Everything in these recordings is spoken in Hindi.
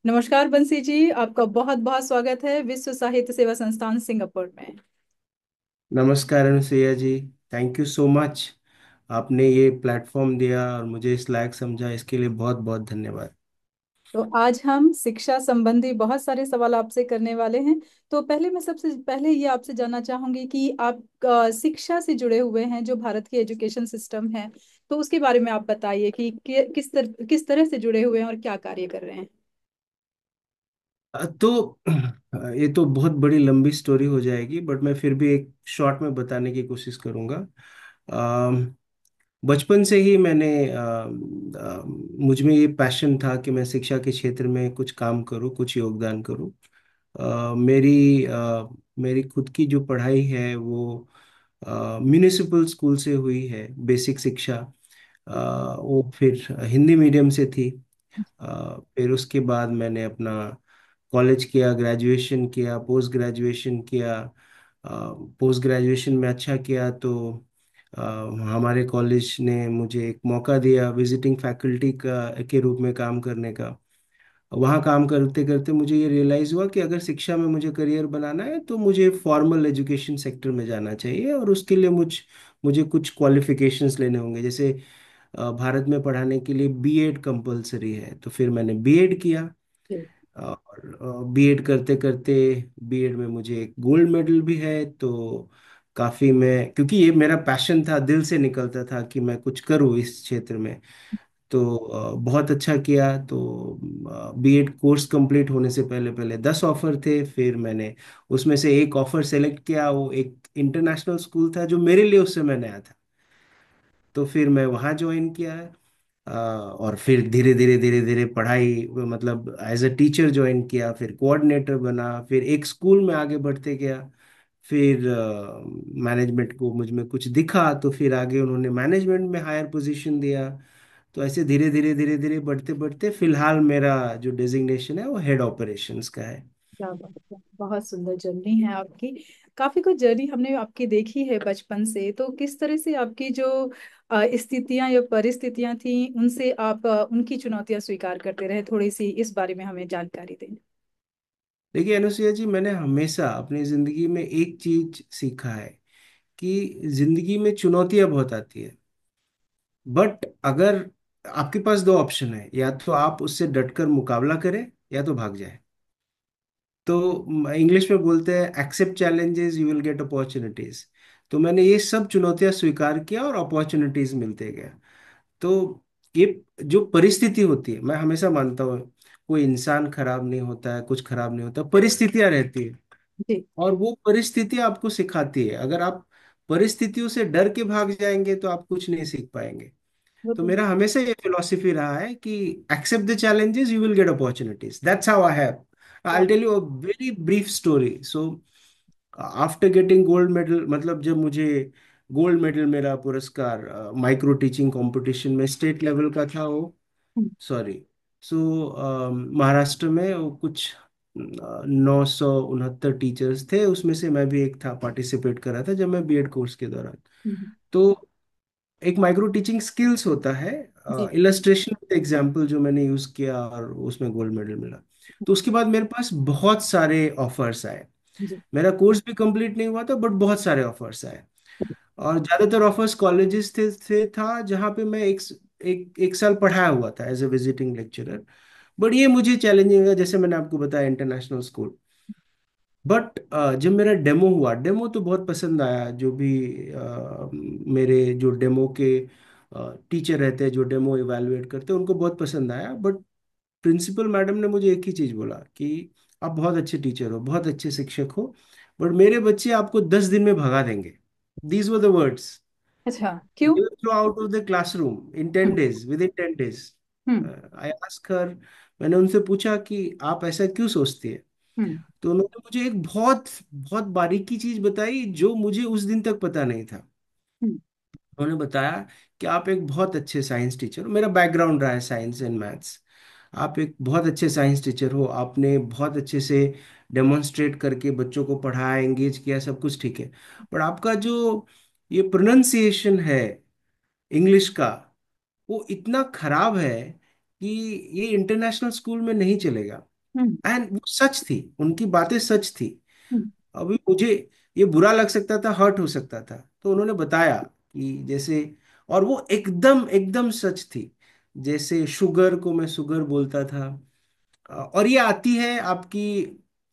नमस्कार बंसी जी, आपका बहुत बहुत स्वागत है विश्व साहित्य सेवा संस्थान सिंगापुर में। नमस्कार Anusuya ji. Thank you so much. आपने ये प्लेटफॉर्म दिया और मुझे इस लायक समझा, इसके लिए बहुत बहुत धन्यवाद। तो आज हम शिक्षा संबंधी बहुत सारे सवाल आपसे करने वाले हैं। तो पहले मैं सबसे पहले ये आपसे जानना चाहूंगी कि आप शिक्षा से जुड़े हुए हैं, जो भारत की एजुकेशन सिस्टम है, तो उसके बारे में आप बताइए कि किस तरह से जुड़े हुए हैं और क्या कार्य कर रहे हैं। तो ये तो बहुत बड़ी लंबी स्टोरी हो जाएगी, बट मैं फिर भी एक शॉर्ट में बताने की कोशिश करूंगा। अम, बचपन से ही मुझ में ये पैशन था कि मैं शिक्षा के क्षेत्र में कुछ काम करूं, कुछ योगदान करूं। मेरी खुद की जो पढ़ाई है वो म्यूनिसिपल स्कूल से हुई है, बेसिक शिक्षा। वो फिर हिंदी मीडियम से थी। फिर उसके बाद मैंने अपना कॉलेज किया, ग्रेजुएशन किया, पोस्ट ग्रेजुएशन किया। पोस्ट ग्रेजुएशन में अच्छा किया तो अ, हमारे कॉलेज ने मुझे एक मौका दिया विजिटिंग फैकल्टी का के रूप में काम करने का। वहाँ काम करते करते मुझे ये रियलाइज़ हुआ कि अगर शिक्षा में मुझे करियर बनाना है तो मुझे फॉर्मल एजुकेशन सेक्टर में जाना चाहिए, और उसके लिए मुझे कुछ क्वालिफिकेशंस लेने होंगे। जैसे भारत में पढ़ाने के लिए बीएड कंपलसरी है, तो फिर मैंने बीएड किया। जी। और बीएड करते करते बीएड में मुझे एक गोल्ड मेडल भी है। तो काफ़ी मैं, क्योंकि ये मेरा पैशन था, दिल से निकलता था कि मैं कुछ करूँ इस क्षेत्र में। तो बहुत अच्छा किया। तो बीएड कोर्स कंप्लीट होने से पहले पहले 10 ऑफर थे, फिर मैंने उसमें से एक ऑफर सेलेक्ट किया। वो एक इंटरनेशनल स्कूल था जो मेरे लिए उस समय नया था, तो फिर मैं वहाँ ज्वाइन किया है। और फिर धीरे धीरे धीरे धीरे पढ़ाई, मतलब एज अ टीचर ज्वाइन किया, फिर कोऑर्डिनेटर बना, फिर एक स्कूल में आगे बढ़ते गया। फिर मैनेजमेंट को मुझ में कुछ दिखा, तो फिर आगे उन्होंने मैनेजमेंट में हायर पोजीशन दिया। तो ऐसे धीरे धीरे धीरे धीरे बढ़ते बढ़ते फिलहाल मेरा जो डेजिग्नेशन है वो हेड ऑपरेशंस का है। क्या बात है, बहुत सुंदर जर्नी है आपकी। काफी कुछ जर्नी हमने आपकी देखी है बचपन से। तो किस तरह से आपकी जो स्थितियां या परिस्थितियां थी, उनसे आप उनकी चुनौतियां स्वीकार करते रहे, थोड़ी सी इस बारे में हमें जानकारी दें। देखिए अनुसुईया जी, मैंने हमेशा अपनी जिंदगी में एक चीज सीखा है कि जिंदगी में चुनौतियां बहुत आती है, बट अगर आपके पास दो ऑप्शन है, या तो आप उससे डटकर मुकाबला करें या तो भाग जाए। तो इंग्लिश में बोलते हैं accept challenges you will get opportunities. तो मैंने ये सब चुनौतियां स्वीकार किया और अपॉर्चुनिटीज मिलते गए। तो ये जो परिस्थिति होती है, मैं हमेशा मानता हूँ कोई इंसान खराब नहीं होता है, कुछ खराब नहीं होता, परिस्थितियां रहती है। जी। और वो परिस्थिति आपको सिखाती है। अगर आप परिस्थितियों से डर के भाग जाएंगे तो आप कुछ नहीं सीख पाएंगे। वो तो तो मेरा हमेशा ये फिलॉसफी रहा है कि accept the challenges you will get opportunities, that's how I have. I tell you a very brief story. So after getting gold medal, मतलब जब मुझे गोल्ड मेडल, मेरा पुरस्कार माइक्रो टीचिंग कंपटीशन में स्टेट लेवल का था वो, सॉरी, सो महाराष्ट्र में वो कुछ 969 टीचर्स थे, उसमें से मैं भी एक था, पार्टिसिपेट कर रहा था जब मैं बीएड कोर्स के दौरान। तो एक माइक्रो टीचिंग स्किल्स होता है, जी। इलस्ट्रेशन एग्जाम्पल जो मैंने यूज किया और उसमें गोल्ड मेडल मिला। तो उसके बाद मेरे पास बहुत सारे ऑफर्स आए। जी। मेरा कोर्स भी कंप्लीट नहीं हुआ था, बट बहुत सारे ऑफर्स आए। और ज्यादातर ऑफर्स कॉलेजेस थे था जहाँ पे मैं एक साल पढ़ाया हुआ था as a visiting lecturer. But ये मुझे चैलेंजिंग है, जैसे मैंने आपको बताया, इंटरनेशनल स्कूल। बट जब मेरा डेमो हुआ, डेमो तो बहुत पसंद आया। जो भी मेरे जो डेमो के टीचर रहते हैं, जो डेमो इवेलुएट करते हैं, उनको बहुत पसंद आया। बट प्रिंसिपल मैडम ने मुझे एक ही चीज़ बोला कि आप बहुत अच्छे टीचर हो, बहुत अच्छे शिक्षक हो, बट मेरे बच्चे आपको 10 दिन में भगा देंगे। These were the words. अच्छा, क्यों? You throw out of the classroom in 10 days, within 10 days. Hmm. I asked her, मैंने उनसे पूछा कि आप ऐसा क्यों सोचती है। हम्म। तो उन्होंने मुझे एक बहुत बहुत बारीकी चीज बताई जो मुझे उस दिन तक पता नहीं था। हम्म। उन्होंने बताया कि आप एक बहुत अच्छे साइंस टीचर हो, मेरा बैकग्राउंड रहा है साइंस एंड मैथ्स। आप एक बहुत अच्छे साइंस टीचर हो, आपने बहुत अच्छे से डेमोन्स्ट्रेट करके बच्चों को पढ़ाया, एंगेज किया, सब कुछ ठीक है। पर आपका जो ये प्रोनाउंसिएशन है इंग्लिश का, वो इतना खराब है कि ये इंटरनेशनल स्कूल में नहीं चलेगा। हम्म। एंड वो सच थी, उनकी बातें सच थी। हम्म। अभी मुझे ये बुरा लग सकता था, हर्ट हो सकता था, तो उन्होंने बताया कि जैसे, और वो एकदम एकदम सच थी। जैसे शुगर को मैं शुगर बोलता था, और ये आती है आपकी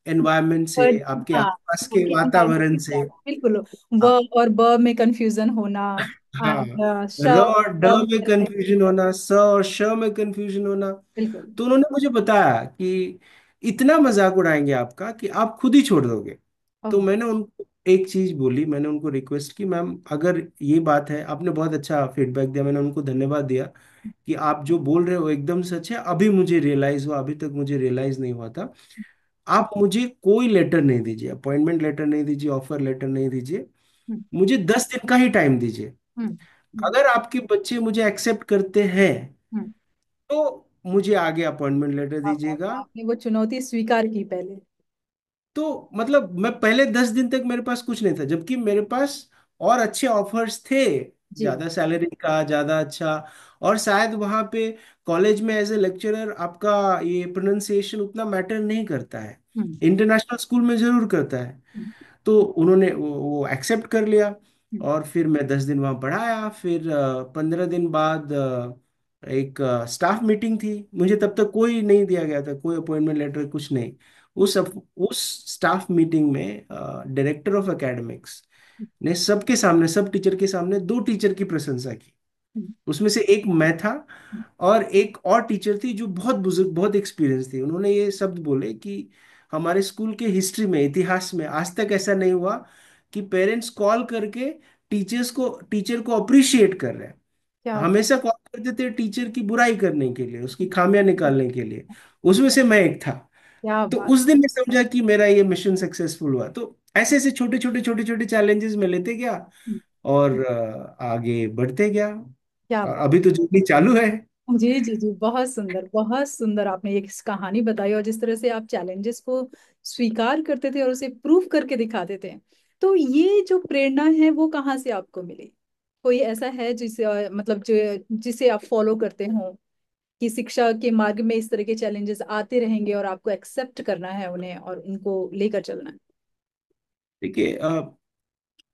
एनवायरनमेंट से, पर आपके हाँ, आसपास के आपके environment वातावरण के से। साथ, बिल्कुल। व हाँ, और ब में कंफ्यूजन होना, हाँ, एंड श र और और ड ब में में confusion, कंफ्यूजन होना, स और श में कंफ्यूजन होना। बिल्कुल। तो उन्होंने मुझे बताया कि इतना मजाक उड़ाएंगे आपका कि आप खुद ही छोड़ दोगे। तो ओह। मैंने उनको एक चीज बोली, मैंने उनको रिक्वेस्ट की, मैम अगर ये बात है, आपने बहुत अच्छा फीडबैक दिया, मैंने उनको धन्यवाद दिया कि आप जो बोल रहे हो एकदम सच है, अभी मुझे रियलाइज हुआ, अभी तक मुझे रियलाइज नहीं हुआ था। आप मुझे कोई लेटर नहीं दीजिए, अपॉइंटमेंट लेटर नहीं दीजिए, ऑफर लेटर नहीं दीजिए, हम्म। मुझे 10 दिन का ही टाइम दीजिए। हम्म। हम्म। अगर आपके बच्चे मुझे एक्सेप्ट करते हैं हम्म। तो मुझे आगे अपॉइंटमेंट लेटर क्या बात है, दीजिएगा। आपने वो चुनौती स्वीकार की पहले। तो मतलब मैं पहले 10 दिन तक मेरे पास कुछ नहीं था, जबकि मेरे पास और अच्छे ऑफर्स थे, जी। ज्यादा सैलरी का, ज्यादा अच्छा। और शायद वहां पे कॉलेज में एज ए लेक्चरर आपका ये प्रोनाउंसिएशन उतना मैटर नहीं करता है, हम्म। इंटरनेशनल स्कूल में जरूर करता है। हम्म। तो उन्होंने वो एक्सेप्ट कर लिया। हम्म। और फिर मैं 10 दिन वहाँ पढ़ाया। फिर 15 दिन बाद एक स्टाफ मीटिंग थी। मुझे तब तक कोई नहीं दिया गया था, कोई अपॉइंटमेंट लेटर, कुछ नहीं। उस स्टाफ मीटिंग में डायरेक्टर ऑफ एकेडमिक्स ने सबके सामने, सब टीचर के सामने, दो टीचर की प्रशंसा की। हम्म। उसमें से एक मैं था, और एक और टीचर थी जो बहुत बुजुर्ग, बहुत एक्सपीरियंस थी। उन्होंने ये शब्द बोले कि हमारे स्कूल के हिस्ट्री में, इतिहास में आज तक ऐसा नहीं हुआ कि पेरेंट्स कॉल करके टीचर को अप्रिशिएट कर रहे हैं। क्या बात। हमेशा कॉल करते थे टीचर की बुराई करने के लिए, उसकी खामियां निकालने के लिए। उसमें से मैं एक था। क्या तो बात। उस दिन मैं समझा कि मेरा ये मिशन सक्सेसफुल हुआ। तो ऐसे ऐसे छोटे चैलेंजेस में लेते गया, हम्म। और आगे बढ़ते गया। क्या और बात। अभी तो जर्नी चालू है। जी जी जी, बहुत सुंदर, बहुत सुंदर आपने ये कहानी बताई, और जिस तरह से आप चैलेंजेस को स्वीकार करते थे और उसे प्रूव करके दिखाते थे। तो ये जो प्रेरणा है वो कहाँ से आपको मिली? कोई ऐसा है जिसे मतलब जो जिसे आप फॉलो करते हो, कि शिक्षा के मार्ग में इस तरह के चैलेंजेस आते रहेंगे और आपको एक्सेप्ट करना है उन्हें और उनको लेकर चलना है? देखिए,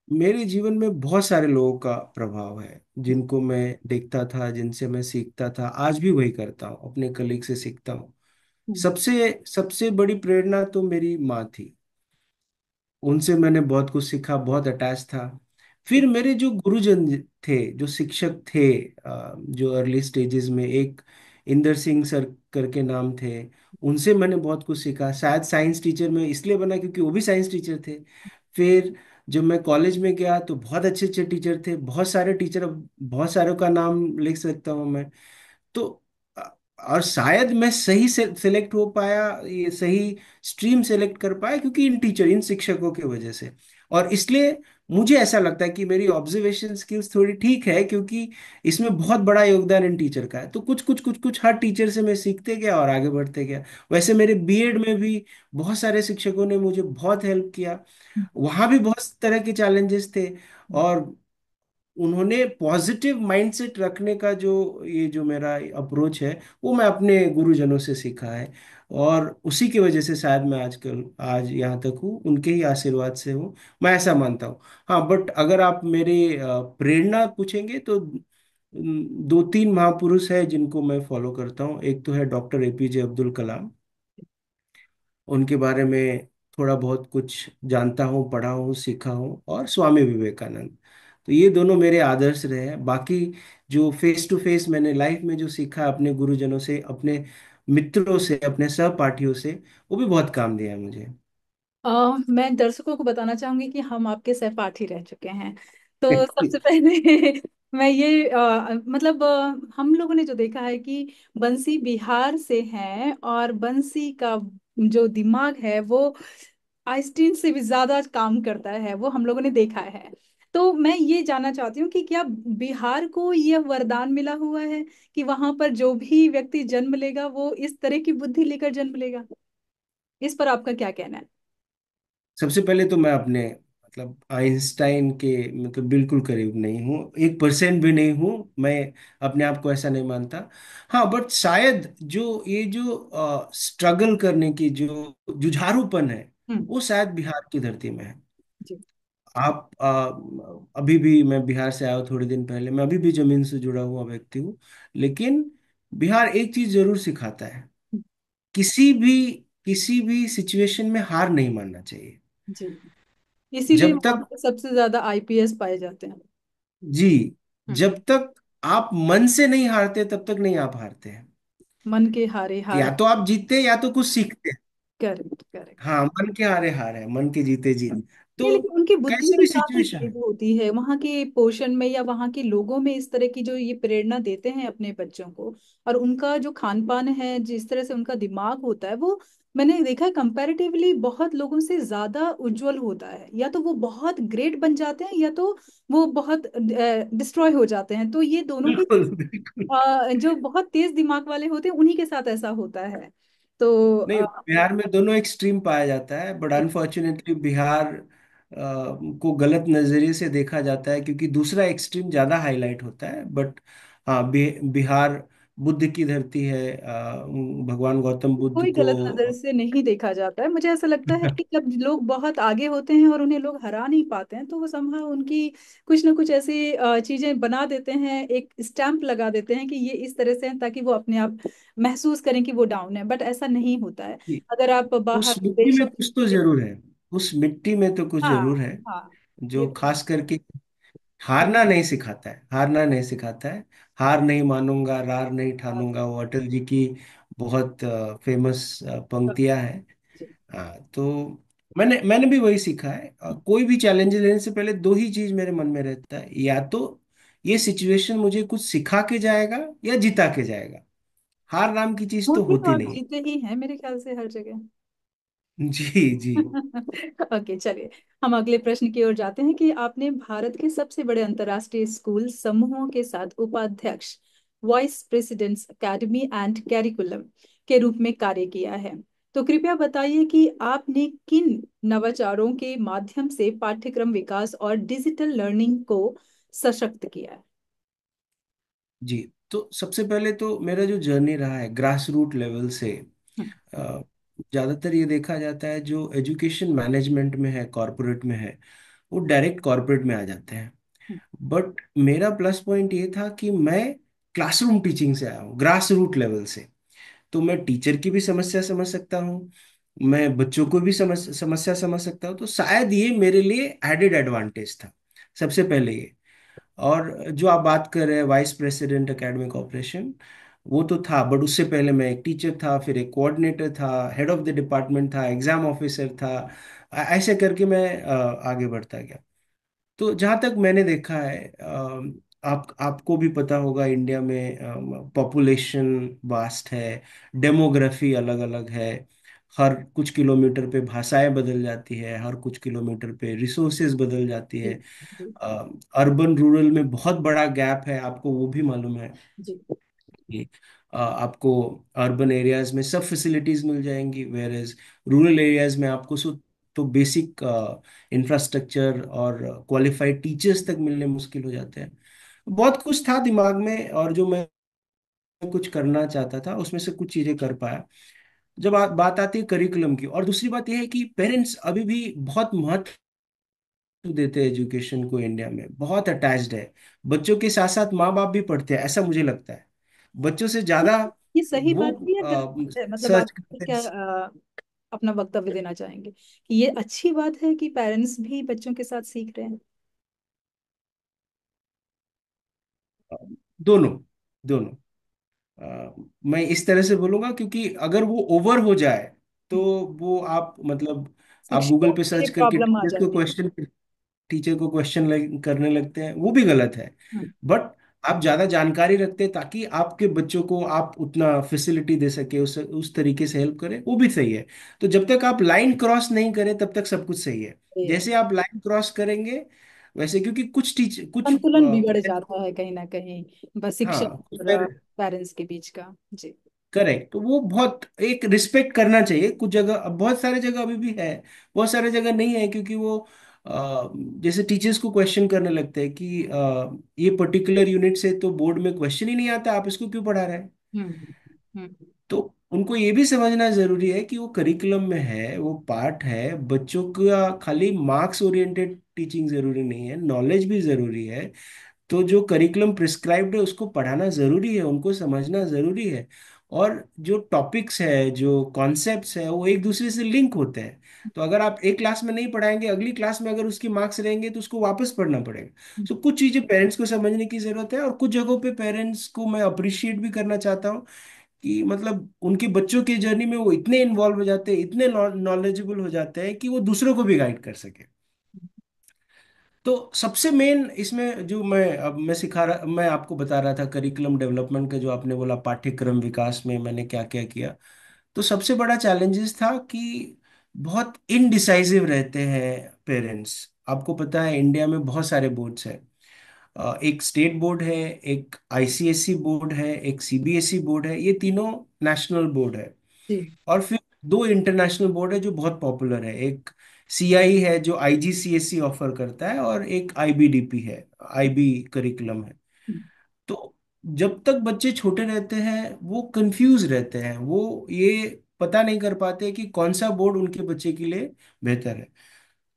मेरे जीवन में बहुत सारे लोगों का प्रभाव है, जिनको मैं देखता था, जिनसे मैं सीखता था, आज भी वही करता हूँ, अपने कलीग से सीखता हूँ। हम्म। सबसे सबसे बड़ी प्रेरणा तो मेरी माँ थी। उनसे मैंने बहुत कुछ सीखा, बहुत अटैच था। फिर मेरे जो गुरुजन थे, जो शिक्षक थे, जो अर्ली स्टेजेस में, एक इंदर सिंह सर करके नाम थे, उनसे मैंने बहुत कुछ सीखा। शायद साइंस टीचर में इसलिए बना क्योंकि वो भी साइंस टीचर थे। फिर जब मैं कॉलेज में गया तो बहुत अच्छे अच्छे टीचर थे, बहुत सारे टीचर, अब बहुत सारों का नाम लिख सकता हूँ मैं। तो अ, और शायद मैं सही से सिलेक्ट हो पाया, ये सही स्ट्रीम सेलेक्ट कर पाया क्योंकि इन शिक्षकों की वजह से। और इसलिए मुझे ऐसा लगता है कि मेरी ऑब्जर्वेशन स्किल्स थोड़ी ठीक है, क्योंकि इसमें बहुत बड़ा योगदान इन टीचर का है। तो कुछ कुछ कुछ कुछ हर टीचर से मैं सीखते गया और आगे बढ़ते गया। वैसे मेरे बीएड में भी बहुत सारे शिक्षकों ने मुझे बहुत हेल्प किया। वहां भी बहुत तरह के चैलेंजेस थे, और उन्होंने पॉजिटिव माइंडसेट रखने का जो, ये जो मेरा अप्रोच है, वो मैं अपने गुरुजनों से सीखा है। और उसी की वजह से शायद मैं आजकल आज यहाँ तक हूँ, उनके ही आशीर्वाद से हूँ, मैं ऐसा मानता हूँ। हाँ, बट अगर आप मेरे प्रेरणा पूछेंगे तो दो तीन महापुरुष है जिनको मैं फॉलो करता हूँ। एक तो है डॉक्टर एपीजे अब्दुल कलाम, उनके बारे में थोड़ा बहुत कुछ जानता हूँ, पढ़ा हूँ, सीखा हूँ। और स्वामी विवेकानंद। तो ये दोनों मेरे आदर्श रहे हैं। बाकी जो फेस टू फेस मैंने लाइफ में जो सीखा अपने गुरुजनों से, अपने मित्रों से, अपने सहपाठियों से, वो भी बहुत काम दिया है मुझे। मैं दर्शकों को बताना चाहूंगी कि हम आपके सहपाठी रह चुके हैं। तो सबसे पहले मैं ये मतलब हम लोगों ने जो देखा है कि बंसी बिहार से है, और बंसी का जो दिमाग है वो आइंस्टीन से भी ज्यादा काम करता है, वो हम लोगों ने देखा है। तो मैं ये जानना चाहती हूँ कि क्या बिहार को यह वरदान मिला हुआ है कि वहां पर जो भी व्यक्ति जन्म लेगा वो इस तरह की बुद्धि लेकर जन्म लेगा? इस पर आपका क्या कहना है? सबसे पहले तो मैं अपने मतलब आइंस्टाइन के मतलब बिल्कुल करीब नहीं हूँ, 1% भी नहीं हूँ मैं, अपने आप को ऐसा नहीं मानता। हाँ बट शायद जो ये जो स्ट्रगल करने की जो जुझारूपन है, हम्म। वो शायद बिहार की धरती में है। जी। आप अभी भी, मैं बिहार से आया हूँ थोड़े दिन पहले, मैं अभी भी जमीन से जुड़ा हुआ व्यक्ति हूँ, लेकिन बिहार एक चीज जरूर सिखाता है, किसी भी किसी भी सिचुएशन में हार नहीं मानना चाहिए। जी, इसीलिए जब वहां तक, पे सबसे ज्यादा आईपीएस पाए जाते हैं। जी, हम्म। जब तक आप मन से नहीं हारते तब तक नहीं आप हारते हैं। मन के हारे हार। या तो आप जीतते हैं या तो कुछ सीखते हैं। Correct, correct. हाँ, मन के हारे हार है, मन के जीते जीत। नहीं, तो लेकिन उनकी बुद्धि कैसे भी भी काफी सिचुएशन तेज है। होती है वहां के पोषण में, या वहां के लोगों में इस तरह की जो ये प्रेरणा देते हैं अपने बच्चों को। और उनका जो खान पान है, जिस तरह से उनका दिमाग होता है, वो मैंने देखा है कंपैरेटिवली बहुत लोगों से ज्यादा उज्जवल होता है। या तो वो बहुत ग्रेट बन जाते हैं, या तो वो बहुत डिस्ट्रॉय हो जाते हैं। तो ये दोनों ही बिल्कुल बिल्कुल। जो बहुत तेज दिमाग वाले होते हैं उन्हीं के साथ ऐसा होता है। तो नहीं, बिहार में दोनों एक्सट्रीम पाया जाता है, बट अनफॉर्चुनेटली बिहार को गलत नजरिए से देखा जाता है, क्योंकि दूसरा एक्सट्रीम ज्यादा हाईलाइट होता है। बट हाँ, बिहार बुद्ध की धरती है, भगवान गौतम बुद्ध कोई को। गलत नजर से नहीं देखा जाता है। मुझे ऐसा लगता है कि जब लोग बहुत आगे होते हैं और उन्हें लोग हरा नहीं पाते हैं, तो वो समहा उनकी कुछ ना कुछ ऐसी चीजें बना देते हैं, एक स्टैंप लगा देते हैं कि ये इस तरह से है, ताकि वो अपने आप महसूस करें कि वो डाउन है। बट ऐसा नहीं होता है। अगर आप बाहर उस मिट्टी में विदेशों कुछ तो में। जरूर है, उस मिट्टी में तो कुछ हाँ, जरूर है, हाँ। ये जो तो खास करके हारना नहीं सिखाता है, हारना नहीं सिखाता है। हार नहीं मानूंगा, रार नहीं बात ठानूंगा, वो अटल जी की बहुत फेमस पंक्तियां हैं। है। तो मैंने भी वही सीखा है, कोई भी चैलेंज लेने से पहले दो ही चीज मेरे मन में रहता है, या तो ये सिचुएशन मुझे कुछ सिखा के जाएगा या जिता के जाएगा। हार नाम की चीज तो होते तो होती आप नहीं जीते ही हैं मेरे ख्याल से हर जगह। है। जी जी। ओके, चलिए हम अगले प्रश्न की ओर जाते हैं कि आपने भारत के सबसे बड़े अंतर्राष्ट्रीय स्कूल समूहों के साथ उपाध्यक्ष, vice presidents academy and curriculum के रूप में कार्य किया है। तो कृपया बताइए कि आपने किन नवाचारों के माध्यम से पाठ्यक्रम विकास और डिजिटल लर्निंग को सशक्त किया है। जी, तो सबसे पहले तो मेरा जो जर्नी रहा है ग्रास रूट लेवल से, हम्म। अ, ज्यादातर ये देखा जाता है जो एजुकेशन मैनेजमेंट में है, कॉरपोरेट में है, वो डायरेक्ट कॉरपोरेट में आ जाते हैं। बट मेरा प्लस पॉइंट ये था कि मैं क्लासरूम टीचिंग से आया हूँ, ग्रास रूट लेवल से। तो मैं टीचर की भी समस्या समझ सकता हूँ, मैं बच्चों को भी समस्या समझ सकता हूँ। तो शायद ये मेरे लिए एडेड एडवांटेज था, सबसे पहले ये। और जो आप बात कर रहे हैं वाइस प्रेसिडेंट एकेडमिक ऑपरेशन, वो तो था, बट उससे पहले मैं एक टीचर था, फिर एक कोऑर्डिनेटर था, हेड ऑफ द डिपार्टमेंट था, एग्जाम ऑफिसर था। ऐसे करके मैं आगे बढ़ता गया। तो जहाँ तक मैंने देखा है, आपको भी पता होगा, इंडिया में पॉपुलेशन वास्ट है, डेमोग्राफी अलग अलग है, हर कुछ किलोमीटर पे भाषाएं बदल जाती है, हर कुछ किलोमीटर पे रिसोर्सेज बदल जाती जी, है। जी, अर्बन रूरल में बहुत बड़ा गैप है, आपको वो भी मालूम है जी, कि आपको अर्बन एरियाज में सब फैसिलिटीज मिल जाएंगी, वेयर एज रूरल एरियाज में आपको तो बेसिक इंफ्रास्ट्रक्चर और क्वालिफाइड टीचर्स तक मिलने मुश्किल हो जाते हैं। बहुत कुछ था दिमाग में, और जो मैं कुछ करना चाहता था उसमें से कुछ चीजें कर पाया। जब बात आती है करिकुलम की, और दूसरी बात यह है कि पेरेंट्स अभी भी बहुत महत्व देते हैं एजुकेशन को, इंडिया में बहुत अटैच्ड है। बच्चों के साथ साथ माँ बाप भी पढ़ते हैं, ऐसा मुझे लगता है, बच्चों से ज्यादा ये सही वो बात है या गलत बात है? मतलब सर्च आप करते क्या हैं। अपना वक्तव्य देना चाहेंगे कि ये अच्छी बात है कि पेरेंट्स भी बच्चों के साथ सीख रहे हैं? दोनों, दोनों। मैं इस तरह से बोलूंगा, क्योंकि अगर वो ओवर हो जाए तो वो आप मतलब आप गूगल शिक्षकों पे के लिए सर्च करके प्रॉब्लम आ जाती है। टीचर को क्वेश्चन करने लगते हैं, वो भी गलत है। हम्म। बट आप ज्यादा जानकारी रखते हैं ताकि आपके बच्चों को आप उतना फैसिलिटी दे सके, उस तरीके से हेल्प करें, वो भी सही है। तो जब तक आप लाइन क्रॉस नहीं करें तब तक सब कुछ सही है। ये जैसे आप लाइन क्रॉस करेंगे वैसे, क्योंकि कुछ संतुलन बिगड़ जाता है कहीं ना कहीं, बस शिक्षक हाँ कुछ और पेरेंट्स के बीच का। जी। करेक्ट, तो वो बहुत एक रिस्पेक्ट करना चाहिए। कुछ जगह, अब बहुत सारे जगह अभी भी है, बहुत सारे जगह नहीं है, क्योंकि वो जैसे टीचर्स को क्वेश्चन करने लगते हैं कि ये पर्टिकुलर यूनिट से तो बोर्ड में क्वेश्चन ही नहीं आता, आप इसको क्यों पढ़ा रहे हैं। हम्म। हम्म। तो उनको ये भी समझना जरूरी है कि वो करिकुलम में है, वो पार्ट है। बच्चों का खाली मार्क्स ओरिएंटेड टीचिंग जरूरी नहीं है, नॉलेज भी जरूरी है। तो जो करिकुलम प्रिस्क्राइब्ड है उसको पढ़ाना जरूरी है, उनको समझना जरूरी है। और जो टॉपिक्स है, जो कॉन्सेप्ट्स है, वो एक दूसरे से लिंक होते हैं। तो अगर आप एक क्लास में नहीं पढ़ाएंगे, अगली क्लास में अगर उसकी मार्क्स रहेंगे तो उसको वापस पढ़ना पड़ेगा। सो कुछ चीजें पेरेंट्स को समझने की जरूरत है, और कुछ जगहों पे पेरेंट्स को मैं अप्रिशिएट भी करना चाहता हूँ कि मतलब उनके बच्चों की जर्नी में वो इतने इन्वॉल्व हो जाते हैं, इतने नॉलेजेबल हो जाते हैं कि वो दूसरों को भी गाइड कर सके। तो सबसे मेन इसमें जो मैं सिखा रहा, मैं आपको बता रहा था करिकुलम डेवलपमेंट का, जो आपने बोला पाठ्यक्रम विकास में मैंने क्या क्या किया। तो सबसे बड़ा चैलेंजेस था कि बहुत इनडिसाइसिव रहते हैं पेरेंट्स। आपको पता है इंडिया में बहुत सारे बोर्ड्स हैं। एक स्टेट बोर्ड है, एक आईसीएसई बोर्ड है, एक सीबीएसई बोर्ड है, ये तीनों नेशनल बोर्ड है। जी। और फिर दो इंटरनेशनल बोर्ड है जो बहुत पॉपुलर है। एक सीआई है जो आईजीसीएसई ऑफर करता है, और एक आईबीडीपी है, आईबी करिकुलम है। हम्म। तो जब तक बच्चे छोटे रहते हैं वो कंफ्यूज रहते हैं, वो ये पता नहीं कर पाते कि कौन सा बोर्ड उनके बच्चे के लिए बेहतर है।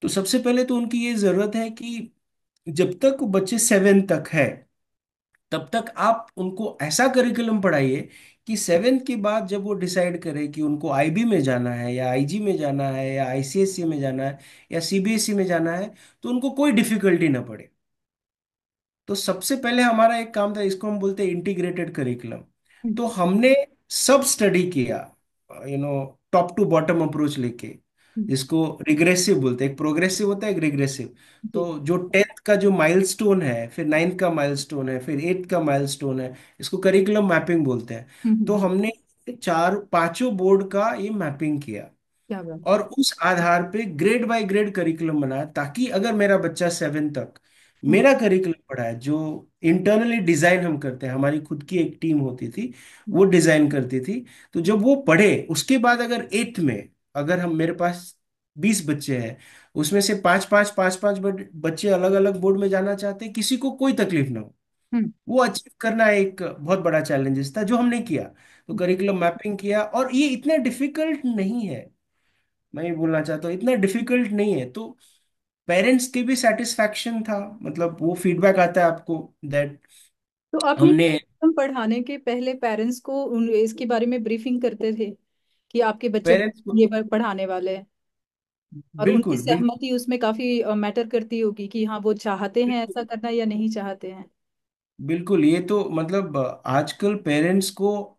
तो सबसे पहले तो उनकी ये जरूरत है कि जब तक बच्चे 7 तक है तब तक आप उनको ऐसा करिकुलम पढ़ाइए कि 7 के बाद जब वो डिसाइड करे कि उनको आईबी में जाना है, या आईजी में जाना है, या आईसीएसई में जाना है, या सीबीएसई में जाना है, तो उनको कोई डिफिकल्टी ना पड़े। तो सबसे पहले हमारा एक काम था, इसको हम बोलते हैं इंटीग्रेटेड करिकुलम। हम्म। तो हमने सब स्टडी किया, टॉप टू बॉटम अप्रोच लेके, हम्म। जिसको रिग्रेसिव बोलते हैं। एक प्रोग्रेसिव होता है, एक रिग्रेसिव। तो जी। जो 10th का जो माइलस्टोन है, फिर 9th का माइलस्टोन है, फिर 8th का माइलस्टोन है, इसको करिकुलम मैपिंग बोलते हैं। तो हम्म। हमने चार पांचों बोर्ड का ये मैपिंग किया, क्या बात है। और उस आधार पे ग्रेड बाय ग्रेड करिकुलम बनाया, ताकि अगर मेरा बच्चा 7 तक हम्म। मेरा करिकुलम पढ़ा है, जो इंटरनली डिजाइन हम करते हैं, हमारी खुद की एक टीम होती थी, हम्म। वो डिजाइन करती थी। तो जब वो पढ़े उसके बाद अगर 8th में, अगर हम मेरे पास 20 बच्चे हैं, उसमें से पांच पांच बच्चे अलग अलग बोर्ड में जाना चाहते हैं, किसी को कोई तकलीफ ना हो, हम्म। वो अचीव करना एक बहुत बड़ा चैलेंजेस था जो हमने किया। तो करिकुलम मैपिंग किया, और ये इतना डिफिकल्ट नहीं है। मैं ये बोलना चाहता हूँ इतना डिफिकल्ट नहीं है। तो पेरेंट्स की भी सेटिस्फैक्शन था, मतलब वो फीडबैक आता है आपको दैट तो आप ये हमने हम पढ़ाने के पहले पेरेंट्स को इसके बारे में ब्रीफिंग करते थे कि आपके बच्चे पेरेंट्स को ये पढ़ाने वाले हैं, और उनकी बिल्कुल बिल्कुल सहमति उसमें काफी मैटर करती होगी कि हाँ वो चाहते हैं ऐसा करना या नहीं चाहते हैं। बिल्कुल। ये तो मतलब आजकल पेरेंट्स को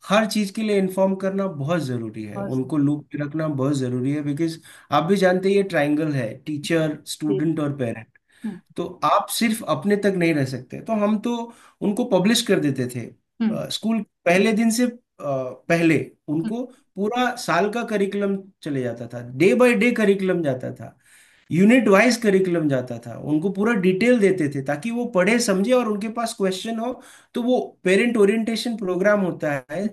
हर चीज के लिए इन्फॉर्म करना बहुत जरूरी है, और उनको लूप में रखना बहुत जरूरी है। बिकॉज आप भी जानते हैं ये ट्रायंगल है, टीचर जी। स्टूडेंट और पेरेंट। हम्म। तो आप सिर्फ अपने तक नहीं रह सकते। तो हम तो उनको पब्लिश कर देते थे हम्म। स्कूल पहले दिन से पहले। हम्म। उनको पूरा साल का करिकुलम चले जाता था, डे बाय डे करिकुलम जाता था, यूनिट वाइज करिकुलम जाता था, उनको पूरा डिटेल देते थे ताकि वो पढ़े समझे, और उनके पास क्वेश्चन हो तो वो पेरेंट ओरिएंटेशन प्रोग्राम होता है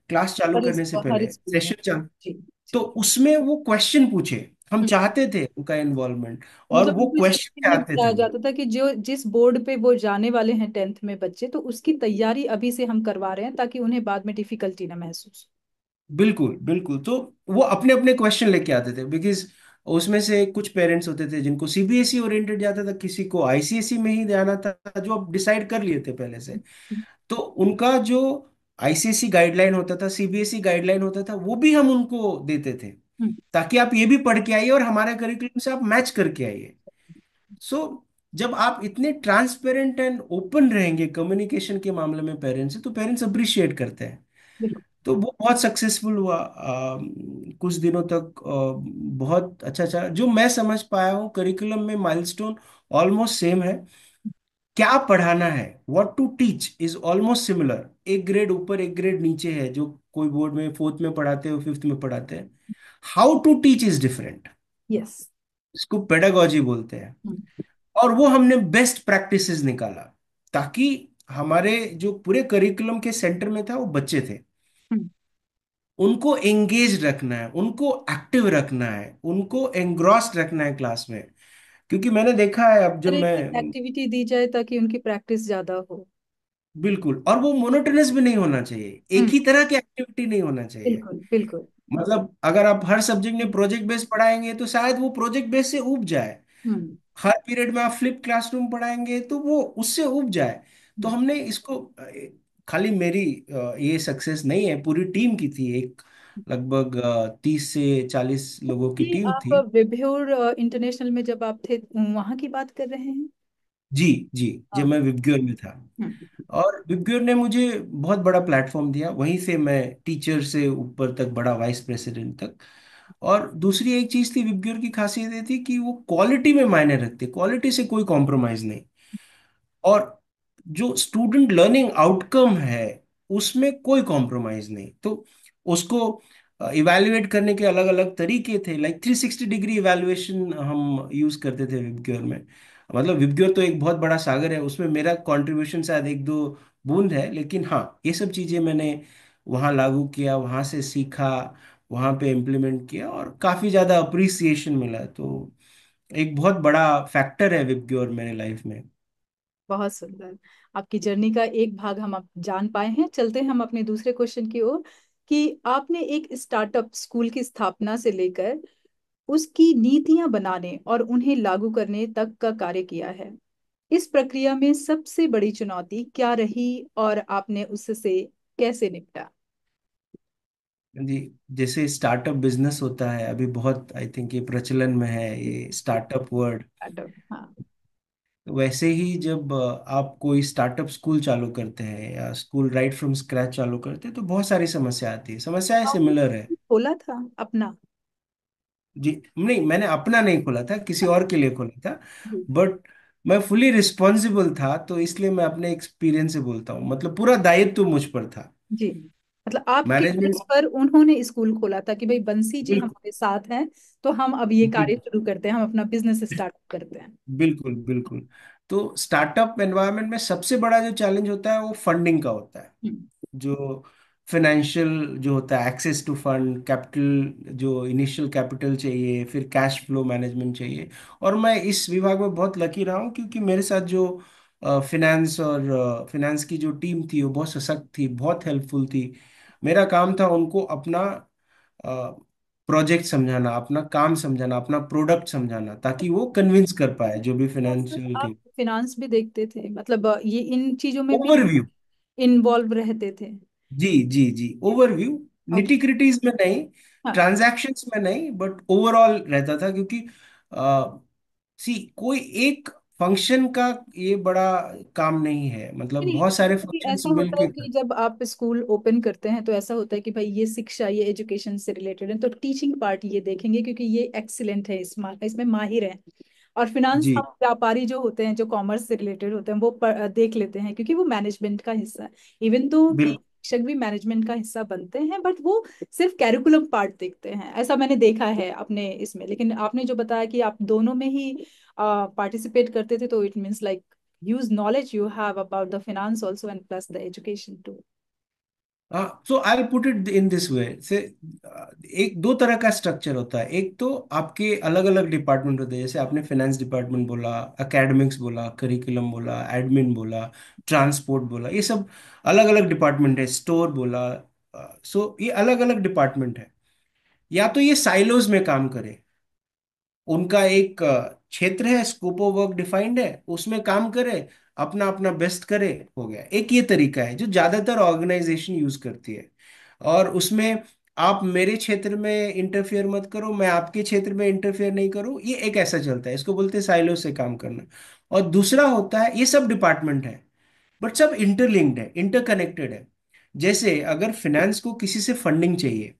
क्लास चालू करने से हर पहले, स्कूल में। सेशन चालू। जी। तो जी। उसमें वो क्वेश्चन पूछे, हम हम्म। चाहते थे उनका इन्वॉल्वमेंट, और मतलब वो उनको क्वेश्चन स्पेसिफिक ये चाहते बताया थे। जाता था कि जो जिस बोर्ड पे वो जाने वाले हैं 10th में बच्चे, तो उसकी तैयारी अभी से हम करवा रहे हैं ताकि उन्हें बाद में डिफिकल्टी ना महसूस बिल्कुल बिल्कुल। तो वो अपने अपने क्वेश्चन लेके आते थे, बिकॉज उसमें से कुछ पेरेंट्स होते थे जिनको सीबीएसई ओरिएंटेड जाता था, किसी को आईसीएसई में ही जाना था, जो अब डिसाइड कर लिए थे पहले से। हो। तो उनका जो आईसीएसई गाइडलाइन होता था, सीबीएसई गाइडलाइन होता था, वो भी हम उनको देते थे, हम्म। ताकि आप ये भी पढ़ के आइए और हमारे करिकुलम से आप मैच करके आइए। सो जब आप इतने ट्रांसपेरेंट एंड ओपन रहेंगे कम्युनिकेशन के मामले में पेरेंट्स से, तो पेरेंट्स अप्रिशिएट करते हैं। बिल्कुल। तो वो बहुत सक्सेसफुल हुआ कुछ दिनों तक। बहुत अच्छा अच्छा जो मैं समझ पाया हूँ, करिकुलम में माइलस्टोन ऑलमोस्ट सेम है। क्या पढ़ाना है, what to teach is almost similar. एक ग्रेड ऊपर एक ग्रेड नीचे है, जो कोई बोर्ड में 4th में पढ़ाते हैं, 5th में पढ़ाते हैं। How to teach is different, yes. इसको पेडागोजी बोलते हैं। और वो हमने बेस्ट प्रैक्टिसेस निकाला, ताकि हमारे जो पूरे करिकुलम के सेंटर में था वो बच्चे थे। उनको एंगेज रखना है, उनको एक्टिव रखना है, उनको एंग्रॉस्ड रखना है क्लास में। क्योंकि मैंने देखा है अब जब तरह मैं, की एक्टिविटी दी जाए ताकि उनकी प्रैक्टिस ज्यादा हो। बिल्कुल, और वो मोनोटोनस भी नहीं होना चाहिए, एक हम्म। ही तरह की एक्टिविटी नहीं होना चाहिए। बिल्कुल बिल्कुल। मतलब अगर आप हर सब्जेक्ट में प्रोजेक्ट बेस्ड पढ़ाएंगे तो शायद वो प्रोजेक्ट बेस्ड से ऊब जाए। हम्म। हर पीरियड में आप फ्लिप क्लासरूम पढ़ाएंगे तो वो उससे ऊब जाए। तो हम्म। हमने इसको खाली मेरी ये सक्सेस नहीं है, पूरी टीम की थी, एक लगभग 30 से 40 लोगों की ये टीम आप थी। विभ्योर इंटरनेशनल में जब आप थे वहां की बात कर रहे हैं? जी जी, जब हाँ। मैं विबग्योर में था। हम्म। और विबग्योर ने मुझे बहुत बड़ा प्लेटफॉर्म दिया, वहीं से मैं टीचर से ऊपर तक बढ़ा, वाइस प्रेसिडेंट तक। और दूसरी एक चीज थी, विबग्योर की खासियत ये थी कि वो क्वालिटी में मायने रखते, क्वालिटी से कोई कॉम्प्रोमाइज नहीं। और जो स्टूडेंट लर्निंग आउटकम है उसमें कोई कॉम्प्रोमाइज नहीं। तो उसको इवैल्यूएट करने के अलग अलग तरीके थे, लाइक 360 डिग्री इवैल्यूएशन हम यूज करते थे विबग्योर में। मतलब विबग्योर तो एक बहुत बड़ा सागर है, उसमें मेरा कंट्रीब्यूशन शायद एक दो बूंद है, लेकिन हाँ ये सब चीजें मैंने वहाँ लागू किया, वहाँ से सीखा, वहाँ पे इम्प्लीमेंट किया, और काफी ज्यादा अप्रिसिएशन मिला। तो एक बहुत बड़ा फैक्टर है विबग्योर मेरे लाइफ में। बहुत सुंदर। आपकी जर्नी का एक भाग हम अब जान पाए हैं। चलते हैं हम अपने दूसरे क्वेश्चन की ओर कि आपने एक स्टार्टअप स्कूल की स्थापना से लेकर उसकी नीतियां बनाने और उन्हें लागू करने तक का कार्य किया है। इस प्रक्रिया में सबसे बड़ी चुनौती क्या रही और आपने उससे कैसे निपटा? जी, जैसे स्टार्टअप बिजनेस होता है अभी बहुत, आई थिंक ये प्रचलन में है ये स्टार्टअप वर्ड। स्टार्टअप, हाँ। वैसे ही जब आप कोई स्टार्टअप स्कूल चालू करते हैं या स्कूल राइट फ्रॉम स्क्रैच चालू करते हैं तो बहुत सारी समस्या आती है, समस्याएं आपने सिमिलर है। खोला था अपना? जी, नहीं मैंने अपना नहीं खोला था, किसी और के लिए खोला था। जी। बट मैं फुली रिस्पॉन्सिबल था, तो इसलिए मैं अपने एक्सपीरियंस से बोलता हूँ, मतलब पूरा दायित्व तो मुझ पर था। जी। मतलब आपके मैनेजमेंट, बेस पर उन्होंने स्कूल खोला था कि भाई बंसी जी बिल्कुल हमारे साथ हैं, तो हम अब ये कार्य बिल्कुल शुरू करते हैं, हम अपना बिजनेस स्टार्ट करते हैं। बिल्कुल बिल्कुल। तो स्टार्टअप एनवायरनमेंट में सबसे बड़ा जो चैलेंज होता है वो फंडिंग का होता है। हम्म। जो फाइनेंशियल जो होता है, एक्सेस टू फंड कैपिटल, जो इनिशियल कैपिटल चाहिए, फिर कैश फ्लो मैनेजमेंट चाहिए। और मैं इस विभाग में बहुत लकी रहा हूँ, क्योंकि मेरे साथ जो फिनेंस और फिनेंस की जो टीम थी वो बहुत सशक्त थी, बहुत हेल्पफुल थी। मेरा काम था उनको अपना प्रोजेक्ट समझाना, अपना काम समझाना, अपना प्रोडक्ट समझाना, ताकि वो कन्विंस कर पाए जो भी तो सर फाइनेंशियल आप टीम। फिनांस भी देखते थे, मतलब ये इन चीजों में भी ओवरव्यू, इन्वॉल्व रहते थे? जी जी जी, ओवरव्यू, ओके। निटी क्रिटीज में नहीं, हाँ। ट्रांजैक्शंस में नहीं, बट ओवरऑल रहता था। क्योंकि सी कोई एक फंक्शन का ये बड़ा काम नहीं है, मतलब नहीं, बहुत सारे कि फंक्शंस ऐसा होता है मिलके कि जब आप स्कूल ओपन करते हैं तो ऐसा होता है कि भाई ये शिक्षा, ये एजुकेशन से रिलेटेड है, तो टीचिंग पार्ट ये देखेंगे क्योंकि ये एक्सीलेंट है, इसमें माहिर है। और फिनांस जी, हम व्यापारी जो होते हैं, जो कॉमर्स से रिलेटेड होते हैं, वो देख लेते हैं क्योंकि वो मैनेजमेंट का हिस्सा है। इवन तो कि बिल्कुल। शिक्षक भी मैनेजमेंट का हिस्सा बनते हैं, बट वो सिर्फ कैरिकुलम पार्ट देखते हैं, ऐसा मैंने देखा है अपने इसमें। लेकिन आपने जो बताया कि आप दोनों में ही पार्टिसिपेट करते थे, तो it means like use knowledge you have about the finance also and plus the education too. हाँ, so I put it in this way say, एक दो तरह का स्ट्रक्चर होता है। एक तो आपके अलग अलग डिपार्टमेंट होते हैं, जैसे आपने फाइनेंस डिपार्टमेंट बोला, एकेडमिक्स बोला, करिकुलम बोला, एडमिन बोला, ट्रांसपोर्ट बोला, ये सब अलग अलग डिपार्टमेंट है, स्टोर बोला। सो ये अलग अलग डिपार्टमेंट है। या तो ये साइलोज में काम करे, उनका एक क्षेत्र है, स्कोप ऑफ वर्क डिफाइंड है, उसमें काम करे, अपना अपना बेस्ट करे, हो गया। एक ये तरीका है जो ज्यादातर ऑर्गेनाइजेशन यूज करती है। और उसमें आप मेरे क्षेत्र में इंटरफेयर मत करो, मैं आपके क्षेत्र में इंटरफेयर नहीं करूं, ये एक ऐसा चलता है, इसको बोलते हैं साइलो से काम करना। और दूसरा होता है, ये सब डिपार्टमेंट है बट सब इंटरलिंक्ड है, इंटरकनेक्टेड है। जैसे अगर फाइनेंस को किसी से फंडिंग चाहिए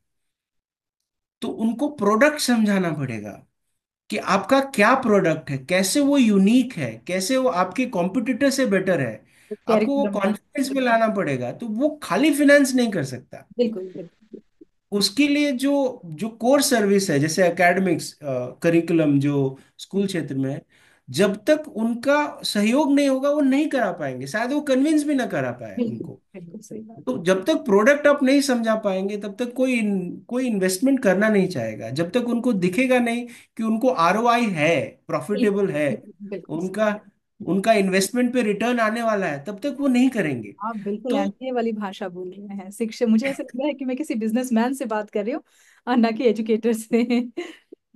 तो उनको प्रोडक्ट समझाना पड़ेगा कि आपका क्या प्रोडक्ट है, कैसे वो यूनिक है, कैसे वो आपके कॉम्पिटिटर से बेटर है। आपको वो कैरिकुलम में। कॉन्फिडेंस में लाना पड़ेगा, तो वो खाली फाइनेंस नहीं कर सकता। बिल्कुल बिल्कुल। उसके लिए जो जो कोर सर्विस है, जैसे एकेडमिक्स करिकुलम जो स्कूल क्षेत्र में है, जब तक उनका सहयोग नहीं होगा वो नहीं करा पाएंगे, शायद वो कन्विंस भी ना करा पाए बिल्कुल उनको। बिल्कुल सही बात तो है। जब तक प्रोडक्ट आप नहीं समझा पाएंगे तब तक कोई कोई इन्वेस्टमेंट करना नहीं चाहेगा, जब तक उनको दिखेगा नहीं कि उनको आरओआई है, प्रॉफिटेबल बिल्कुल है, बिल्कुल बिल्कुल उनका सही। उनका इन्वेस्टमेंट पे रिटर्न आने वाला है, तब तक वो नहीं करेंगे। आप बिल्कुल तो एमबीए वाली भाषा बोल रहे हैं। शिक्षा, मुझे ऐसा लग रहा है कि मैं किसी बिजनेसमैन से बात कर रही हूँ और ना कि एजुकेटर से।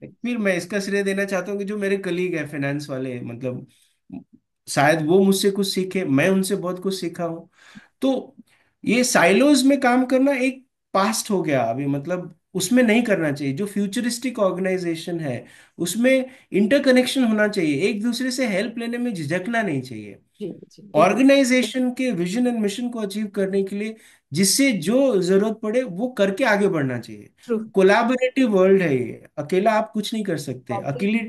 फिर मैं इसका श्रेय देना चाहता हूँ कि जो मेरे कलीग है फाइनेंस वाले, मतलब शायद वो मुझसे कुछ सीखे, मैं उनसे बहुत कुछ सीखा हूँ। तो ये साइलोज में काम करना एक पास्ट हो गया अभी, मतलब उसमें नहीं करना चाहिए। जो फ्यूचरिस्टिक ऑर्गेनाइजेशन है उसमें इंटरकनेक्शन होना चाहिए, एक दूसरे से हेल्प लेने में झिझकना नहीं चाहिए। जी जी बिल्कुल। ऑर्गेनाइजेशन के विजन एंड मिशन को अचीव करने के लिए जिससे जो जरूरत पड़े वो करके आगे बढ़ना चाहिए। ट्रू। कोलैबोरेटिव वर्ल्ड है ये, अकेला आप कुछ नहीं कर सकते, अकेली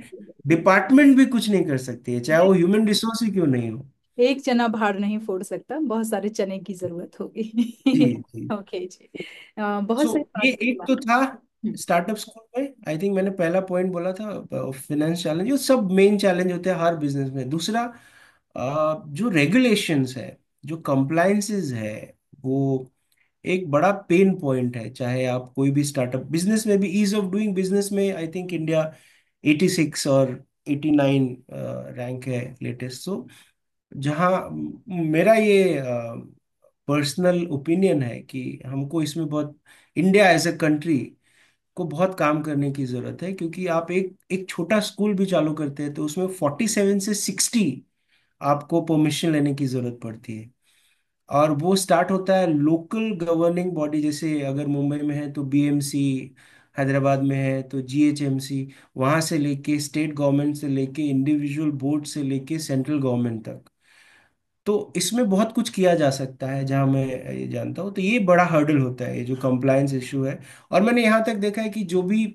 डिपार्टमेंट भी कुछ नहीं कर सकती है, चाहे वो ह्यूमन रिसोर्स ही क्यों नहीं हो। एक चना भार नहीं फोड़ सकता, बहुत सारे चने की जरूरत जी होगी। जी। ओके जी। बहुत सो सही ये बात एक बोला। तो था हम्म, स्टार्टअप स्कूल में, आई थिंक मैंने पहला पॉइंट बोला था फाइनेंस चैलेंज, जो सब मेन चैलेंज होते हैं हर बिजनेस में। दूसरा जो रेगुलेशंस है, जो कंप्लायंसेस है, वो एक बड़ा पेन पॉइंट है। चाहे आप कोई भी स्टार्टअप बिजनेस में भी, ईज ऑफ डूइंग बिजनेस में आई थिंक इंडिया 86 और 89 रैंक है लेटेस्ट। सो जहाँ मेरा ये पर्सनल ओपिनियन है कि हमको इसमें बहुत, इंडिया एज अ कंट्री को बहुत काम करने की जरूरत है। क्योंकि आप एक एक छोटा स्कूल भी चालू करते हैं तो उसमें 47 से 60 आपको परमिशन लेने की जरूरत पड़ती है। और वो स्टार्ट होता है लोकल गवर्निंग बॉडी, जैसे अगर मुंबई में है तो बीएमसी, हैदराबाद में है तो जीएचएमसी, वहां से लेके स्टेट गवर्नमेंट से लेके इंडिविजुअल बोर्ड से लेके सेंट्रल गवर्नमेंट तक। तो इसमें बहुत कुछ किया जा सकता है जहां मैं ये जानता हूँ। तो ये बड़ा हर्डल होता है, ये जो कंप्लायंस इशू है। और मैंने यहाँ तक देखा है कि जो भी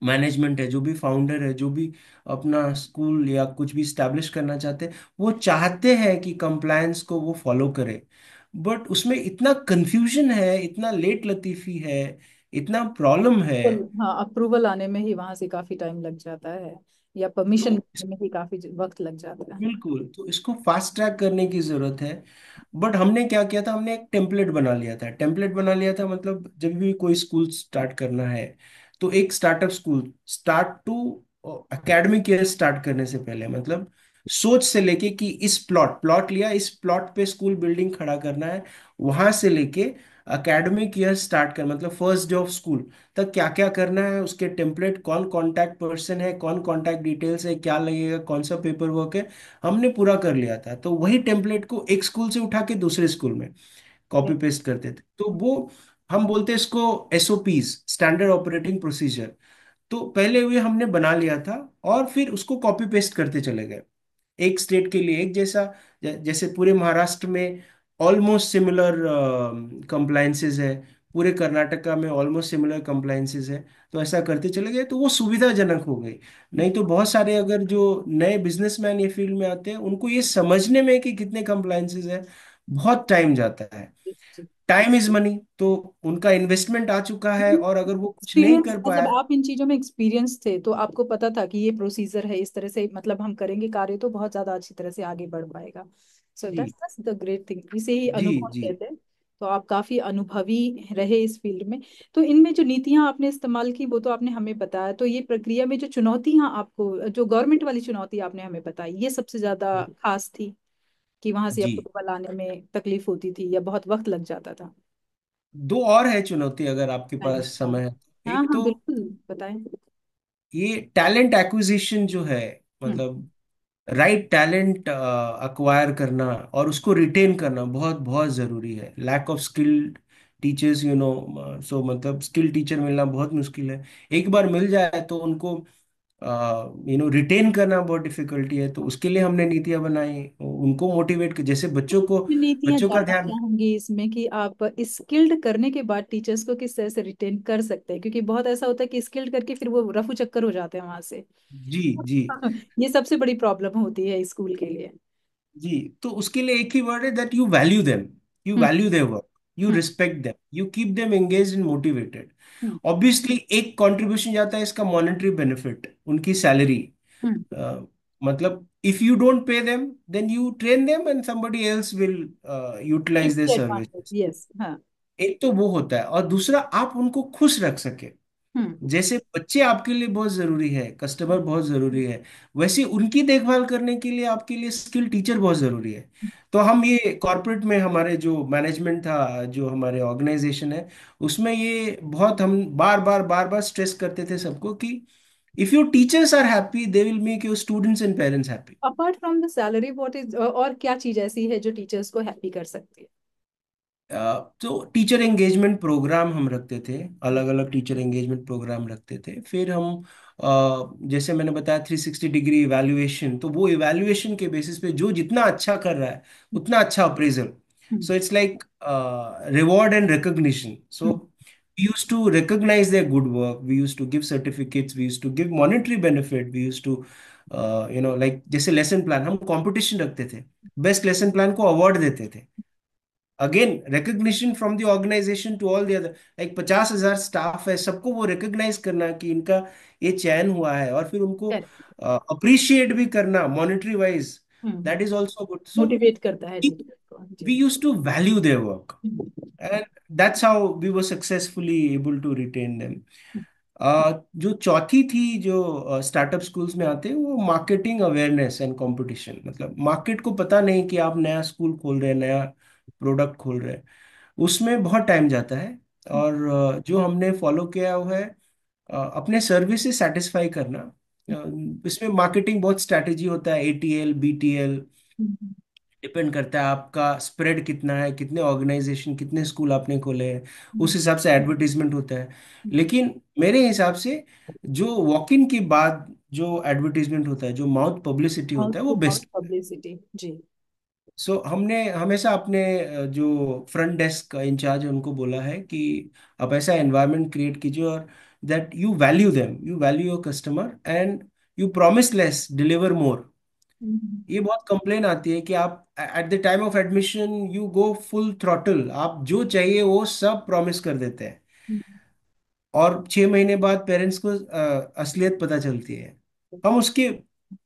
मैनेजमेंट है, जो भी फाउंडर है, जो भी अपना स्कूल या कुछ भी स्टैब्लिश करना चाहते हैं, वो चाहते हैं कि कंप्लायंस को वो फॉलो करे। बट उसमें इतना कंफ्यूजन है, इतना लेट लतीफी है, इतना प्रॉब्लम है। हाँ, अप्रूवल आने में ही वहां से काफी टाइम लग जाता है, या तो परमिशन में ही काफी वक्त लग जाता है। बिल्कुल, तो इसको फास्ट ट्रैक करने की जरूरत है। बट हमने क्या किया था, हमने एक टेम्पलेट बना लिया था। टेम्पलेट बना लिया था मतलब जब भी कोई स्कूल स्टार्ट करना है तो एक startup school start to academic year start करने से पहले, मतलब सोच से लेके कि इस प्लॉट प्लॉट लिया, इस प्लॉट पे स्कूल बिल्डिंग खड़ा करना है, वहां से लेके एकेडमिक ईयर स्टार्ट कर मतलब फर्स्ट डे ऑफ स्कूल तक क्या क्या करना है, उसके टेम्पलेट, कौन कांटेक्ट पर्सन है, कौन कांटेक्ट डिटेल्स है, क्या लगेगा, कौन सा पेपर वर्क है, हमने पूरा कर लिया था। तो वही टेम्पलेट को एक स्कूल से उठा के दूसरे स्कूल में कॉपी पेस्ट करते थे। तो वो हम बोलते हैं इसको एसओपीज, स्टैंडर्ड ऑपरेटिंग प्रोसीजर। तो पहले हुए हमने बना लिया था और फिर उसको कॉपी पेस्ट करते चले गए, एक स्टेट के लिए एक जैसा। जैसे पूरे महाराष्ट्र में ऑलमोस्ट सिमिलर कंप्लायंसेस है, पूरे कर्नाटका में ऑलमोस्ट सिमिलर कंप्लायंसेस है, तो ऐसा करते चले गए तो वो सुविधाजनक हो गई। नहीं तो बहुत सारे अगर जो नए बिजनेसमैन ये फील्ड में आते हैं उनको ये समझने में कि कितने कंप्लायंसेस है बहुत टाइम जाता है। टाइम इज मनी, तो उनका इन्वेस्टमेंट आ चुका है और अगर वो कुछ नहीं एक्सपीरियंस, कर मतलब पाया। आप इन चीजों में एक्सपीरियंस थे तो आपको पता था कि ये प्रोसीजर है, इस तरह से मतलब हम करेंगे कार्य तो बहुत ज्यादा अच्छी तरह से आगे बढ़ पाएगा। सो जी दैट्स द ग्रेट थिंग, इसे ही जी अनुभव जी कहते हैं। तो आप काफी अनुभवी रहे इस फील्ड में। तो इनमें जो नीतियां आपने इस्तेमाल की वो तो आपने हमें बताया, तो ये प्रक्रिया में जो चुनौतियां आपको, जो गवर्नमेंट वाली चुनौती आपने हमें बताई, ये सबसे ज्यादा खास थी कि वहां से जी। अप्रूवल आने में तकलीफ होती थी या बहुत वक्त लग जाता था? दो और है चुनौती अगर आपके बताइए। पास समय है तो। हाँ एक हाँ तो बिल्कुल बताएं। ये टैलेंट एक्विजिशन जो है, हम्म। मतलब राइट टैलेंट अक्वायर करना और उसको रिटेन करना बहुत बहुत जरूरी है। लैक ऑफ स्किल्ड टीचर्स, सो मतलब स्किल टीचर मिलना बहुत मुश्किल है। एक बार मिल जाए तो उनको रिटेन करना बहुत डिफिकल्टी है। तो उसके लिए हमने नीतियां बनाई, उनको मोटिवेट, जैसे बच्चों को, मैं नीतियां बच्चों का जानना ध्यान। चाहूंगी इसमें कि आप स्किल्ड करने के बाद टीचर्स को किस तरह से रिटेन कर सकते हैं, क्योंकि बहुत ऐसा होता है कि स्किल्ड करके फिर वो रफू चक्कर हो जाते हैं वहां से। जी जी ये सबसे बड़ी प्रॉब्लम होती है स्कूल के लिए। जी। तो उसके लिए एक ही वर्ड है, that you value them, you hmm value their work, you hmm respect them, you keep them engage and motivated. Hmm obviously एक कंट्रीब्यूशन जाता है इसका मॉनेटरी बेनिफिट, उनकी सैलरी। हम्म मतलब if you don't pay them then you train them and somebody else will utilize their advantage, service. Yes, हाँ। एक तो वो होता है, और दूसरा आप उनको खुश रख सके। हम्म। जैसे बच्चे आपके लिए बहुत जरूरी है, कस्टमर बहुत जरूरी है, वैसे उनकी देखभाल करने के लिए आपके लिए स्किल टीचर बहुत जरूरी है। तो हम ये कॉर्पोरेट में हमारे जो मैनेजमेंट था, जो हमारे ऑर्गेनाइजेशन है, उसमें ये बहुत हम बार बार स्ट्रेस करते थे सबको कि if your teachers are happy they will make your students and parents happy. Apart from the salary, what is, और क्या चीज ऐसी है जो टीचर्स को हैप्पी कर सकती है? तो टीचर एंगेजमेंट प्रोग्राम हम रखते थे, अलग अलग टीचर एंगेजमेंट प्रोग्राम रखते थे। फिर हम जैसे मैंने बताया 360 डिग्री इवैल्यूएशन, तो वो इवैल्यूएशन के बेसिस पे जो जितना अच्छा कर रहा है उतना अच्छा appraisal. Hmm. So it's like reward and recognition. So hmm. we used to recognize their good work, we used to give certificates, we used to give monetary benefit, we used to like जैसे लेसन प्लान हम कंपटीशन रखते थे, बेस्ट लेसन प्लान को अवार्ड देते थे। Again recognition from the organization to all the other, like 50,000 staff है, सबको वो रिकग्नाइज करना कि इनका ये चयन हुआ है, और फिर उनको Correct. अप्रिशिएट भी करना monetary wise, hmm. That is also good. So motivate करता है टीचर को, जी। We use to value their work, hmm. And that's how we were successfully able to retain them. जो चौथी थी, जो स्टार्टअप स्कूल्स में आते हैं, वो मार्केटिंग अवेयरनेस एंड कंपटीशन। मतलब मार्केट को पता नहीं कि आप नया स्कूल खोल रहे हैं, नया प्रोडक्ट खोल रहे हैं, उसमें बहुत टाइम जाता है। और जो हमने फॉलो किया वो है अपने सर्विस से सेटिस्फाई करना। इसमें मार्केटिंग बहुत स्ट्रैटेजी होता है, ATL BTL, हम्म। डिपेंड करता है आपका स्प्रेड कितना है, कितने ऑर्गेनाइजेशन, कितने स्कूल आपने खोले हैं, हम्म। उस हिसाब से एडवर्टीजमेंट होता है। हम्म। लेकिन मेरे हिसाब से जो वॉक इन के बाद जो एडवर्टीजमेंट होता है, जो माउथ पब्लिसिटी माउथ होता है, वो टू माउथ बेस्ट। पब्लिसिटी, जी। सो हमने हमेशा अपने जो फ्रंट डेस्क इंचार्ज है उनको बोला है कि आप ऐसा एनवायरनमेंट क्रिएट कीजिए, और that you value them, you value your customer, and you promise less deliver more. Hmm. ये बहुत कंप्लेन आती है कि आप at the time of admission you go full throttle, आप जो चाहिए वो सब प्रॉमिस कर देते हैं, हम्म। और 6 महीने बाद पेरेंट्स को असलियत पता चलती है। हम उसके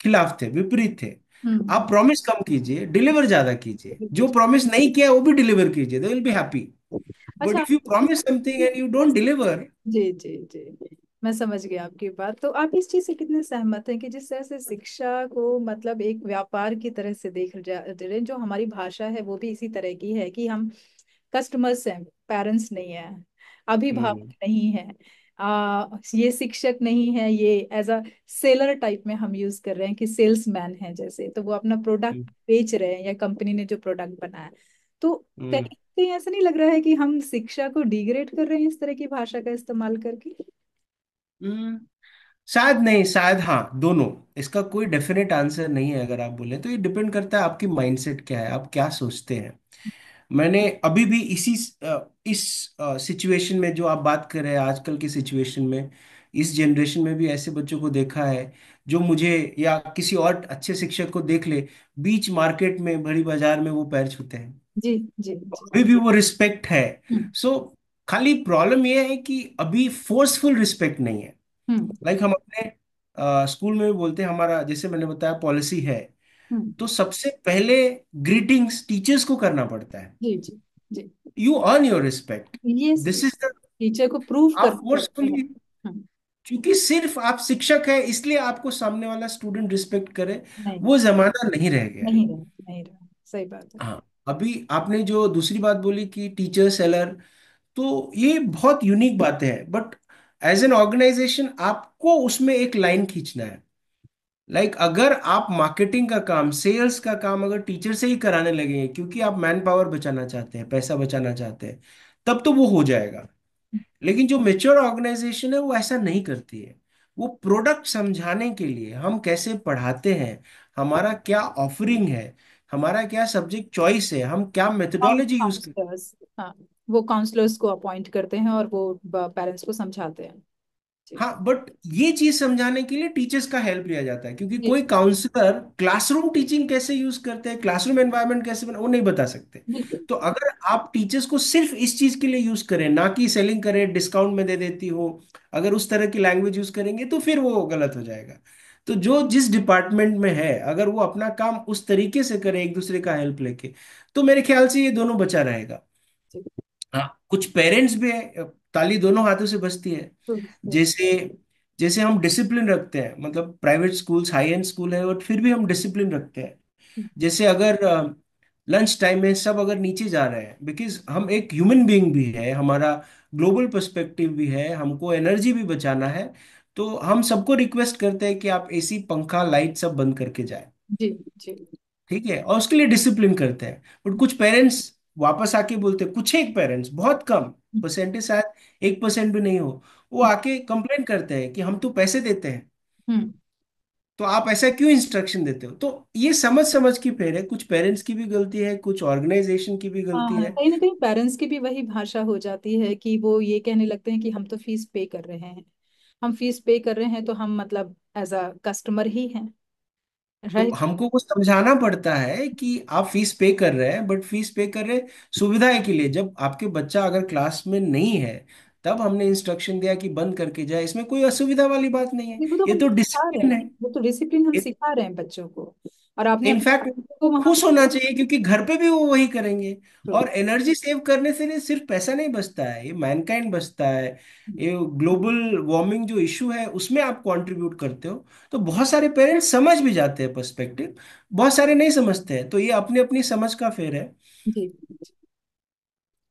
खिलाफ थे, विपरीत थे। आप हम्म। प्रॉमिस कम कीजिए, डिलीवर ज्यादा कीजिए, जो हम्म। प्रॉमिस नहीं किया वो भी डिलीवर कीजिए, they will be happy. But अच्छा। If you promise something and you don't deliver. जी जी जी, मैं समझ गई आपकी बात। तो आप इस चीज से कितने सहमत हैं कि जिस तरह से शिक्षा को मतलब एक व्यापार की तरह से देख जा रहे, जो हमारी भाषा है वो भी इसी तरह की है कि हम कस्टमर्स हैं, पेरेंट्स नहीं है, अभिभावक हम्म। नहीं है, ये शिक्षक नहीं है, ये एज अ सेलर टाइप में हम यूज कर रहे हैं कि सेल्स मैन है जैसे, तो वो अपना प्रोडक्ट बेच रहे हैं या कंपनी ने जो प्रोडक्ट बनाया। तो हम्म। कहीं कहीं ऐसा नहीं लग रहा है कि हम शिक्षा को डिग्रेड कर रहे हैं इस तरह की भाषा का इस्तेमाल करके? हम्म। शायद नहीं, शायद हाँ, दोनों। इसका कोई डेफिनेट आंसर नहीं है। अगर आप बोले तो ये डिपेंड करता है आपकी माइंडसेट क्या है, आप क्या सोचते हैं। मैंने अभी भी इस सिचुएशन में जो आप बात कर रहे हैं, आजकल की सिचुएशन में, इस जनरेशन में भी ऐसे बच्चों को देखा है जो मुझे या किसी और अच्छे शिक्षक को देख ले, बीच मार्केट में, बड़ी बाजार में वो पैर छूते हैं। जी जी जी। अभी भी वो रिस्पेक्ट है। हम्म। सो खाली प्रॉब्लम ये है कि अभी फोर्सफुल रिस्पेक्ट नहीं है। हम्म। लाइक हम अपने स्कूल में भी बोलते हैं, हमारा जैसे मैंने बताया पॉलिसी है, हम्म। तो सबसे पहले ग्रीटिंग्स टीचर्स को करना पड़ता है। जी जी जी। You earn your respect. ये दिस इज द, टीचर को प्रूव आप करना पड़ता है। Forcefully, hmm. क्योंकि सिर्फ आप शिक्षक है इसलिए आपको सामने वाला स्टूडेंट रिस्पेक्ट करे, नहीं, वो जमाना नहीं रह गया है। नहीं रहा, नहीं रहा, सही बात है। हाँ। अभी आपने जो दूसरी बात बोली कि टीचर सेलर, तो ये बहुत यूनिक बातें हैं, बट एज एन ऑर्गेनाइजेशन आपको उसमें एक लाइन खींचना है। अगर आप मार्केटिंग का काम, सेल्स का काम अगर टीचर से ही कराने लगेंगे क्योंकि आप मैन पावर बचाना चाहते हैं, पैसा बचाना चाहते हैं, तब तो वो हो जाएगा। लेकिन जो मेच्योर ऑर्गेनाइजेशन है वो ऐसा नहीं करती है। वो प्रोडक्ट समझाने के लिए, हम कैसे पढ़ाते हैं, हमारा क्या ऑफरिंग है, हमारा क्या सब्जेक्ट चॉइस है, हम क्या मेथोडोलॉजी यूज करते हैं। काउंसलर्स, हाँ, वो काउंसलर्स को अपॉइंट करते हैं और वो पेरेंट्स को समझाते हैं। जी हाँ, बट ये चीज समझाने के लिए टीचर्स का हेल्प लिया जाता है, क्योंकि जी। कोई काउंसलर क्लासरूम टीचिंग कैसे यूज करते हैं, क्लासरूम एनवायरनमेंट कैसे बना, वो नहीं बता सकते। बिल्कुल। तो अगर आप टीचर्स को सिर्फ इस चीज के लिए यूज करें, ना कि सेलिंग करें, डिस्काउंट में दे देती हो, अगर उस तरह की लैंग्वेज यूज करेंगे तो फिर वो गलत हो जाएगा। तो जो जिस डिपार्टमेंट में है, अगर वो अपना काम उस तरीके से करे, एक दूसरे का हेल्प लेके, तो मेरे ख्याल से ये दोनों बचा रहेगा। जी। हाँ, कुछ पेरेंट्स भी है, ताली दोनों हाथों से बजती है। तो जैसे जैसे हम डिसिप्लिन रखते हैं, मतलब private schools high and school है और फिर भी हम डिसिप्लिन रखते हैं। जैसे अगर लंच टाइम में सब अगर नीचे जा रहे हैं, बिकॉज हम एक ह्यूमन बीइंग भी है, हमारा ग्लोबल पर्सपेक्टिव भी है, हमको एनर्जी भी बचाना है, तो हम सबको रिक्वेस्ट करते हैं कि आप एसी पंखा लाइट सब बंद करके जाए। जी। जी। ठीक है, और उसके लिए डिसिप्लिन करते हैं। बट कुछ पेरेंट्स वापस आके बोलते हैं, कुछ एक पेरेंट्स, बहुत कम परसेंटेज, शायद 1% भी नहीं हो, वो आके कंप्लेन करते हैं कि हम तो पैसे देते हैं, हम्म। तो आप ऐसा क्यों इंस्ट्रक्शन देते हो। तो ये समझ समझ की फेर है, कुछ पेरेंट्स की भी गलती है, कुछ ऑर्गेनाइजेशन की भी गलती हाँ, है। कहीं ना कहीं पेरेंट्स की भी वही भाषा हो जाती है कि वो ये कहने लगते हैं कि हम तो फीस पे कर रहे हैं, हम फीस पे कर रहे हैं तो हम मतलब एज अ कस्टमर ही हैं। तो राइट। हमको कुछ समझाना पड़ता है कि आप फीस पे कर रहे हैं, बट फीस पे कर रहे हैं सुविधाएं के लिए। जब आपके बच्चा अगर क्लास में नहीं है, तब हमने इंस्ट्रक्शन दिया कि बंद करके जाए, इसमें कोई असुविधा वाली बात नहीं है, नहीं, वो तो ये हम तो सिखा रहे डिसिप्लिन हैं, है। वो तो डिसिप्लिन हम सिखा रहे हैं बच्चों को। और आपने अपने इनफैक्ट बच्चों को वहां खुश होना चाहिए, क्योंकि घर पे भी वो वही करेंगे। पर। और एनर्जी सेव करने से नहीं, सिर्फ पैसा नहीं बचता है, ये मैनकाइंड बचता है। ये ग्लोबल वार्मिंग जो इशू है उसमें आप कंट्रीब्यूट करते हो। तो बहुत सारे पेरेंट्स समझ भी जाते हैं पर्सपेक्टिव, बहुत सारे नहीं समझते हैं, तो ये अपनी अपनी समझ का फेर है। जी।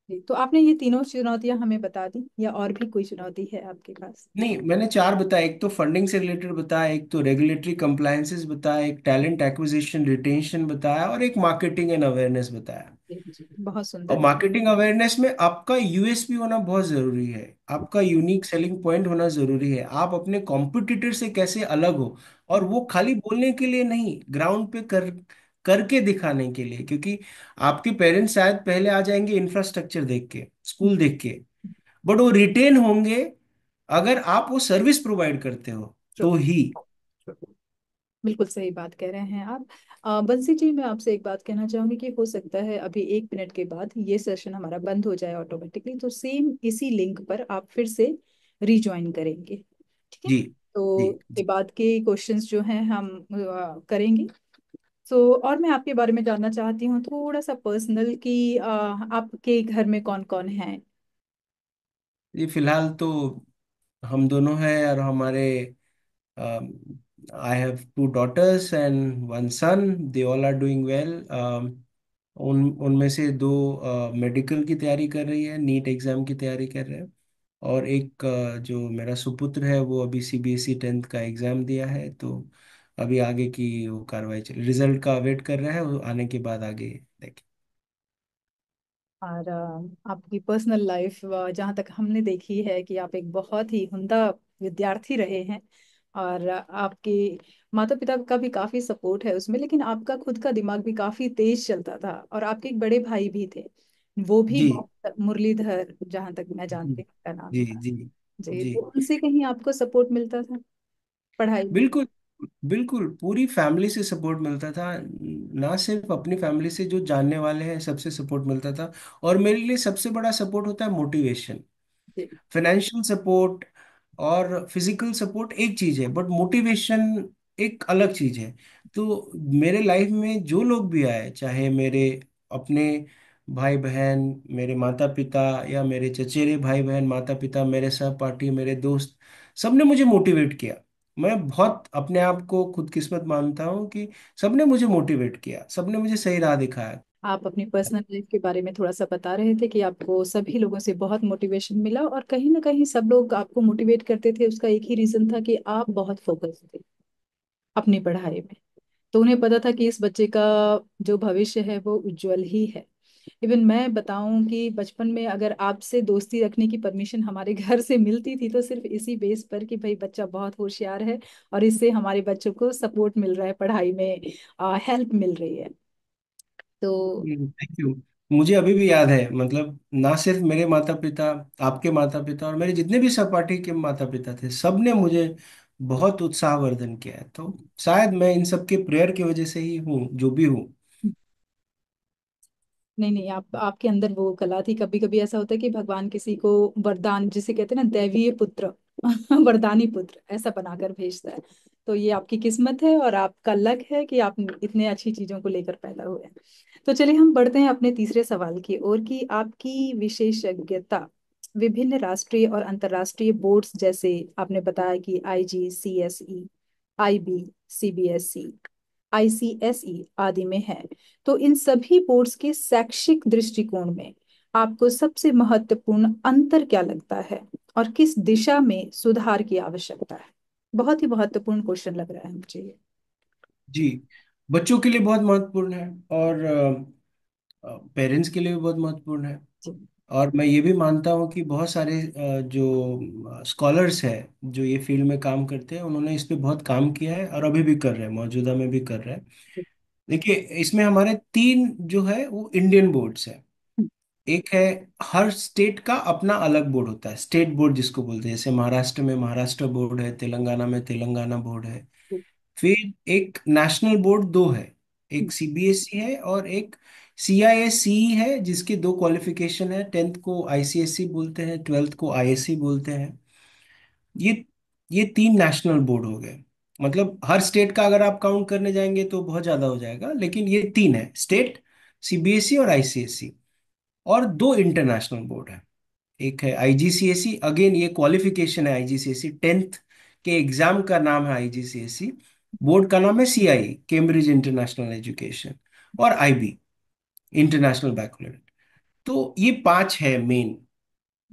जी, तो आपने ये तीनों चुनौतियां हमें बता दी, या और भी कोई चुनौती है आपके पास? नहीं, मैंने चार बताया, एक तो फंडिंग से रिलेटेड बताया, एक तो रेगुलेटरी कंप्लायंसेस बताया, एक टैलेंट एक्विजिशन रिटेंशन बताया, और एक मार्केटिंग एंड अवेयरनेस बताया। जी। जी, बहुत और सुंदर। मार्केटिंग अवेयरनेस में आपका यूएसपी होना बहुत जरूरी है, आपका यूनिक सेलिंग पॉइंट होना जरूरी है, आप अपने कॉम्पिटिटर से कैसे अलग हो। और वो खाली बोलने के लिए नहीं, ग्राउंड पे करके दिखाने के लिए। क्योंकि आपके पेरेंट्स शायद पहले आ जाएंगे इंफ्रास्ट्रक्चर देख के, स्कूल देख के, बट वो रिटेन होंगे अगर आप वो सर्विस प्रोवाइड करते हो तो ही। बिल्कुल सही बात कह रहे हैं आप। बंसी जी, मैं आपसे एक बात कहना चाहूंगी कि हो सकता है अभी 1 मिनट के बाद ये सेशन हमारा बंद हो जाए ऑटोमेटिकली, तो सेम इसी लिंक पर आप फिर से रिज्वाइन करेंगे। ठीक है? जी जी तो इसके जी बाद के क्वेश्चंस जो हैं हम करेंगे। सो और मैं आपके बारे में जानना चाहती हूँ थोड़ा सा पर्सनल कि आपके घर में कौन कौन है? जी। फिलहाल तो हम दोनों हैं, और हमारे I have 2 daughters and 1 son, they all are doing well. उनमें से दो मेडिकल की तैयारी कर रही है, नीट एग्जाम की तैयारी कर रहे हैं। और एक जो मेरा सुपुत्र है, वो अभी सीबीएसई 10th का एग्जाम दिया है, तो अभी आगे की वो कार्रवाई चल, रिजल्ट का वेट कर रहा है, वो आने के बाद आगे देखें। और आपकी पर्सनल लाइफ जहाँ तक हमने देखी है कि आप एक बहुत ही उम्दा विद्यार्थी रहे हैं, और आपके माता पिता का भी काफी सपोर्ट है उसमें, लेकिन आपका खुद का दिमाग भी काफी तेज चलता था, और आपके एक बड़े भाई भी थे, वो भी जी बहुत मुरलीधर, जहाँ तक मैं जी जानती हूँ उनका नाम जी था। जी जी, जी। तो उनसे कहीं आपको सपोर्ट मिलता था पढ़ाई में? बिल्कुल बिल्कुल, पूरी फैमिली से सपोर्ट मिलता था। ना सिर्फ अपनी फैमिली से, जो जानने वाले हैं सबसे सपोर्ट मिलता था। और मेरे लिए सबसे बड़ा सपोर्ट होता है मोटिवेशन। जी। फाइनेंशियल सपोर्ट और फिजिकल सपोर्ट एक चीज है, बट मोटिवेशन एक अलग चीज है। तो मेरे लाइफ में जो लोग भी आए, चाहे मेरे अपने भाई बहन, मेरे माता पिता, या मेरे चचेरे भाई बहन माता पिता, मेरे सहपाठी, मेरे दोस्त, सबने मुझे मोटिवेट किया। मैं बहुत अपने आप को खुदकिस्मत मानता हूँ कि सबने मुझे मोटिवेट किया, सबने मुझे सही राह दिखाया। आप अपनी पर्सनल लाइफ के बारे में थोड़ा सा बता रहे थे कि आपको सभी लोगों से बहुत मोटिवेशन मिला, और कहीं ना कहीं सब लोग आपको मोटिवेट करते थे, उसका एक ही रीजन था कि आप बहुत फोकस थे अपनी पढ़ाई में। तो उन्हें पता था कि इस बच्चे का जो भविष्य है वो उज्जवल ही है। इवन मैं बताऊं कि बचपन में अगर आपसे दोस्ती रखने की परमिशन हमारे घर से मिलती थी, तो सिर्फ इसी बेस पर कि भाई बच्चा बहुत होशियार है, और इससे हमारे बच्चों को सपोर्ट मिल रहा है पढ़ाई में, हेल्प मिल रही है। तो थैंक यू। मुझे अभी भी याद है, मतलब ना सिर्फ मेरे माता पिता, आपके माता पिता और मेरे जितने भी सहपाठी के माता पिता थे, सब ने मुझे बहुत उत्साहवर्धन किया है। तो शायद मैं इन सब के प्रेयर की वजह से ही हूँ जो भी हूँ। नहीं नहीं, आप आपके अंदर वो कला थी। कभी कभी ऐसा होता है कि भगवान किसी को वरदान, जिसे कहते हैं ना दैवीय पुत्र वरदानी पुत्र, ऐसा बनाकर भेजता है। तो ये आपकी किस्मत है और आपका लक है कि आप इतने अच्छी चीजों को लेकर पैदा हुए हैं। तो चलिए हम बढ़ते हैं अपने तीसरे सवाल की ओर कि आपकी विशेषज्ञता विभिन्न राष्ट्रीय और अंतर्राष्ट्रीय बोर्ड्स, जैसे आपने बताया कि IGCSE, IB, CBSE, ICSE आदि में है। तो इन सभी बोर्ड्स के शैक्षिक दृष्टिकोण में आपको सबसे महत्वपूर्ण अंतर क्या लगता है और किस दिशा में सुधार की आवश्यकता है? बहुत ही महत्वपूर्ण क्वेश्चन लग रहा है मुझे ये। जी, बच्चों के लिए बहुत महत्वपूर्ण है, और पेरेंट्स के लिए भी बहुत महत्वपूर्ण है। जी। और मैं ये भी मानता हूँ कि बहुत सारे जो स्कॉलर्स हैं जो ये फील्ड में काम करते हैं, उन्होंने इस पे बहुत काम किया है और अभी भी कर रहे हैं, मौजूदा में भी कर रहे हैं। देखिए, इसमें हमारे तीन जो है वो इंडियन बोर्ड्स हैं। एक है, हर स्टेट का अपना अलग बोर्ड होता है, स्टेट बोर्ड जिसको बोलते हैं। जैसे महाराष्ट्र में महाराष्ट्र बोर्ड है, तेलंगाना में तेलंगाना बोर्ड है। फिर एक नेशनल बोर्ड दो है, एक CBSE है और एक CISE है, जिसके दो क्वालिफिकेशन है। 10th को ICSE बोलते हैं, 12th को ISE बोलते हैं। ये ये तीन नेशनल बोर्ड हो गए। मतलब हर स्टेट का अगर आप काउंट करने जाएंगे तो बहुत ज्यादा हो जाएगा, लेकिन ये तीन है, स्टेट, CBSE और ICSE। और दो इंटरनेशनल बोर्ड है। एक है IGCSE, अगेन ये क्वालिफिकेशन है। IGCSE 10th के एग्जाम का नाम है IGCSE। बोर्ड का नाम है CIE, कैम्ब्रिज इंटरनेशनल एजुकेशन। और IB, इंटरनेशनल बैकलॉरेट। तो ये पांच है मेन।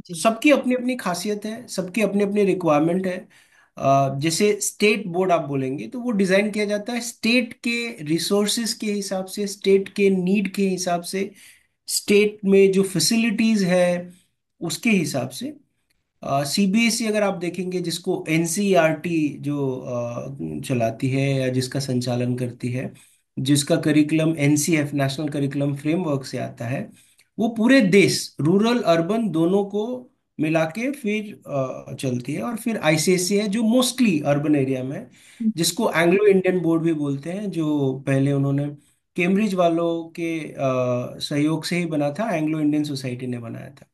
जी। सबकी अपनी अपनी खासियत है, सबकी अपनी अपनी रिक्वायरमेंट है। जैसे स्टेट बोर्ड आप बोलेंगे तो वो डिजाइन किया जाता है स्टेट के रिसोर्सेज के हिसाब से, स्टेट के नीड के हिसाब से, स्टेट में जो फैसिलिटीज है उसके हिसाब से। CBSE अगर आप देखेंगे, जिसको NCERT जो चलाती है या जिसका संचालन करती है, जिसका curriculum NCF, national curriculum framework से आता है, वो पूरे देश, रूरल अर्बन दोनों को मिला के फिर चलती है। और फिर ICSE है जो मोस्टली अर्बन एरिया में है, जिसको एंग्लो इंडियन बोर्ड भी बोलते हैं, जो पहले उन्होंने कैम्ब्रिज वालों के सहयोग से ही बना था, एंग्लो इंडियन सोसाइटी ने बनाया था।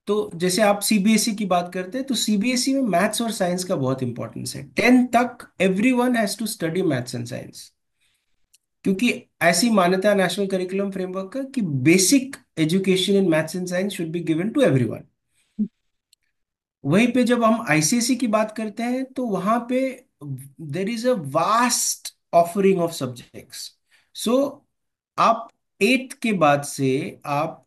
तो जैसे आप CBSE की बात करते हैं, तो CBSE में मैथ्स और साइंस का बहुत इंपॉर्टेंस है। 10th तक everyone has to study maths and science, क्योंकि ऐसी मान्यता है नेशनल करिकुलम फ्रेमवर्क का कि basic education in maths and science should be given to everyone. वहीं पे जब हम ICSE की बात करते हैं, तो वहां पे there is a vast offering of subjects. So आप 8th के बाद से आप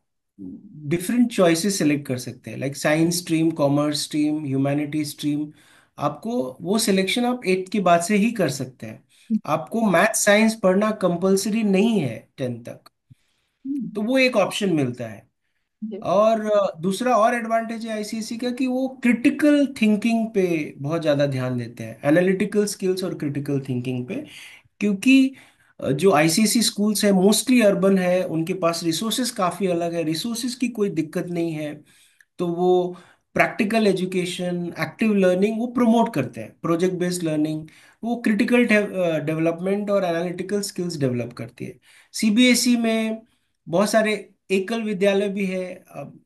डिफरेंट चॉइसेस सेलेक्ट कर सकते हैं, like science stream, commerce stream, humanity stream. आपको वो सिलेक्शन आप 8th के बाद से ही कर सकते हैं। आपको मैथ साइंस पढ़ना कंपलसरी नहीं है 10th तक। तो वो एक ऑप्शन मिलता है। जी। और दूसरा और एडवांटेज है ICSE का कि वो क्रिटिकल थिंकिंग पे बहुत ज़्यादा ध्यान देते हैं, एनालिटिकल स्किल्स और क्रिटिकल थिंकिंग पे। क्योंकि जो ICSE स्कूल्स है मोस्टली अर्बन है, उनके पास रिसोर्सेज काफ़ी अलग है, रिसोर्सेज की कोई दिक्कत नहीं है। तो वो प्रैक्टिकल एजुकेशन, एक्टिव लर्निंग वो प्रमोट करते हैं, प्रोजेक्ट बेस्ड लर्निंग। वो क्रिटिकल डेवलपमेंट और एनालिटिकल स्किल्स डेवलप करती है। CBSE में बहुत सारे एकल विद्यालय भी है।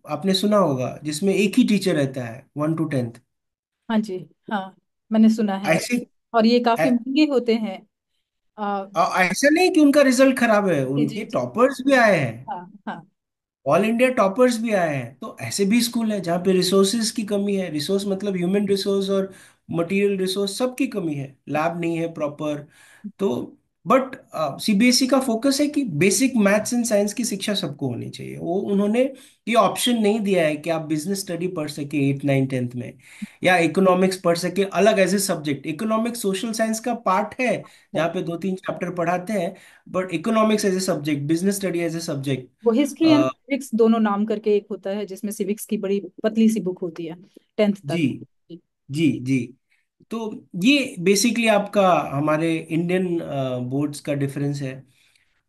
आपने सुना होगा, जिसमें एक ही टीचर रहता है 1 to 10th। हाँ जी। हाँ, मैंने सुना है। ऐसे और ये काफी ऐ- महंगे होते हैं। आ, ऐसा नहीं कि उनका रिजल्ट खराब है, जी जी उनके जी। टॉपर्स भी आए हैं, हाँ हाँ। ऑल इंडिया टॉपर्स भी आए हैं। तो ऐसे भी स्कूल है जहाँ पे रिसोर्सेज की कमी है, रिसोर्स मतलब ह्यूमन रिसोर्स और मटेरियल रिसोर्स, सबकी कमी है, लैब नहीं है प्रॉपर। तो बट CBSE का फोकस है कि बेसिक मैथ्स एंड साइंस की शिक्षा सबको होनी चाहिए। वो उन्होंने ये ऑप्शन नहीं दिया है कि आप बिजनेस स्टडी पढ़ सके 8 9 10th में, या इकोनॉमिक्स पढ़ सके अलग as a subject. Economics social science का पार्ट है, है। जहाँ पे 2 3 चैप्टर पढ़ाते हैं। But economics as a subject, business study as a subject. वो हिस्ट्री एंड सिविक्स दोनों नाम करके एक होता है, जिसमें सिविक्स की बड़ी पतली सी बुक होती है 10th जी तक। जी जी। तो ये बेसिकली आपका हमारे इंडियन बोर्ड्स का डिफरेंस है।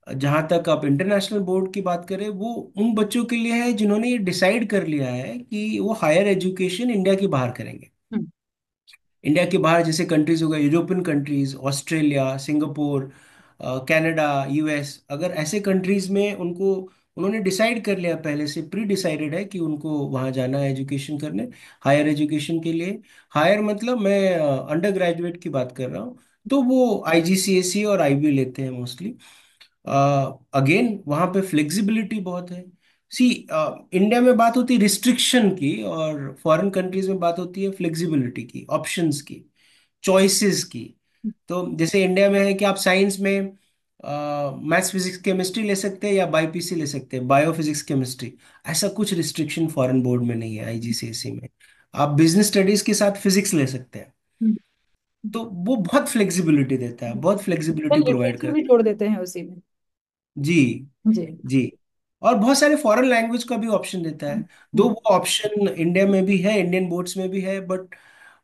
जहाँ तक आप इंटरनेशनल बोर्ड की बात करें, वो उन बच्चों के लिए है जिन्होंने ये डिसाइड कर लिया है कि वो हायर एजुकेशन इंडिया के बाहर करेंगे। हम्म। इंडिया के बाहर जैसे कंट्रीज हो गए, European countries, Australia, Singapore, Canada, US। अगर ऐसे कंट्रीज में उनको उन्होंने डिसाइड कर लिया, पहले से प्री डिसाइडेड है कि उनको वहाँ जाना है एजुकेशन करने, हायर एजुकेशन के लिए। हायर मतलब मैं अंडर ग्रेजुएट की बात कर रहा हूँ। तो वो आईजीसीएसई और आईबी लेते हैं मोस्टली। अगेन वहाँ पे फ्लेक्सिबिलिटी बहुत है। सी, इंडिया में बात होती है रिस्ट्रिक्शन की, और फॉरेन कंट्रीज में बात होती है फ्लेक्सिबिलिटी की, ऑप्शंस की, चॉइसेस की। तो जैसे इंडिया में है कि आप साइंस में मैथ्स फिजिक्स केमिस्ट्री ले सकते हैं या बायोपीसी ले सकते हैं, बायो फिजिक्स केमिस्ट्री। ऐसा कुछ रिस्ट्रिक्शन फॉरेन बोर्ड में नहीं है, आईजीसीएसई में। आप बिजनेस स्टडीज के साथ फिजिक्स ले सकते हैं। हम्म। तो वो बहुत फ्लेक्सिबिलिटी देता है, बहुत फ्लेक्सिबिलिटी प्रोवाइड लिटरेचर भी करता जोड़ देते हैं उसी में। है जी। जी। जी। और बहुत सारे फॉरेन लैंग्वेज का भी ऑप्शन देता है। दो हम्म। वो ऑप्शन इंडिया में भी है, इंडियन बोर्ड्स में भी है, बट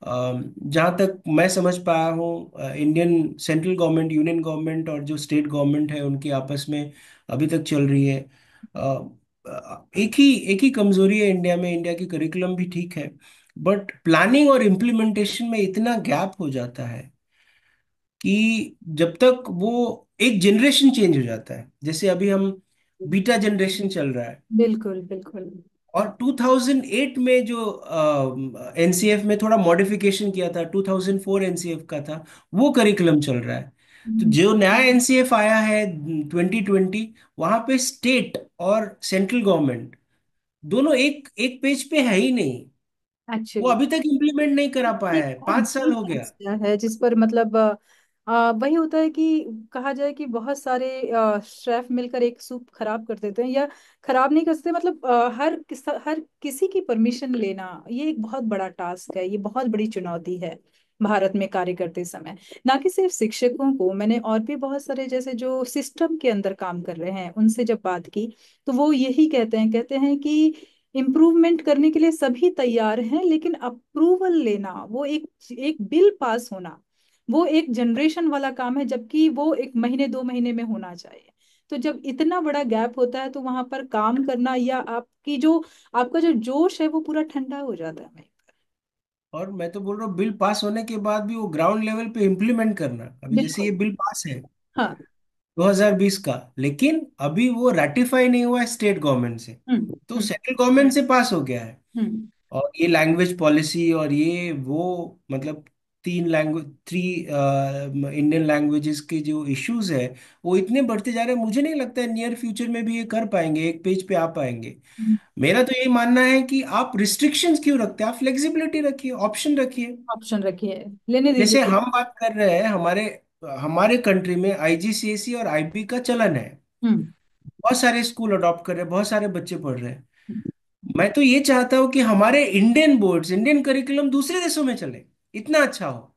जहाँ तक मैं समझ पाया हूँ, Indian central government, union government और जो स्टेट गवर्नमेंट है उनकी आपस में अभी तक चल रही है। एक ही कमजोरी है इंडिया में, इंडिया की करिकुलम भी ठीक है, बट प्लानिंग और इम्प्लीमेंटेशन में इतना गैप हो जाता है कि जब तक वो एक जनरेशन चेंज हो जाता है, जैसे अभी हम बीटा जनरेशन चल रहा है, बिल्कुल बिल्कुल। और 2008 में जो एनसीएफ में थोड़ा मॉडिफिकेशन किया था, 2004 एनसीएफ का था, वो करिकुलम चल रहा है। तो हम्म। जो नया एनसीएफ आया है 2020, वहां पे स्टेट और सेंट्रल गवर्नमेंट दोनों एक एक पेज पे है ही नहीं। वो एक्चुअली अभी तक इम्प्लीमेंट नहीं करा ये पाया है, बहुत 5 साल बड़ी हो गया। समस्या है जिस पर मतलब वही होता है कि कहा जाए कि बहुत सारे शेफ मिलकर एक सूप खराब कर देते हैं, या खराब नहीं कर सकते, मतलब हर किसी की परमिशन लेना ये एक बहुत बड़ा टास्क है, ये बहुत बड़ी चुनौती है भारत में कार्य करते समय। ना कि सिर्फ शिक्षकों को, मैंने और भी बहुत सारे जैसे जो सिस्टम के अंदर काम कर रहे हैं उनसे जब बात की, तो वो यही कहते हैं कि इम्प्रूवमेंट करने के लिए सभी तैयार हैं, लेकिन अप्रूवल लेना, वो एक एक बिल पास होना, वो एक जनरेशन वाला काम है, जबकि वो एक महीने 2 महीने में होना चाहिए। तो जब इतना बड़ा गैप होता है तो वहां पर काम करना, या आपका जो जोश है वो पूरा ठंडा हो जाता है वहीं पर। और मैं तो बोल रहा हूँ बिल पास होने के बाद भी वो ग्राउंड लेवल पे इम्प्लीमेंट करना। अभी जैसे ये बिल्कुल। बिल पास है हाँ। 2020 का, लेकिन अभी वो रेटिफाई नहीं हुआ है स्टेट गवर्नमेंट से। हम्म। तो हम्म। सेंट्रल गवर्नमेंट से पास हो गया है। हम्म। और ये लैंग्वेज पॉलिसी और ये वो मतलब 3 इंडियन लैंग्वेजेस के जो इश्यूज है वो इतने बढ़ते जा रहे हैं, मुझे नहीं लगता है नियर फ्यूचर में भी ये कर पाएंगे, एक पेज पे आ पाएंगे। मेरा तो यही मानना है कि आप रिस्ट्रिक्शंस क्यों रखते हैं, आप फ्लेक्सिबिलिटी रखिए, ऑप्शन रखिए। ऑप्शन रखिए, लेने जैसे दीजिए। हम बात कर रहे हैं, हमारे हमारे कंट्री में आईजीसीएसई और आईबी का चलन है। हम्म। बहुत सारे स्कूल अडॉप्ट कर रहे हैं, बहुत सारे बच्चे पढ़ रहे हैं। मैं तो ये चाहता हूँ कि हमारे इंडियन बोर्ड्स, इंडियन करिकुलम दूसरे देशों में चले, इतना अच्छा हो।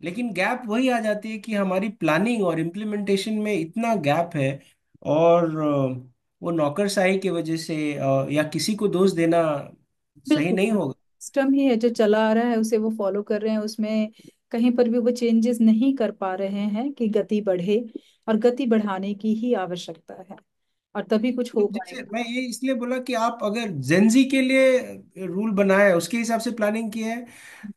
लेकिन गैप वही आ जाती है कि हमारी प्लानिंग और इम्प्लीमेंटेशन में इतना गैप है। और वो नौकरशाही की वजह से या किसी को दोष देना सही बिल्कुल। नहीं होगा। सिस्टम ही है जो चला आ रहा है, उसे वो फॉलो कर रहे हैं, उसमें कहीं पर भी वो चेंजेस नहीं कर पा रहे हैं कि गति बढ़े, और गति बढ़ाने की ही आवश्यकता है, और तभी कुछ हो जैसे पाएगा। मैं ये इसलिए बोला कि आप अगर जेंजी के लिए रूल बनाए, उसके हिसाब से प्लानिंग की है,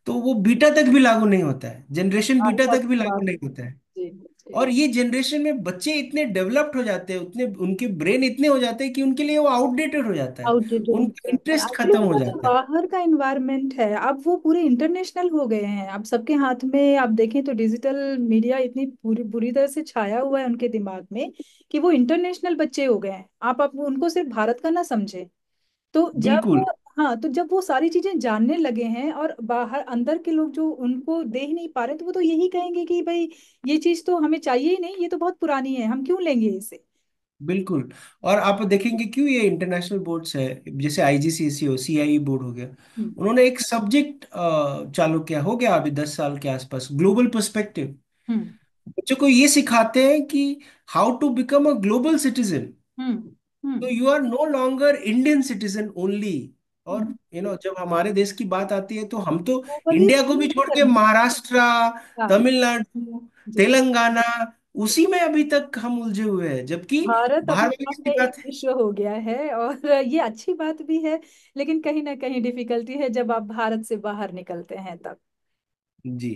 तो वो बीटा तक भी लागू नहीं होता है, जनरेशन बीटा अल्फा तक भी की लागू बात। नहीं होता है। जी जी। और ये जनरेशन में बच्चे इतने डेवलप्ड हो जाते हैं, उतने उनके ब्रेन इतने हो जाते हैं कि उनके लिए वो आउटडेटेड हो जाता है, आउटडेटेड हो उनका जाता है इंटरेस्ट एक्चुअली, खत्म हो उनका जो जाता है। बाहर का इन्वायरमेंट है अब वो पूरे इंटरनेशनल हो गए हैं, अब सबके हाथ में आप देखें तो डिजिटल मीडिया इतनी पूरी बुरी तरह से छाया हुआ है उनके दिमाग में कि वो इंटरनेशनल बच्चे हो गए हैं। आप उनको सिर्फ भारत का ना समझे। तो जब बिल्कुल। हाँ, तो जब वो सारी चीजें जानने लगे हैं और बाहर अंदर के लोग जो उनको देख नहीं पा रहे, तो वो तो यही कहेंगे कि भाई ये चीज तो हमें चाहिए ही नहीं, ये तो बहुत पुरानी है, हम क्यों लेंगे इसे। बिल्कुल। और आप देखेंगे क्यों ये इंटरनेशनल बोर्ड्स है, जैसे आईजीसीएसई हो, सीआईई बोर्ड हो गया, हम्म। उन्होंने एक सब्जेक्ट चालू किया, हो गया अभी 10 साल के आसपास, ग्लोबल पर्सपेक्टिव। हम्म। बच्चों को ये सिखाते हैं कि how to become a global citizen. Hmm. तो hmm. You are no longer Indian citizen only. और हम्म। जब हमारे देश की बात आती है तो हम तो ग्लोबली इंडिया को भी थिंक छोड़ के करना। महाराष्ट्र, हाँ। तमिलनाडु, जी। तेलंगाना, उसी में अभी तक हम उलझे हुए हैं, जबकि भारत बाहर अपने वाले आप किसकी में एक बात है। विश्व हो गया है, और ये अच्छी बात भी है, लेकिन कहीं ना कहीं डिफिकल्टी है जब आप भारत से बाहर निकलते हैं तब। जी।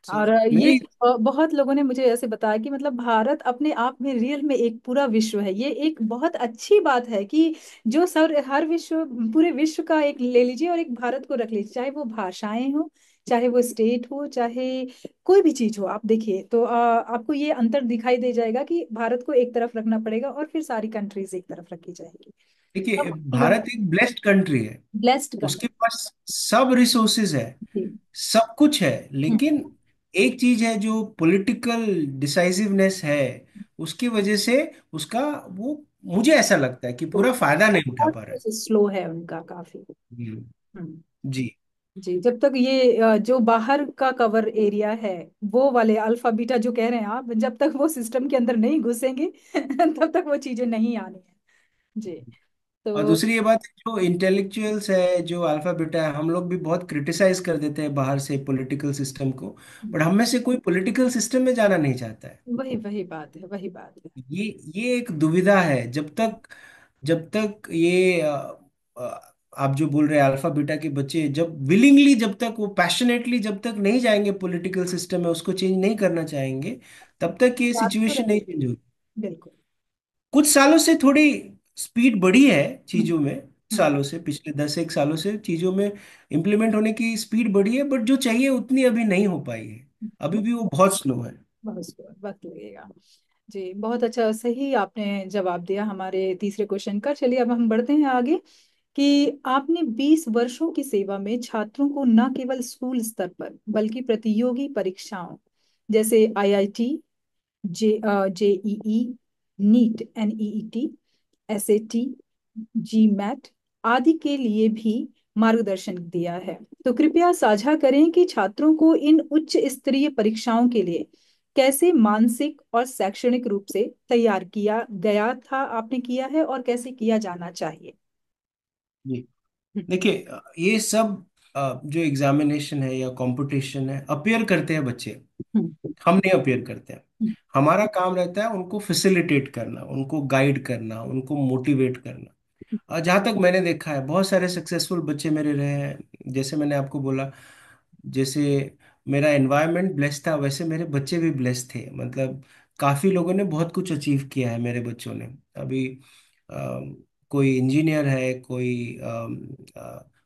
और ये मेरे बहुत लोगों ने मुझे ऐसे बताया कि मतलब भारत अपने आप में रियल में एक पूरा विश्व है। ये एक बहुत अच्छी बात है कि जो सर हर विश्व, पूरे विश्व का एक ले लीजिए और एक भारत को रख लीजिए, चाहे वो भाषाएं हो, चाहे वो स्टेट हो, चाहे कोई भी चीज हो। आप देखिए तो आपको ये अंतर दिखाई दे जाएगा कि भारत को एक तरफ रखना पड़ेगा और फिर सारी कंट्रीज एक तरफ रखी जाएगी। देखिए, अब चीजों में भारत एक ब्लेस्ड कंट्री है। ब्लेस्ड उसके कंट्री। पास सब रिसोर्सेज है, सब कुछ है। लेकिन एक चीज है, जो पॉलिटिकल डिसाइसिवनेस है, उसकी वजह से उसका वो, मुझे ऐसा लगता है कि पूरा फायदा नहीं उठा पा रहा है। स्लो है उनका काफी। हम्म, हम्म। जी। जी, जब तक ये जो बाहर का कवर एरिया है, वो वाले अल्फा बीटा जो कह रहे हैं आप, जब तक वो सिस्टम के अंदर नहीं घुसेंगे तब तक वो चीजें नहीं आनी है। जी। और तो दूसरी ये बात है, जो इंटेलेक्चुअल्स है, जो अल्फा बीटा है, हम लोग भी बहुत क्रिटिसाइज कर देते हैं बाहर से पॉलिटिकल सिस्टम को। बट हम में से कोई पॉलिटिकल सिस्टम में जाना नहीं चाहता है। वही वही बात है, वही बात है। ये ये एक दुविधा है। जब तक ये आप जो बोल रहे हैं अल्फा बीटा के बच्चे, जब विलिंगली, जब तक वो पैशनेटली, जब तक नहीं जाएंगे पॉलिटिकल सिस्टम में, उसको चेंज नहीं करना चाहेंगे, तब तक ये बात तो सिचुएशन नहीं रहेगी। चेंज होगी। बिल्कुल। कुछ सालों से थोड़ी स्पीड बढ़ी है हम्म। चीजों में। हम्म। सालों से, पिछले 10 एक सालों से चीजों में इम्प्लीमेंट होने की स्पीड बढ़ी है, बट जो चाहिए उतनी अभी नहीं हो पाई है। अभी भी वो बहुत स्लो है। बस वक्त लगेगा। जी, बहुत अच्छा, सही आपने जवाब दिया हमारे तीसरे क्वेश्चन का। चलिए अब हम बढ़ते हैं आगे कि आपने 20 वर्षों की सेवा में छात्रों को न केवल स्कूल स्तर पर बल्कि प्रतियोगी परीक्षाओं जैसे IIT, JEE, NEET, NEET, SAT, GMAT आदि के लिए भी मार्गदर्शन दिया है। तो कृपया साझा करें कि छात्रों को इन उच्च स्तरीय परीक्षाओं के लिए कैसे मानसिक और शैक्षणिक रूप से तैयार किया गया था, आपने किया है, और कैसे किया जाना चाहिए। जी। हम्म। देखिए, ये सब जो एग्जामिनेशन है या कंपटीशन है, अपियर करते हैं बच्चे। हम्म। हम नहीं अपियर करते हैं। हम्म। हमारा काम रहता है उनको फैसिलिटेट करना, उनको गाइड करना, उनको मोटिवेट करना। और जहाँ तक मैंने देखा है, बहुत सारे सक्सेसफुल बच्चे मेरे रहे हैं। जैसे मैंने आपको बोला, जैसे मेरा एनवायरनमेंट ब्लेस्ड था, वैसे मेरे बच्चे भी ब्लेस्ड थे। मतलब काफ़ी लोगों ने बहुत कुछ अचीव किया है मेरे बच्चों ने। अभी कोई इंजीनियर है, कोई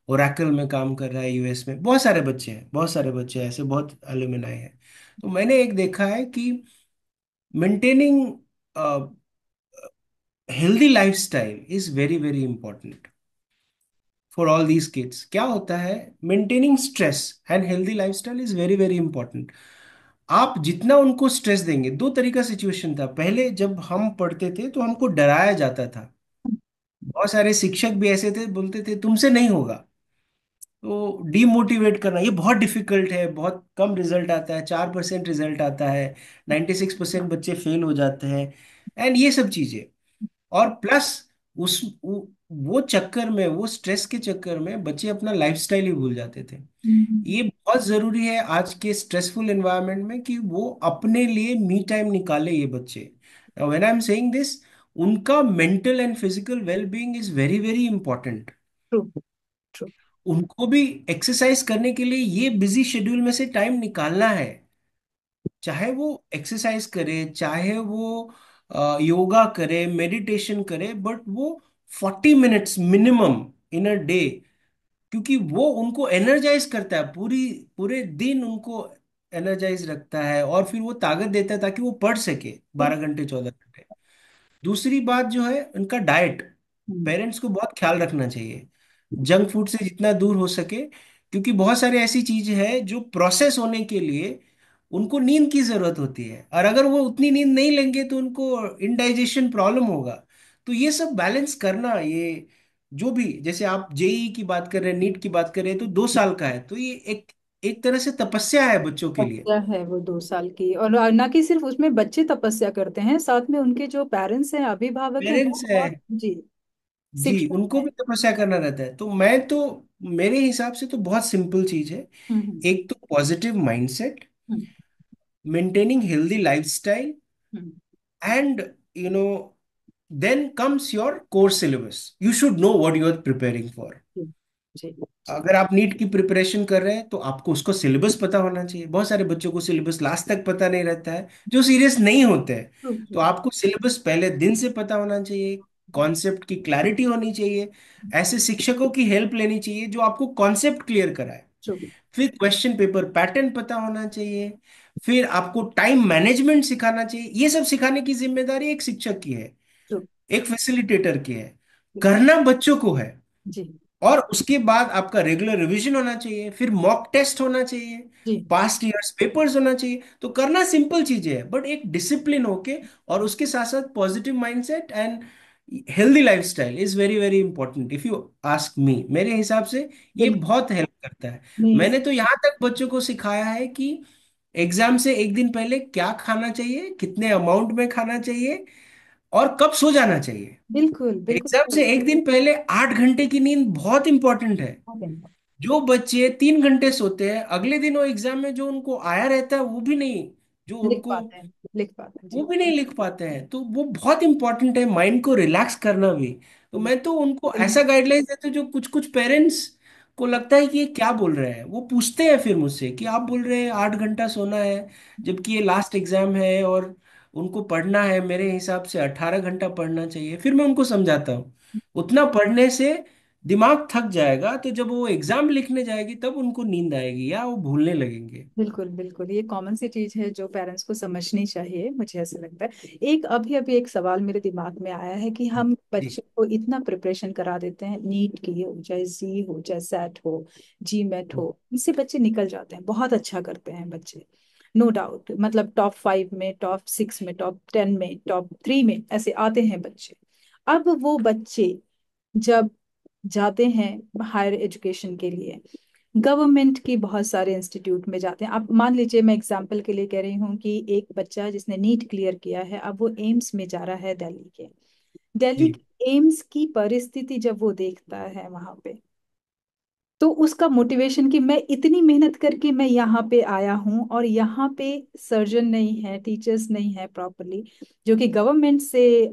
ओरेकल में काम कर रहा है यूएस में। बहुत सारे बच्चे हैं, बहुत सारे बच्चे ऐसे, बहुत एलुमनाई हैं। तो मैंने एक देखा है कि maintaining healthy lifestyle is very very important for all these kids. क्या होता है, maintaining stress and healthy lifestyle is very very important. आप जितना उनको स्ट्रेस देंगे, दो तरीका सिचुएशन था पहले, जब हम पढ़ते थे तो हमको डराया जाता था। बहुत सारे शिक्षक भी ऐसे थे, बोलते थे तुमसे नहीं होगा। तो डीमोटिवेट करना ये बहुत डिफिकल्ट है। बहुत कम रिजल्ट आता है, 4% रिजल्ट आता है, 96% बच्चे फेल हो जाते हैं, एंड ये सब चीजें। और प्लस वो चक्कर में, वो स्ट्रेस के चक्कर में बच्चे अपना लाइफस्टाइल ही भूल जाते थे। हम्म। ये बहुत जरूरी है आज के स्ट्रेसफुल एनवायरनमेंट में कि वो अपने लिए मी टाइम निकाले ये बच्चे। When I am saying this, उनका mental and physical well being is very very important. True. True. उनको भी एक्सरसाइज करने के लिए ये बिजी शेड्यूल में से टाइम निकालना है। चाहे वो एक्सरसाइज करे, चाहे वो योगा करे, मेडिटेशन करे, बट वो 40 minutes minimum in a day. क्योंकि वो उनको एनर्जाइज करता है, पूरी पूरे दिन उनको एनर्जाइज रखता है, और फिर वो ताकत देता है ताकि वो पढ़ सके 12 घंटे 14 घंटे। दूसरी बात जो है, उनका डाइट, हम्म। पेरेंट्स को बहुत ख्याल रखना चाहिए, जंक फूड से जितना दूर हो सके। क्योंकि बहुत सारे ऐसी चीज है जो प्रोसेस होने के लिए उनको नींद की जरूरत होती है, और अगर वो उतनी नींद नहीं लेंगे तो उनको इनडाइजेशन प्रॉब्लम होगा। तो ये सब बैलेंस करना, ये जो भी, जैसे आप जेई की बात कर रहे हैं, नीट की बात कर रहे हैं, तो 2 साल का है, तो ये एक एक तरह से तपस्या है बच्चों के लिए। तपस्या है वो 2 साल की, और ना कि सिर्फ उसमें बच्चे तपस्या करते हैं, साथ में उनके जो पेरेंट्स हैं, अभिभावक हैं, वो पेरेंट्स है, बहुत। जी। जी, शिक्षक उनको है। भी तपस्या करना रहता है। तो मैं तो, मेरे हिसाब से तो बहुत सिंपल चीज है। हम्म। एक तो positive mindset, hmm. Maintaining healthy lifestyle, hmm. And you know then comes your core syllabus. You should know what you are preparing for. जी जी। अगर आप नीट की प्रिपरेशन कर रहे हैं तो आपको उसको सिलेबस पता होना चाहिए। बहुत सारे बच्चों को सिलेबस लास्ट तक पता नहीं रहता है, जो सीरियस नहीं होते हैं। ट्रू तो ट्रू। आपको सिलेबस पहले दिन से पता होना चाहिए, कॉन्सेप्ट की क्लैरिटी होनी चाहिए, ऐसे शिक्षकों की हेल्प लेनी चाहिए जो आपको कॉन्सेप्ट क्लियर कराए। ट्रू फिर क्वेश्चन पेपर पैटर्न पता होना चाहिए, फिर आपको टाइम मैनेजमेंट सिखाना चाहिए। ये सब सिखाने की जिम्मेदारी एक शिक्षक की है, ट्रू। एक फैसिलिटेटर की है। करना बच्चों को है। जी और उसके बाद आपका रेगुलर रिवीजन होना चाहिए, फिर मॉक टेस्ट होना चाहिए, जी। पास्ट ईयर्स पेपर्स होना चाहिए। तो करना सिंपल चीजें है, बट एक डिसिप्लिन होके और उसके साथ साथ positive mindset and healthy lifestyle is very very important if you ask me. मेरे हिसाब से ये बिल्कुल। बहुत हेल्प करता है। नहीं। मैंने तो यहाँ तक बच्चों को सिखाया है कि एग्जाम से एक दिन पहले क्या खाना चाहिए, कितने अमाउंट में खाना चाहिए, और कब सो जाना चाहिए। बिल्कुल बिल्कुल एग्जाम से एक दिन पहले 8 घंटे की नींद बहुत इंपॉर्टेंट है। सही। जो बच्चे 3 घंटे सोते हैं, अगले दिन वो एग्जाम में जो उनको आया रहता है वो भी नहीं, जो लिख उनको पाते हैं, लिख पाते हैं वो जी। भी नहीं लिख पाते हैं। तो वो बहुत इंपॉर्टेंट है, माइंड को रिलैक्स करना भी। तो मैं तो उनको ऐसा गाइडलाइंस देता हूँ, जो कुछ कुछ पेरेंट्स को लगता है कि ये क्या बोल रहे हैं। वो पूछते हैं फिर मुझसे कि आप बोल रहे हैं 8 घंटा सोना है, जबकि ये लास्ट एग्जाम है और उनको पढ़ना है। मेरे हिसाब से 18 घंटा पढ़ना चाहिए। फिर मैं उनको समझाता हूँ उतना पढ़ने से दिमाग थक जाएगा, तो जब वो एग्जाम लिखने जाएगी तब उनको नींद आएगी या वो भूलने लगेंगे। बिल्कुल बिल्कुल, ये कॉमन सी चीज है जो पेरेंट्स को समझनी चाहिए, मुझे ऐसा लगता है। एक अभी अभी एक सवाल मेरे दिमाग में आया है कि हम जी बच्चों को इतना प्रिपरेशन करा देते हैं, नीट की हो चाहे जी हो चाहे सेट हो जी मेट हो, इससे बच्चे निकल जाते हैं, बहुत अच्छा करते हैं बच्चे, नो डाउट, मतलब टॉप 5 में, टॉप 6 में, टॉप 10 में, टॉप 3 में ऐसे आते हैं बच्चे। अब वो बच्चे जब जाते हैं हायर एजुकेशन के लिए, गवर्नमेंट की बहुत सारे इंस्टीट्यूट में जाते हैं। आप मान लीजिए, मैं एग्जांपल के लिए कह रही हूँ कि एक बच्चा जिसने नीट क्लियर किया है, अब वो एम्स में जा रहा है दिल्ली के। दिल्ली जी। के एम्स की परिस्थिति जब वो देखता है वहां पे, तो उसका मोटिवेशन कि मैं इतनी मेहनत करके मैं यहाँ पे आया हूँ और यहाँ पे सर्जन नहीं है, टीचर्स नहीं है प्रॉपरली, जो कि गवर्नमेंट से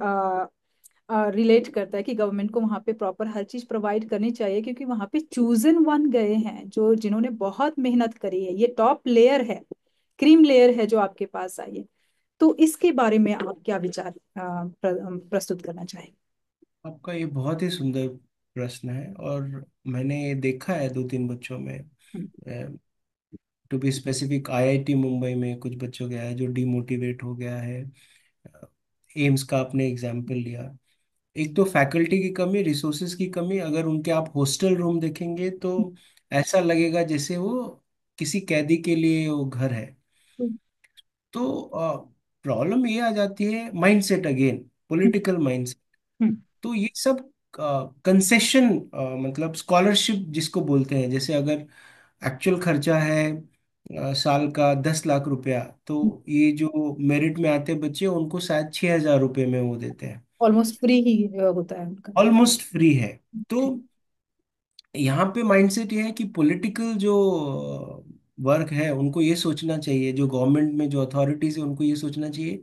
रिलेट करता है कि गवर्नमेंट को वहाँ पे प्रॉपर हर चीज प्रोवाइड करनी चाहिए, क्योंकि वहाँ पे चूजन वन गए हैं जो जिन्होंने बहुत मेहनत करी है, ये टॉप लेयर है, क्रीम लेयर है जो आपके पास आई है। तो इसके बारे में आप क्या विचार प्रस्तुत करना चाहेंगे? आपका ये बहुत ही सुंदर प्रश्न है, और मैंने ये देखा है 2-3 बच्चों में। Hmm, to be specific, IIT Mumbai में कुछ बच्चों गया है जो डिमोटिवेट हो गया है। एम्स का आपने एग्जाम्पल लिया। एक तो फैकल्टी की कमी, रिसोर्सेज की कमी। अगर उनके आप हॉस्टल रूम देखेंगे तो ऐसा लगेगा जैसे वो किसी कैदी के लिए वो घर है। तो प्रॉब्लम ये आ जाती है माइंडसेट, अगेन पॉलिटिकल माइंडसेट। हम्म, तो ये सब कंसेशन, मतलब स्कॉलरशिप जिसको बोलते हैं, जैसे अगर एक्चुअल खर्चा है साल का 10 लाख रुपया, तो ये जो मेरिट में आते बच्चे उनको शायद 6,000 रुपये में वो देते हैं। ऑलमोस्ट फ्री ही होता है उनका। ऑलमोस्ट फ्री है। तो यहाँ पे माइंडसेट ये है कि पॉलिटिकल जो वर्क है उनको ये सोचना चाहिए, जो गवर्नमेंट में जो अथॉरिटीज है उनको ये सोचना चाहिए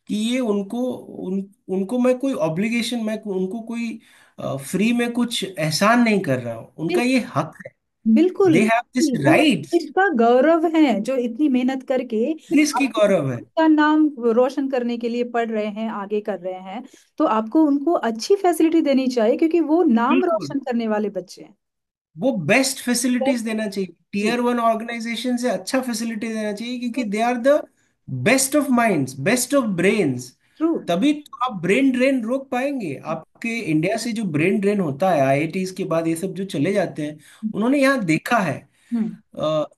कि ये उनको मैं कोई ऑब्लिगेशन, मैं उनको कोई फ्री में कुछ एहसान नहीं कर रहा हूँ। उनका ये हक है। बिल्कुल। दे हैव दिस वो राइट्स। देश का गौरव है जो इतनी मेहनत करके देश की आप गौरव है। का नाम रोशन करने के लिए पढ़ रहे हैं, आगे कर रहे हैं। तो आपको उनको अच्छी फैसिलिटी देनी चाहिए, क्योंकि वो नाम बिल्कुल। रोशन करने वाले बच्चे हैं। वो बेस्ट फैसिलिटीज Best- देना चाहिए, जी टीयर 1 ऑर्गेनाइजेशन से अच्छा फैसिलिटी देना चाहिए, क्योंकि they are the best of minds, best of brains. True. तभी तो आप ब्रेन ड्रेन रोक पाएंगे। आपके इंडिया से जो ब्रेन ड्रेन होता है, आईआईटीज के बाद ये सब जो चले जाते हैं, उन्होंने यहाँ देखा है, हम्म।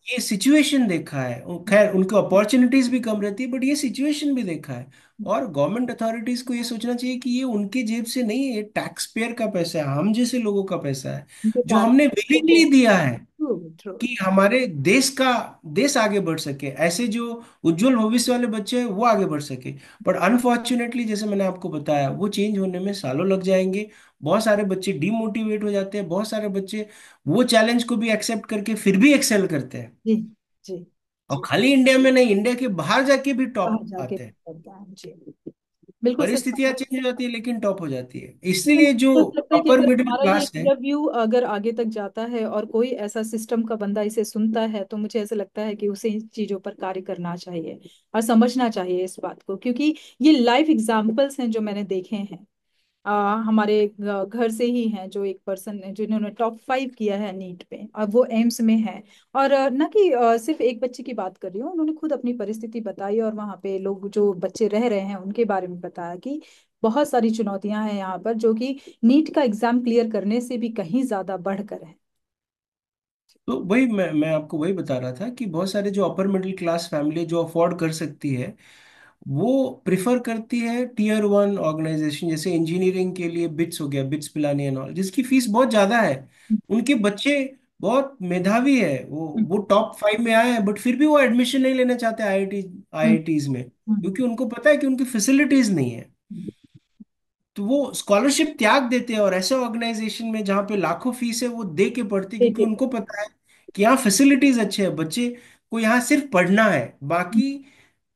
ये सिचुएशन देखा है। खैर उनको अपॉर्चुनिटीज भी कम रहती है, बट ये सिचुएशन भी देखा है। और गवर्नमेंट अथॉरिटीज को ये सोचना चाहिए कि ये उनके जेब से नहीं है, ये टैक्स पेयर का पैसा है, हम जैसे लोगों का पैसा है, जो बेकार। हमने विलिंगली दिया है ट्रू ट्रू। कि हमारे देश आगे बढ़ सके, ऐसे जो उज्जवल भविष्य वाले बच्चे हैं वो आगे बढ़ सके। पर अनफॉर्चुनेटली, जैसे मैंने आपको बताया, वो चेंज होने में सालों लग जाएंगे। बहुत सारे बच्चे डिमोटिवेट हो जाते हैं, बहुत सारे बच्चे वो चैलेंज को भी एक्सेप्ट करके फिर भी एक्सेल करते हैं। जी जी और जी। खाली इंडिया में नहीं, इंडिया के बाहर जाके भी बाहर टॉप जाके आते हैं। करता है जी। बिल्कुल सही परिस्थितियां बात चेंज हो जाती है लेकिन टॉप हो जाती है, है। इसलिए जो मुझे ऐसा लगता है कि अपर अगर मिडिल हमारा ये क्लास है। इंटरव्यू अगर आगे तक जाता है और कोई ऐसा सिस्टम का बंदा इसे सुनता है, तो मुझे ऐसा लगता है कि उसे इन चीजों पर कार्य करना चाहिए और समझना चाहिए इस बात को, क्योंकि ये लाइव एग्जाम्पल्स हैं जो मैंने देखे हैं। हमारे घर से ही हैं, जो एक पर्सन है जिन्होंने टॉप 5 किया है नीट पे, और वो एम्स में है। और ना कि सिर्फ एक बच्चे की बात कर रही हूँ, उन्होंने खुद अपनी परिस्थिति बताई और वहाँ पे लोग जो बच्चे रह रहे हैं उनके बारे में बताया कि बहुत सारी चुनौतियां हैं यहाँ पर, जो कि नीट का एग्जाम क्लियर करने से भी कहीं ज्यादा बढ़कर है। तो वही मैं आपको वही बता रहा था कि बहुत सारे जो अपर मिडिल क्लास फैमिली जो अफोर्ड कर सकती है, वो प्रिफर करती है टीयर 1 ऑर्गेनाइजेशन, जैसे इंजीनियरिंग के लिए बिट्स हो गया, बिट्स पिलानी एंड ऑल, जिसकी फीस बहुत ज्यादा है। उनके बच्चे बहुत मेधावी है, हम्म, वो टॉप 5 में आए हैं, बट फिर भी वो एडमिशन नहीं लेना चाहते हम्म, आईआईटीज में, हम्म, क्योंकि उनको पता है कि उनकी फैसिलिटीज नहीं है। हम्म, तो वो स्कॉलरशिप त्याग देते हैं और ऐसे ऑर्गेनाइजेशन में जहाँ पे लाखों फीस है वो दे के पढ़ते हैं, ठीक क्योंकि है। उनको पता है कि यहाँ फैसिलिटीज अच्छे हैं, बच्चे को यहाँ सिर्फ पढ़ना है, बाकी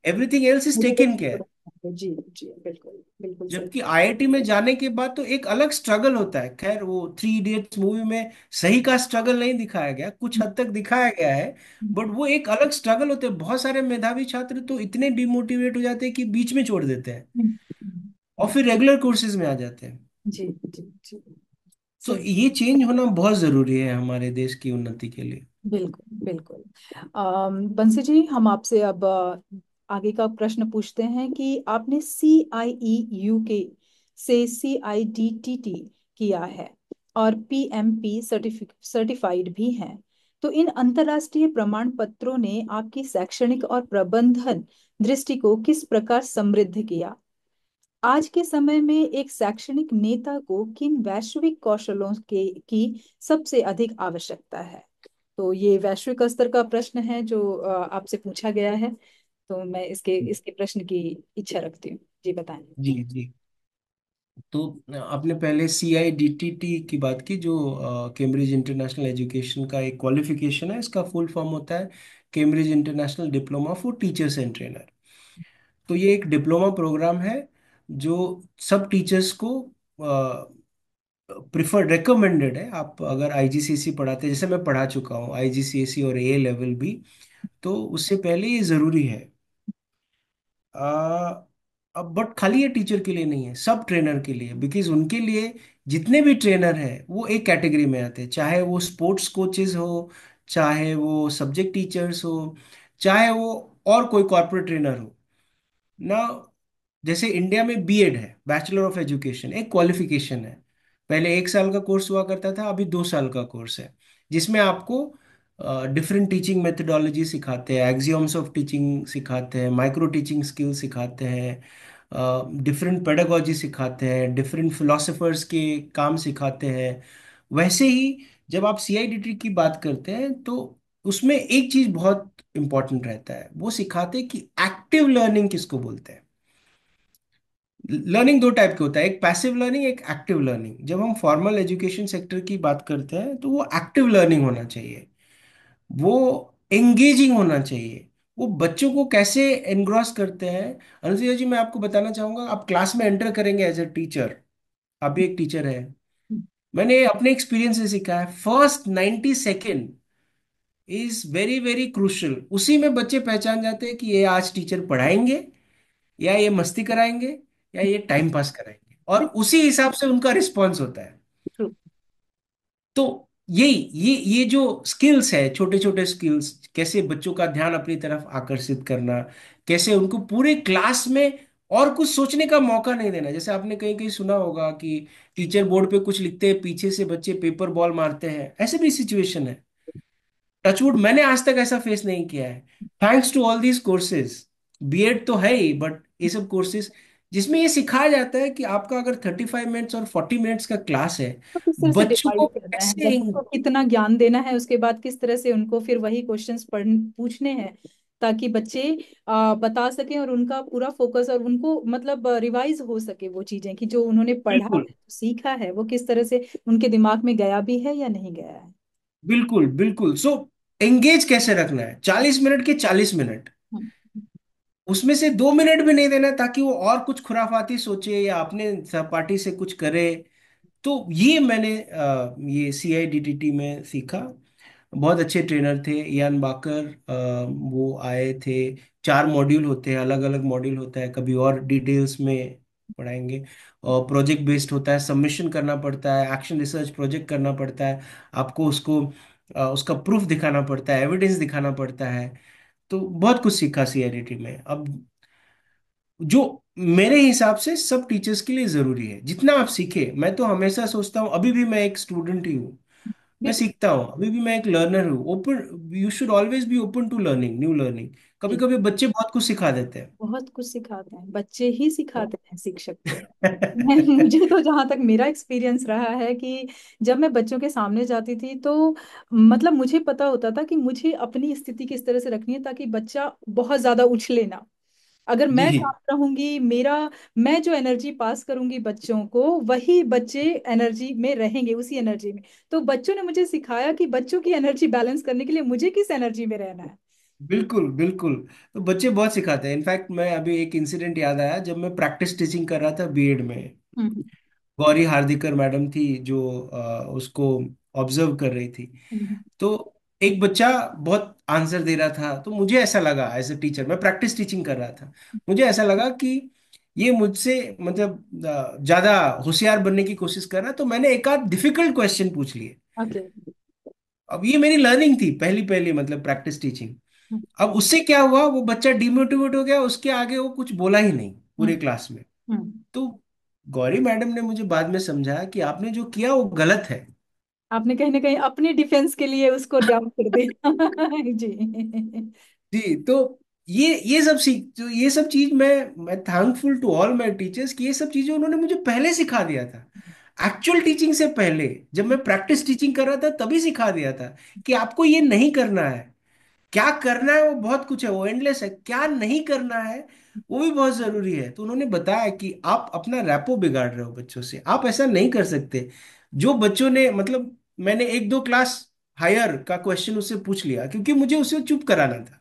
एवरीथिंग एल्स इज मुझे टेकन केयर। तो जी जी, बिल्कुल बिल्कुल सही। जबकि आईआईटी में जाने के बाद तो एक अलग स्ट्रगल होता है। खैर, वो 3 इडियट्स मूवी में सही का स्ट्रगल नहीं दिखाया गया, कुछ हद तक दिखाया गया है, बट वो एक अलग स्ट्रगल होते हैं। बहुत सारे मेधावी छात्र तो इतने डिमोटिवेट हो जाते हैं कि बीच में छोड़ देते हैं हम्म, और हम्म, फिर रेगुलर कोर्सेज में आ जाते हैं। जी जी जी, तो सही। ये चेंज होना बहुत जरूरी है हमारे देश की उन्नति के लिए। बिल्कुल बिल्कुल। बंसी जी, हम आपसे अब आगे का प्रश्न पूछते हैं कि आपने CIE UK से CIDTT किया है और PMP सर्टिफाइड भी हैं। तो इन अंतर्राष्ट्रीय प्रमाण पत्रों ने आपकी शैक्षणिक और प्रबंधन दृष्टि को किस प्रकार समृद्ध किया? आज के समय में एक शैक्षणिक नेता को किन वैश्विक कौशलों के की सबसे अधिक आवश्यकता है? तो ये वैश्विक स्तर का प्रश्न है जो आपसे पूछा गया है। तो मैं इसके इसके प्रश्न की इच्छा रखती हूँ, जी बताएं। जी जी। तो आपने पहले CIDTT की बात की, जो कैम्ब्रिज इंटरनेशनल एजुकेशन का एक क्वालिफिकेशन है। इसका फुल फॉर्म होता है Cambridge international diploma for teachers and trainer. तो ये एक डिप्लोमा प्रोग्राम है जो सब टीचर्स को प्रिफर्ड रिकमेंडेड है। आप अगर IGCSE पढ़ाते हैं, जैसे मैं पढ़ा चुका हूँ IGCSE और A लेवल भी, तो उससे पहले ये जरूरी है। आ, अब बट खाली ये टीचर के लिए नहीं है, सब ट्रेनर के लिए, बिकॉज उनके लिए जितने भी ट्रेनर हैं वो एक कैटेगरी में आते हैं, चाहे वो स्पोर्ट्स कोचेज हो, चाहे वो सब्जेक्ट टीचर्स हो, चाहे वो और कोई कॉर्पोरेट ट्रेनर हो ना। जैसे इंडिया में बीएड है, बैचलर ऑफ एजुकेशन, एक क्वालिफिकेशन है। पहले 1 साल का कोर्स हुआ करता था, अभी 2 साल का कोर्स है, जिसमें आपको डिफरेंट टीचिंग मेथडोलॉजी सिखाते हैं, एक्सियोम्स ऑफ टीचिंग सिखाते हैं, माइक्रो टीचिंग स्किल सिखाते हैं, डिफरेंट पेडागोजी सिखाते हैं, डिफरेंट फिलोसफर्स के काम सिखाते हैं। वैसे ही जब आप CIDT की बात करते हैं तो उसमें एक चीज बहुत इंपॉर्टेंट रहता है, वो सिखाते हैं कि एक्टिव लर्निंग किसको बोलते हैं। लर्निंग दो टाइप के होता है, एक पैसिव लर्निंग, एक एक्टिव लर्निंग। जब हम फॉर्मल एजुकेशन सेक्टर की बात करते हैं तो वो एक्टिव लर्निंग होना चाहिए, वो एंगेजिंग होना चाहिए। वो बच्चों को कैसे एनग्रॉस करते हैं। अनुसुईया जी, मैं आपको बताना चाहूंगा, आप क्लास में एंटर करेंगे एज ए टीचर, आप भी एक टीचर है, मैंने अपने एक्सपीरियंस से सीखा है, first 90 second is very very crucial. उसी में बच्चे पहचान जाते हैं कि ये आज टीचर पढ़ाएंगे, या ये मस्ती कराएंगे, या ये टाइम पास कराएंगे, और उसी हिसाब से उनका रिस्पॉन्स होता है। ट्रू। तो ये जो स्किल्स है, छोटे छोटे स्किल्स, कैसे बच्चों का ध्यान अपनी तरफ आकर्षित करना, कैसे उनको पूरे क्लास में और कुछ सोचने का मौका नहीं देना। जैसे आपने कहीं कहीं सुना होगा कि टीचर बोर्ड पे कुछ लिखते हैं, पीछे से बच्चे पेपर बॉल मारते हैं, ऐसे भी सिचुएशन है। टचवुड, मैंने आज तक ऐसा फेस नहीं किया है, thanks to all these courses. BEd तो है ही, बट ये सब कोर्सेज जिसमें ये सिखाया जाता है कि आपका अगर 35 मिनट्स और 40 मिनट्स का क्लास है, तो किस तरह से बच्चों को डिवाइड करना है, कैसे। बच्चों को कितना ज्ञान देना है, उसके बाद किस तरह से उनको फिर वही क्वेश्चंस पढ़ पूछने हैं, ताकि बच्चे बता सकें और उनका पूरा फोकस और उनको मतलब रिवाइज हो सके वो चीजें कि जो उन्होंने पढ़ा बिल्कुल है, सीखा है, वो किस तरह से उनके दिमाग में गया भी है या नहीं गया है। बिल्कुल बिल्कुल। सो एंगेज कैसे रखना है, 40 मिनट के 40 मिनट, हम्म, उसमें से 2 मिनट भी नहीं देना ताकि वो और कुछ खुराफाती सोचे या अपने सहपाठी से कुछ करे। तो ये मैंने ये CIDTT में सीखा। बहुत अच्छे ट्रेनर थे इयान बाकर, वो आए थे। 4 मॉड्यूल होते हैं, अलग अलग मॉड्यूल होता है, कभी और डिटेल्स में पढ़ाएंगे। और प्रोजेक्ट बेस्ड होता है, सबमिशन करना पड़ता है, एक्शन रिसर्च प्रोजेक्ट करना पड़ता है आपको, उसको उसका प्रूफ दिखाना पड़ता है, एविडेंस दिखाना पड़ता है। तो बहुत कुछ सीखा CIDT में। अब जो मेरे हिसाब से सब टीचर्स के लिए जरूरी है, जितना आप सीखे, मैं तो हमेशा सोचता हूँ, अभी भी मैं एक स्टूडेंट ही हूँ, मैं बिल्कुल। सीखता हूँ, अभी भी मैं एक लर्नर हूँ। Open, you should always be open to learning, new learning. कभी जी, कभी बच्चे बहुत कुछ सिखा देते बहुत कुछ सिखाते हैं, बच्चे ही सिखाते हैं शिक्षक को। मैं हैं। मुझे तो जहां तक मेरा एक्सपीरियंस रहा है कि जब मैं बच्चों के सामने जाती थी तो मतलब मुझे पता होता था कि मुझे अपनी स्थिति किस तरह से रखनी है ताकि बच्चा बहुत ज्यादा उछले ना। अगर मैं जी, शांत रहूंगी, मेरा मैं जो एनर्जी पास करूंगी बच्चों को, वही बच्चे एनर्जी में रहेंगे, उसी एनर्जी में। तो बच्चों ने मुझे सिखाया कि बच्चों की एनर्जी बैलेंस करने के लिए मुझे किस एनर्जी में रहना है। बिल्कुल बिल्कुल। तो बच्चे बहुत सिखाते हैं। इनफैक्ट मैं अभी एक इंसिडेंट याद आया, जब मैं प्रैक्टिस टीचिंग कर रहा था बीएड में। हम्म। गौरी हार्दिकर मैडम थी जो उसको ऑब्जर्व कर रही थी। हम्म। तो एक बच्चा बहुत आंसर दे रहा था, तो मुझे ऐसा लगा एज ए टीचर, मैं प्रैक्टिस टीचिंग कर रहा था, मुझे ऐसा लगा कि ये मुझसे मतलब ज्यादा होशियार बनने की कोशिश कर रहा है। तो मैंने एक आध डिफिकल्ट क्वेश्चन पूछ लिए। ओके। अब ये मेरी लर्निंग थी, पहली पहली मतलब प्रैक्टिस टीचिंग। अब उससे क्या हुआ, वो बच्चा डिमोटिवेट हो गया, उसके आगे वो कुछ बोला ही नहीं पूरे क्लास में। तो गौरी मैडम ने मुझे बाद में समझाया कि आपने जो किया वो गलत है। आपने कहीं ना कहीं अपनी डिफेंस के लिए उसको डाउन कर दिया। जी। जी। तो ये सब सीख, जो ये सब चीज, मैं thankful to all my teachers कि ये सब चीजें उन्होंने मुझे पहले सिखा दिया था। एक्चुअल टीचिंग से पहले, जब मैं प्रैक्टिस टीचिंग कर रहा था तभी सिखा दिया था कि आपको ये नहीं करना है। क्या करना है वो बहुत कुछ है, वो एंडलेस है, क्या नहीं करना है वो भी बहुत जरूरी है। तो उन्होंने बताया कि आप अपना रैपो बिगाड़ रहे हो बच्चों से, आप ऐसा नहीं कर सकते। जो बच्चों ने मतलब, मैंने एक दो क्लास हायर का क्वेश्चन उससे पूछ लिया क्योंकि मुझे उसे चुप कराना था।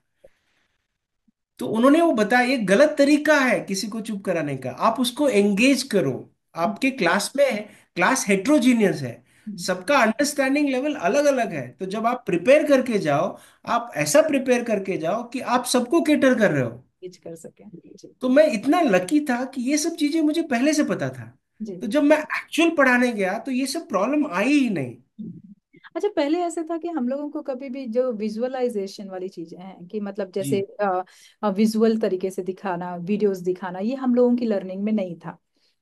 तो उन्होंने वो बताया ये गलत तरीका है किसी को चुप कराने का, आप उसको एंगेज करो। आपके क्लास में, क्लास हेट्रोजीनियस है, सबका अंडरस्टैंडिंग लेवल अलग अलग है। तो जब आप प्रिपेयर करके जाओ, आप ऐसा प्रिपेयर करके जाओ कि आप सबको केटर कर रहे हो। रीच कर सके। जी। तो मैं इतना लकी था कि ये सब चीजें मुझे पहले से पता था। जी। तो जब मैं एक्चुअल पढ़ाने गया तो ये सब प्रॉब्लम आई ही नहीं। अच्छा, पहले ऐसा था कि हम लोगों को कभी भी जो विजुअलाइजेशन वाली चीजें हैं कि मतलब जैसे जी विजुअल तरीके से दिखाना, वीडियोस दिखाना, ये हम लोगों की लर्निंग में नहीं था।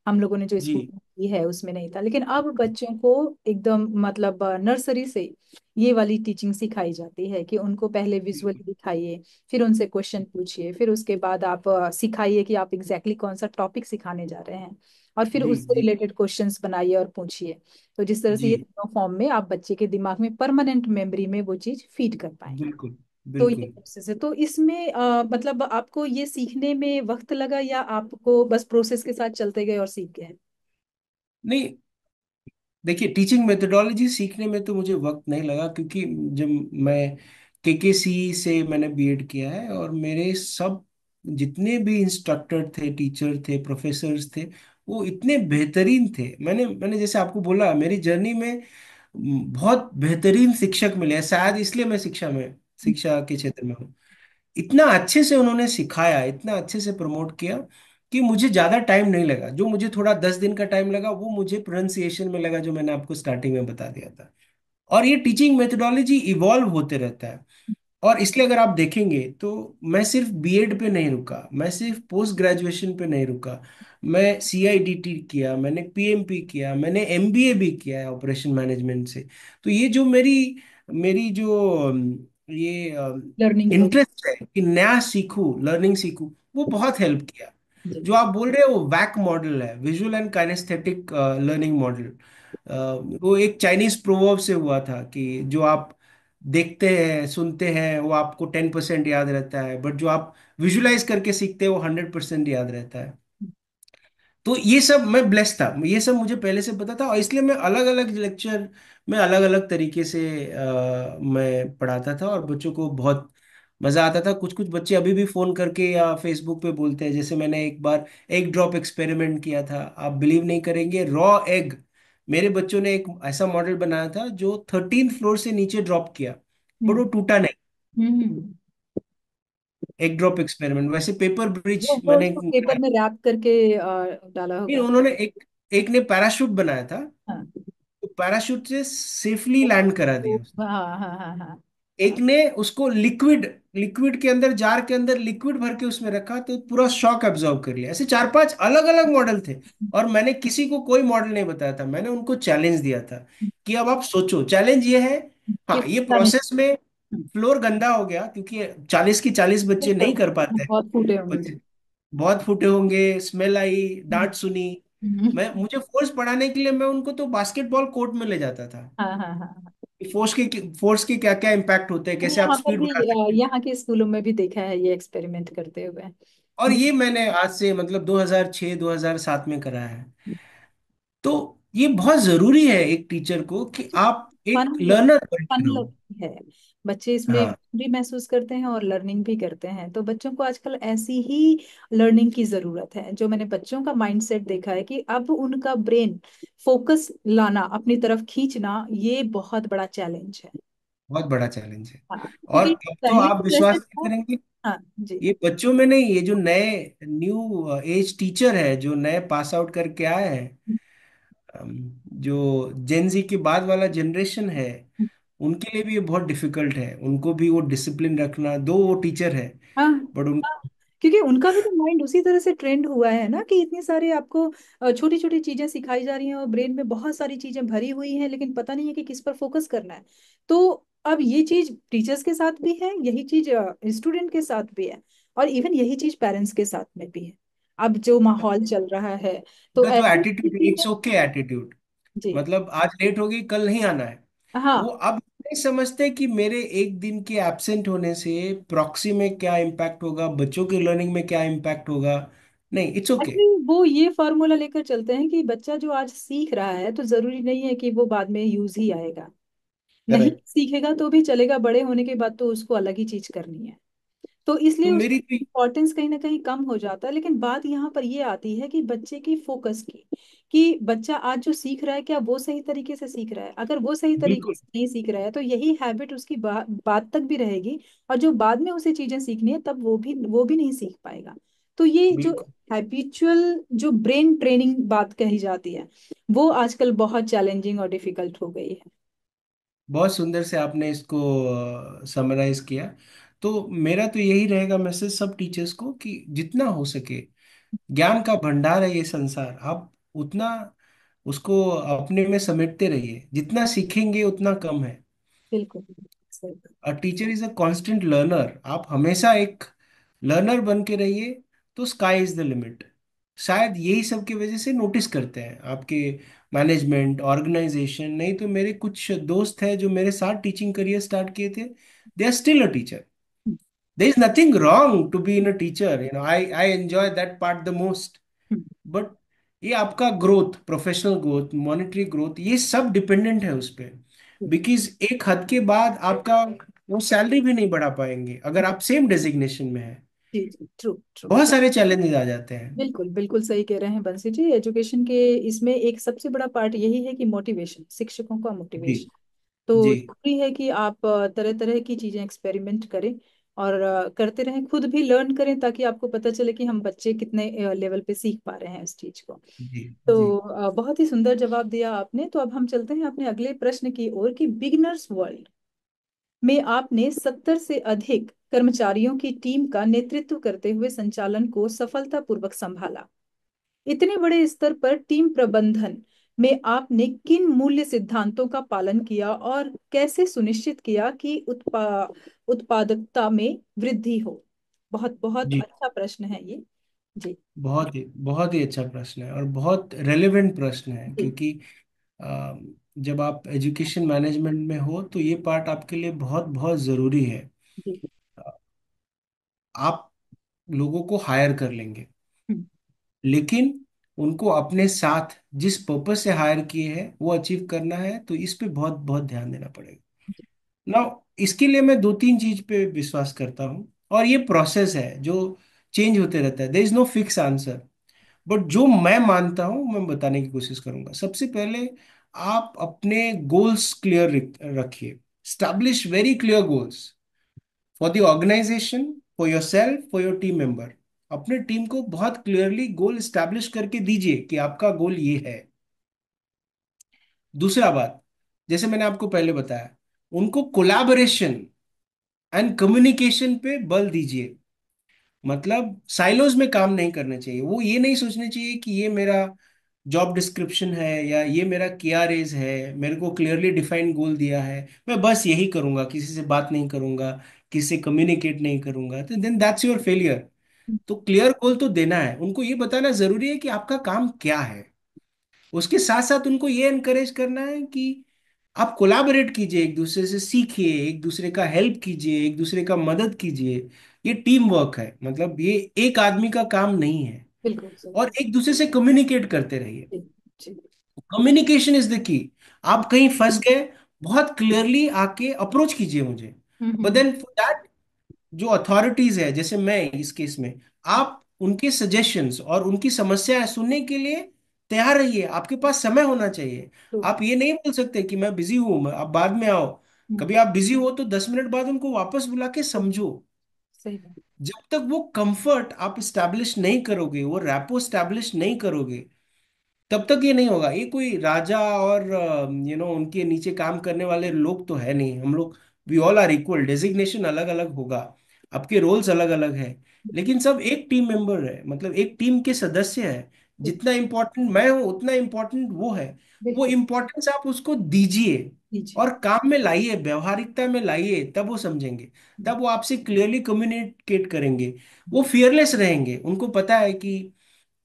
हम लोगों ने जो जी स्कूल में की है उसमें नहीं था। लेकिन अब बच्चों को एकदम मतलब नर्सरी से ये वाली टीचिंग सिखाई जाती है कि उनको पहले विजुअली दिखाइए, फिर उनसे क्वेश्चन पूछिए, फिर उसके बाद आप सिखाइए कि आप एग्जैक्टली कौन सा टॉपिक सिखाने जा रहे हैं, और फिर जी उससे जी रिलेटेड क्वेश्चंस बनाइए और पूछिए। तो जिस तरह से जी ये दोनों फॉर्म में आप बच्चे के दिमाग में परमानेंट मेमोरी में वो चीज फीड कर पाएंगे। बिल्कुल तो ये बिल्कुल। प्रोसेस है। तो इसमें मतलब आपको ये सीखने में वक्त लगा या आपको बस प्रोसेस के साथ चलते गए और सीख गए? नहीं, देखिए टीचिंग मेथोडोलॉजी सीखने में तो मुझे वक्त नहीं लगा, क्योंकि जब मैं KKC से मैंने बीएड किया है, और मेरे सब जितने भी इंस्ट्रक्टर थे, टीचर थे, प्रोफेसर्स थे, वो इतने बेहतरीन थे। मैंने जैसे आपको बोला, मेरी जर्नी में बहुत बेहतरीन शिक्षक मिले हैं, शायद इसलिए मैं शिक्षा के क्षेत्र में हूँ। इतना अच्छे से उन्होंने सिखाया, इतना अच्छे से प्रमोट किया कि मुझे ज्यादा टाइम नहीं लगा। जो मुझे थोड़ा 10 दिन का टाइम लगा, वो मुझे प्रोनाउंसिएशन में लगा, जो मैंने आपको स्टार्टिंग में बता दिया था। और ये टीचिंग मेथोडोलॉजी इवॉल्व होते रहता है। और इसलिए अगर आप देखेंगे तो मैं सिर्फ बीएड पे नहीं रुका, मैं सिर्फ पोस्ट ग्रेजुएशन पे नहीं रुका, मैं CIDT किया, मैंने PMP किया, मैंने MBA भी किया है ऑपरेशन मैनेजमेंट से। तो ये जो मेरी मेरी जो ये लर्निंग ग्रोथ। इंटरेस्ट है कि नया सीखूं, लर्निंग सीखूं, वो बहुत हेल्प किया। जी। जो आप बोल रहे हो वो वैक मॉडल है, visual and kinesthetic learning model. वो एक चाइनीज प्रोवर्ब से हुआ था कि जो आप देखते हैं, सुनते हैं, वो आपको 10% याद रहता है, बट जो आप विजुलाइज करके सीखते हैं वो 100% याद रहता है। तो ये सब मैं ब्लेस्ड था, ये सब मुझे पहले से पता था, और इसलिए मैं अलग अलग लेक्चर में अलग अलग तरीके से मैं पढ़ाता था और बच्चों को बहुत मजा आता था। कुछ कुछ बच्चे अभी भी फोन करके या फेसबुक पे बोलते हैं। जैसे मैंने एक बार एग ड्रॉप एक्सपेरिमेंट किया था, आप बिलीव नहीं करेंगे, रॉ एग। मेरे बच्चों ने एक ऐसा मॉडल बनाया था जो 13th फ्लोर से नीचे ड्रॉप किया, पर हम्म वो टूटा नहीं। हम्म। एग ड्रॉप एक्सपेरिमेंट, वैसे पेपर ब्रिज वो मैंने उसको पेपर में रैप करके डाला नहीं, होगा। उन्होंने एक एक ने पैराशूट बनाया था, हाँ। तो पैराशूट से सेफली लैंड करा दिया। हाँ हाँ हाँ हाँ। एक ने उसको लिक्विड लिक्विड के अंदर, जार के अंदर लिक्विड भर के उसमें रखा, तो पूरा शॉक एब्जॉर्ब कर लिया। ऐसे चार पांच अलग अलग मॉडल थे। और मैंने किसी को कोई मॉडल नहीं बताया था, मैंने उनको चैलेंज दिया था कि अब आप सोचो। चैलेंज ये है, कि हाँ, ये फूटना नहीं। प्रोसेस में फ्लोर गंदा हो गया क्योंकि 40 की 40 बच्चे नहीं कर पाते हैं। बहुत फूटे होंगे। बच्चे बहुत फूटे होंगे, स्मेल आई, डांट सुनी। हम्म। मैं मुझे फोर्स बढ़ाने के लिए मैं उनको तो बास्केटबॉल कोर्ट में ले जाता था। हाँ हाँ हाँ। फोर्स के क्या क्या इम्पैक्ट होते हैं, कैसे आप यहाँ पर स्पीड भी बढ़ा सकते हैं। यहाँ के स्कूलों में भी देखा है ये एक्सपेरिमेंट करते हुए। और ये मैंने आज से मतलब 2006 2007 में करा है। तो ये बहुत जरूरी है एक टीचर को कि आप फन एक लर्नर बन फन के रहो। लर्निंग है। बच्चे इसमें हाँ, भी महसूस करते हैं और लर्निंग भी करते हैं, तो बच्चों को आजकल ऐसी ही लर्निंग की जरूरत है। जो मैंने बच्चों का माइंडसेट देखा है कि अब उनका ब्रेन फोकस लाना, अपनी तरफ खींचना, ये बहुत बड़ा चैलेंज है। बहुत बड़ा चैलेंज है। हाँ, और क्योंकि अब तो पहले आप तो विश्वास जैसे नहीं था। करेंगे, हाँ जी। ये बच्चों में नहीं, ये जो नए न्यू एज टीचर है, जो नए पास आउट करके आए हैं, जो जेनजी के बाद वाला जनरेशन है, उनके लिए भी ये बहुत डिफिकल्ट है। उनको भी वो डिसिप्लिन रखना, दो वो टीचर है, हाँ बट उन हाँ, क्योंकि उनका भी तो माइंड उसी तरह से ट्रेंड हुआ है ना, कि इतनी सारी आपको छोटी छोटी चीजें सिखाई जा रही हैं और ब्रेन में बहुत सारी चीजें भरी हुई हैं, लेकिन पता नहीं है कि किस पर फोकस करना है। तो अब ये चीज टीचर्स के साथ भी है, यही चीज स्टूडेंट के साथ भी है, और इवन यही चीज पेरेंट्स के साथ में भी है। अब जो माहौल चल रहा है, तो उनका जो ऐसी एटीट्यूड है, चीजें। It's okay attitude. जी। मतलब आज लेट होगी, कल नहीं आना है। वो हाँ। अब नहीं समझते कि मेरे एक दिन के एब्सेंट होने से प्रॉक्सी में क्या इम्पैक्ट होगा, बच्चों की लर्निंग में क्या इम्पैक्ट होगा। नहीं, इट्स ओके। एक्चुअली वो ये फॉर्मूला लेकर चलते हैं कि बच्चा जो आज सीख रहा है तो जरूरी नहीं है कि वो बाद में यूज ही आएगा। नहीं करेक्ट। सीखेगा तो भी चलेगा, बड़े होने के बाद तो उसको अलग ही चीज करनी है। तो तो इसलिए उसका मेरी तो इम्पोर्टेंस कहीं ना कहीं कम हो जाता है। लेकिन बात यहाँ पर ये आती है कि बच्चे की फोकस की, कि बच्चा आज जो सीख रहा है क्या वो सही तरीके से सीख रहा है। अगर वो सही तरीके बिल्कुल से नहीं सीख रहा है तो यही हैबिट उसकी बात तक भी रहेगी, और जो बाद में उसे चीजें सीखनी है तब वो भी नहीं सीख पाएगा। तो ये जो बिल्कुल। हैबिचुअल जो ब्रेन ट्रेनिंग बात कही जाती है, वो आजकल बहुत चैलेंजिंग और डिफिकल्ट हो गई है। बहुत सुंदर से आपने इसको समराइज किया। तो मेरा तो यही रहेगा मैसेज सब टीचर्स को कि जितना हो सके, ज्ञान का भंडार है ये संसार, आप उतना उसको अपने में समेटते रहिए। जितना सीखेंगे उतना कम है। बिल्कुल सही। A teacher is a constant learner. आप हमेशा एक लर्नर बन के रहिए, तो स्काई इज द लिमिट। शायद यही सब की वजह से नोटिस करते हैं आपके मैनेजमेंट ऑर्गेनाइजेशन। नहीं तो मेरे कुछ दोस्त हैं जो मेरे साथ टीचिंग करियर स्टार्ट किए थे, they are still a teacher. There is nothing wrong to be in a teacher, I enjoy that part the most. But ये आपका growth, professional growth, monetary growth, ये सब डिपेंडेंट है उस पर। बिकॉज एक हद के बाद आपका वो सैलरी भी नहीं बढ़ा पाएंगे अगर आप सेम डेजिग्नेशन में है। जी जी, ट्रू ट्रू। बहुत सारे चैलेंजेस आ जाते हैं। बिल्कुल बिल्कुल सही कह रहे हैं बंसी जी। एजुकेशन के इसमें एक सबसे बड़ा पार्ट यही है कि मोटिवेशन, शिक्षकों का जी मोटिवेशन। तो जी जरूरी है कि आप तरह तरह की चीजें एक्सपेरिमेंट करें, और करते रहें, खुद भी लर्न करें, ताकि आपको पता चले कि हम बच्चे कितने लेवल पे सीख पा रहे हैं इस चीज को। जी जी। तो बहुत ही सुंदर जवाब दिया आपने। तो अब हम चलते हैं अपने अगले प्रश्न की ओर, कि बिगिनर्स वर्ल्ड में आपने 70 से अधिक कर्मचारियों की टीम का नेतृत्व करते हुए संचालन को सफलतापूर्वक संभाला। इतने बड़े स्तर पर टीम प्रबंधन में आपने किन मूल्य सिद्धांतों का पालन किया और कैसे सुनिश्चित किया कि उत्पादकता में वृद्धि हो। बहुत बहुत जी, अच्छा प्रश्न है ये। जी बहुत ही अच्छा प्रश्न है और बहुत रेलेवेंट प्रश्न है। जी क्योंकि अ, जब आप एजुकेशन मैनेजमेंट में हो तो ये पार्ट आपके लिए बहुत बहुत ज़रूरी है। जी। आप लोगों को हायर कर लेंगे, हम्म, लेकिन उनको अपने साथ जिस पर्पस से हायर किए हैं वो अचीव करना है, तो इस पे बहुत बहुत ध्यान देना पड़ेगा। ना, इसके लिए मैं दो तीन चीज पे विश्वास करता हूँ, और ये प्रोसेस है जो चेंज होते रहता है, there is no fix answer. But जो मैं मानता हूँ मैं बताने की कोशिश करूंगा। सबसे पहले आप अपने गोल्स क्लियर रखिए। Establish very clear goals for the organization, for yourself, for your team member. अपने टीम को बहुत क्लियरली गोल स्टैब्लिश करके दीजिए कि आपका गोल ये है। दूसरा बात, जैसे मैंने आपको पहले बताया, उनको कोलैबोरेशन एंड कम्युनिकेशन पे बल दीजिए। मतलब साइलोज में काम नहीं करना चाहिए। वो ये नहीं सोचना चाहिए कि ये मेरा जॉब डिस्क्रिप्शन है या ये मेरा केआरएज है, मेरे को क्लियरली डिफाइंड गोल दिया है, मैं बस यही करूंगा, किसी से बात नहीं करूंगा, किसी से कम्युनिकेट नहीं करूंगा, तो देन दैट्स योर फेलियर। तो क्लियर गोल तो देना है, उनको ये बताना जरूरी है कि आपका काम क्या है। उसके साथ साथ उनको ये एनकरेज करना है कि आप कोलैबोरेट कीजिए, एक दूसरे से सीखिए, एक दूसरे का हेल्प कीजिए, एक दूसरे का मदद कीजिए। ये टीम वर्क है, मतलब ये एक आदमी का काम नहीं है। बिल्कुल सही। और एक दूसरे से कम्युनिकेट करते रहिए। जी। जी। Communication is the key. आप कहीं फंस गए, बहुत क्लियरली आके अप्रोच कीजिए मुझे। But hmm. Then for that, जो अथॉरिटीज है जैसे मैं इस केस में, आप उनके सजेशंस और उनकी समस्याएं सुनने के लिए तैयार रहिए। आपके पास समय होना चाहिए। तो आप ये नहीं बोल सकते कि मैं बिजी हूं, आप बाद में आओ। हम्म, कभी आप बिजी हो तो 10 मिनट बाद उनको वापस बुला के समझो। सही बात। जब तक वो कंफर्ट आप स्टैब्लिश नहीं करोगे, वो रैपो स्टैब्लिश नहीं करोगे, तब तक ये नहीं होगा। ये कोई राजा और उनके नीचे काम करने वाले लोग तो है नहीं, हम लोग we all are equal. Designation अलग अलग होगा, आपके रोल्स अलग अलग है, लेकिन सब एक टीम मेंबर है, मतलब एक टीम के सदस्य है। बिल्कुल। जितना इंपॉर्टेंट मैं हूं उतना इंपॉर्टेंट वो है। वो बिल्कुल। इंपॉर्टेंस आप उसको दीजिए जी जी। और काम में लाइए, व्यवहारिकता में लाइए, तब वो समझेंगे। तब वो आपसे क्लियरली कम्युनिकेट करेंगे। वो फियरलेस रहेंगे, उनको पता है कि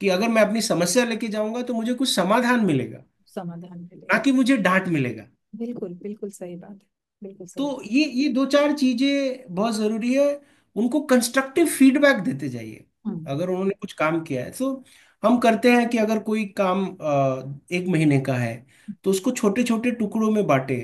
अगर मैं अपनी समस्या लेके जाऊंगा तो मुझे कुछ समाधान मिलेगा, समाधान ना मिलेगा। कि मुझे डांट मिलेगा। बिल्कुल बिल्कुल सही बात है। बिल्कुल सही। तो ये दो चार चीजें बहुत जरूरी है। उनको कंस्ट्रक्टिव फीडबैक देते जाइए। हम्म। अगर उन्होंने कुछ काम किया है तो हम करते हैं कि अगर कोई काम 1 महीने का है तो उसको छोटे छोटे टुकड़ों में बांटे।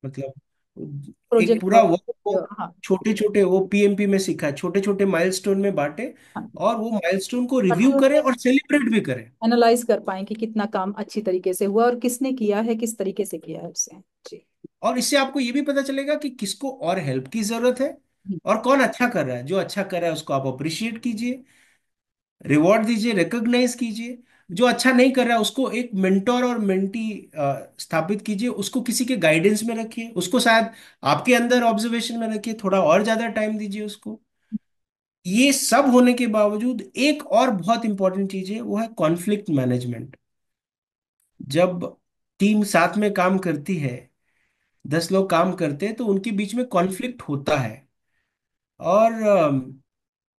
मतलब एक प्रोजेक्ट पूरा वर्क को वाइज। हाँ। छोटे छोटे, वो पीएमपी में सीखा है, छोटे छोटे माइलस्टोन में बांटे, हाँ। और वो माइलस्टोन को रिव्यू ताकि करें उसे और सेलिब्रेट भी करें। एनालाइज कर पाए कि कितना काम अच्छी तरीके से हुआ और किसने किया है, किस तरीके से किया है उसे। जी। और इससे आपको ये भी पता चलेगा कि किसको और हेल्प की जरूरत है, हम्म, और कौन अच्छा कर रहा है। जो अच्छा कर रहा है उसको आप अप्रिशिएट कीजिए, रिवॉर्ड दीजिए, रिकॉग्नाइज कीजिए। जो अच्छा नहीं कर रहा है उसको एक मेंटोर और मेंटी स्थापित कीजिए, उसको किसी के गाइडेंस में रखिए, उसको शायद आपके अंदर ऑब्जर्वेशन में रखिए, थोड़ा और ज्यादा टाइम दीजिए उसको। ये सब होने के बावजूद एक और बहुत इंपॉर्टेंट चीज है, वो है कॉन्फ्लिक्ट मैनेजमेंट। जब टीम साथ में काम करती है, 10 लोग काम करते हैं, तो उनके बीच में कॉन्फ्लिक्ट होता है। और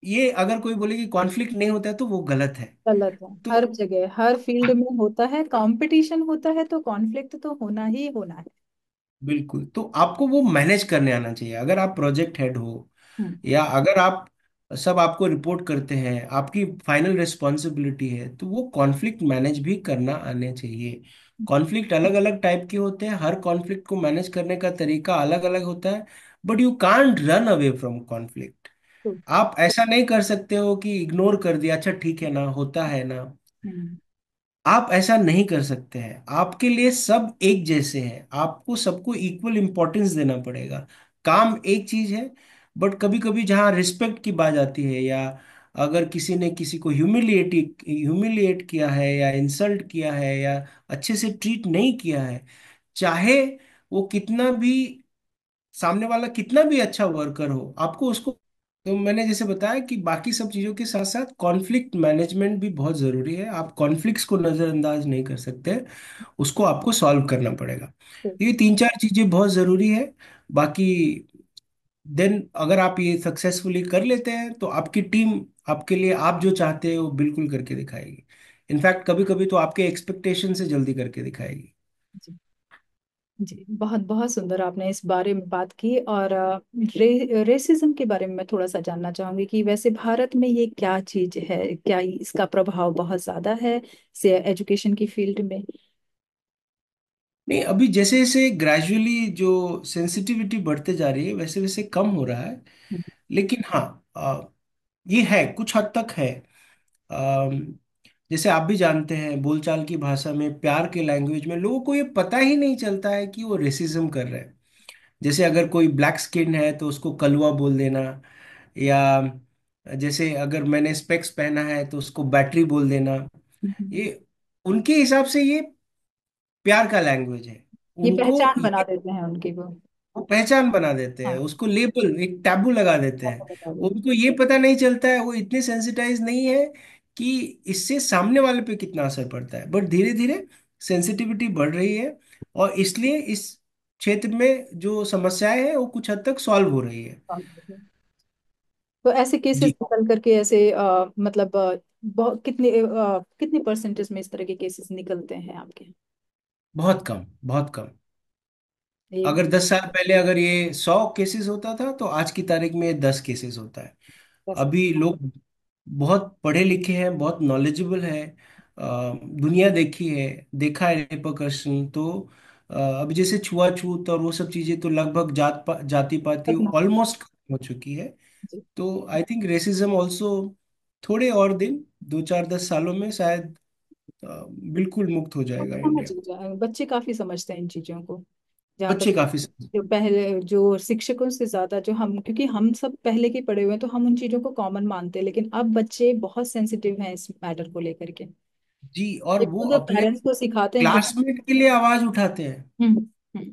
ये अगर कोई बोले कि कॉन्फ्लिक्ट नहीं होता है तो वो गलत है। गलत है। तो हर जगह हर फील्ड में होता है, कंपटीशन होता है तो कॉन्फ्लिक्ट तो होना ही होना है। बिल्कुल, तो आपको वो मैनेज करने आना चाहिए। अगर आप प्रोजेक्ट हेड हो, हम्म। या अगर आप सब आपको रिपोर्ट करते हैं, आपकी फाइनल रिस्पॉन्सिबिलिटी है, तो वो कॉन्फ्लिक्ट मैनेज भी करना आने चाहिए। कॉन्फ्लिक्ट अलग अलग टाइप के होते हैं, हर कॉन्फ्लिक्ट को मैनेज करने का तरीका अलग अलग होता है। But you can't run away from conflict. तो आप ऐसा नहीं कर सकते हो कि इग्नोर कर दिया, अच्छा ठीक है ना, होता है ना। हम्म। आप ऐसा नहीं कर सकते हैं। आपके लिए सब एक जैसे हैं, आपको सबको इक्वल इंपॉर्टेंस देना पड़ेगा। काम एक चीज है, बट कभी कभी जहाँ रिस्पेक्ट की बात आती है, या अगर किसी ने किसी को ह्यूमिलिएट किया है या इंसल्ट किया है या अच्छे से ट्रीट नहीं किया है, चाहे वो कितना भी, सामने वाला कितना भी अच्छा वर्कर हो, आपको उसको, तो मैंने जैसे बताया कि बाकी सब चीजों के साथ साथ कॉन्फ्लिक्ट मैनेजमेंट भी बहुत जरूरी है। आप कॉन्फ्लिक्ट्स को नजरअंदाज नहीं कर सकते, उसको आपको सॉल्व करना पड़ेगा। तो ये तीन चार चीजें बहुत जरूरी है। बाकी देन अगर आप ये सक्सेसफुली कर लेते हैं तो आपकी टीम आपके लिए आप जो चाहते हैं वो बिल्कुल करके दिखाएगी। इनफैक्ट कभी कभी तो आपके एक्सपेक्टेशन से जल्दी करके दिखाएगी। जी। जी, बहुत बहुत सुंदर आपने इस बारे में बात की। और रेसिज्म के बारे में मैं थोड़ा सा जानना चाहूंगी कि वैसे भारत में ये क्या चीज है, क्या इसका प्रभाव बहुत ज्यादा है से एजुकेशन की फील्ड में। नहीं, अभी जैसे जैसे ग्रेजुअली जो सेंसिटिविटी बढ़ते जा रही है वैसे वैसे कम हो रहा है। लेकिन हाँ, ये है, कुछ हद तक है। जैसे आप भी जानते हैं, बोलचाल की भाषा में, प्यार के लैंग्वेज में लोगों को ये पता ही नहीं चलता है कि वो रेसिज्म कर रहे हैं। जैसे अगर कोई ब्लैक स्किन है तो उसको कलवा बोल देना, या जैसे अगर मैंने स्पेक्स पहना है तो उसको बैटरी बोल देना। हम्म। ये उनके हिसाब से ये प्यार का लैंग्वेज है। ये उनको पहचान बना ये देते हैं उनकी वो। वो पहचान बना देते हैं, हाँ, उसको लेबल, एक टैबू लगा देते हैं। आपको बता दें। उनको ये पता नहीं चलता है, वो इतने सेंसिटाइज नहीं है कि इससे सामने वाले पे कितना असर पड़ता है। बट धीरे धीरे सेंसिटिविटी बढ़ रही है, और इसलिए इस क्षेत्र में जो समस्याएं हैं वो कुछ हद तक सॉल्व हो रही है। तो ऐसे केसेस जी, निकल करके ऐसे मतलब बहुत कितने कितने परसेंटेज में इस तरह के केसेस निकलते हैं आपके? बहुत कम, बहुत कम। एक अगर 10 साल पहले अगर ये 100 केसेस होता था तो आज की तारीख में ये 10 केसेस होता है। दस। अभी लोग बहुत पढ़े लिखे हैं, बहुत नॉलेजेबल है, दुनिया देखी है, देखा है रिपरकशन। तो अभी जैसे छुआछूत और वो सब चीजें तो लगभग जाति पाति खत्म। ऑलमोस्ट खत्म हो चुकी है। जी। तो आई थिंक रेसिज्म ऑल्सो थोड़े और दिन, 2 4 10 सालों में शायद बिल्कुल मुक्त हो हाँ, जाएगा समझ इंडिया। बच्चे काफी समझते हैं इन चीजों को। जहाँ तक बच्चे काफी जो पहले जो शिक्षकों से ज्यादा जो हम, क्योंकि हम सब पहले के पढ़े हुए हैं तो हम उन चीजों को कॉमन मानते हैं, लेकिन अब बच्चे बहुत सेंसिटिव हैं इस मैटर को लेकर के। जी, और ये वो खुद अपने पेरेंट्स को सिखाते हैं कि क्लासमेट के लिए आवाज उठाते हैं, हम्म। हम्म।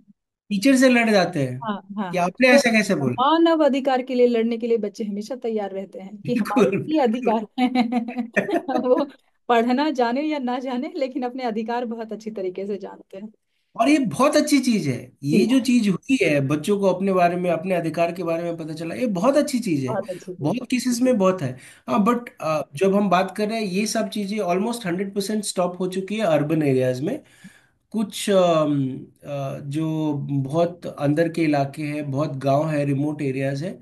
टीचर से लड़ जाते हैं हाँ हाँ। कि आपने तो ऐसा कैसे बोला। मानव अधिकार के लिए लड़ने के लिए बच्चे हमेशा तैयार रहते हैं कि हमारे बिल्कुल, ये बिल्कुल। अधिकार है। वो पढ़ना जाने या ना जाने, लेकिन अपने अधिकार बहुत अच्छी तरीके से जानते हैं। और ये बहुत अच्छी चीज है, ये जी। जो चीज हुई है, बच्चों को अपने बारे में, अपने अधिकार के बारे में पता चला, ये बहुत अच्छी चीज है। बहुत अच्छी चीज। बहुत केसेस में बहुत है। हाँ, बट जब हम बात कर रहे हैं, ये सब चीजें ऑलमोस्ट 100% स्टॉप हो चुकी है अर्बन एरियाज में। कुछ जो बहुत अंदर के इलाके हैं, बहुत गांव है, रिमोट एरियाज है,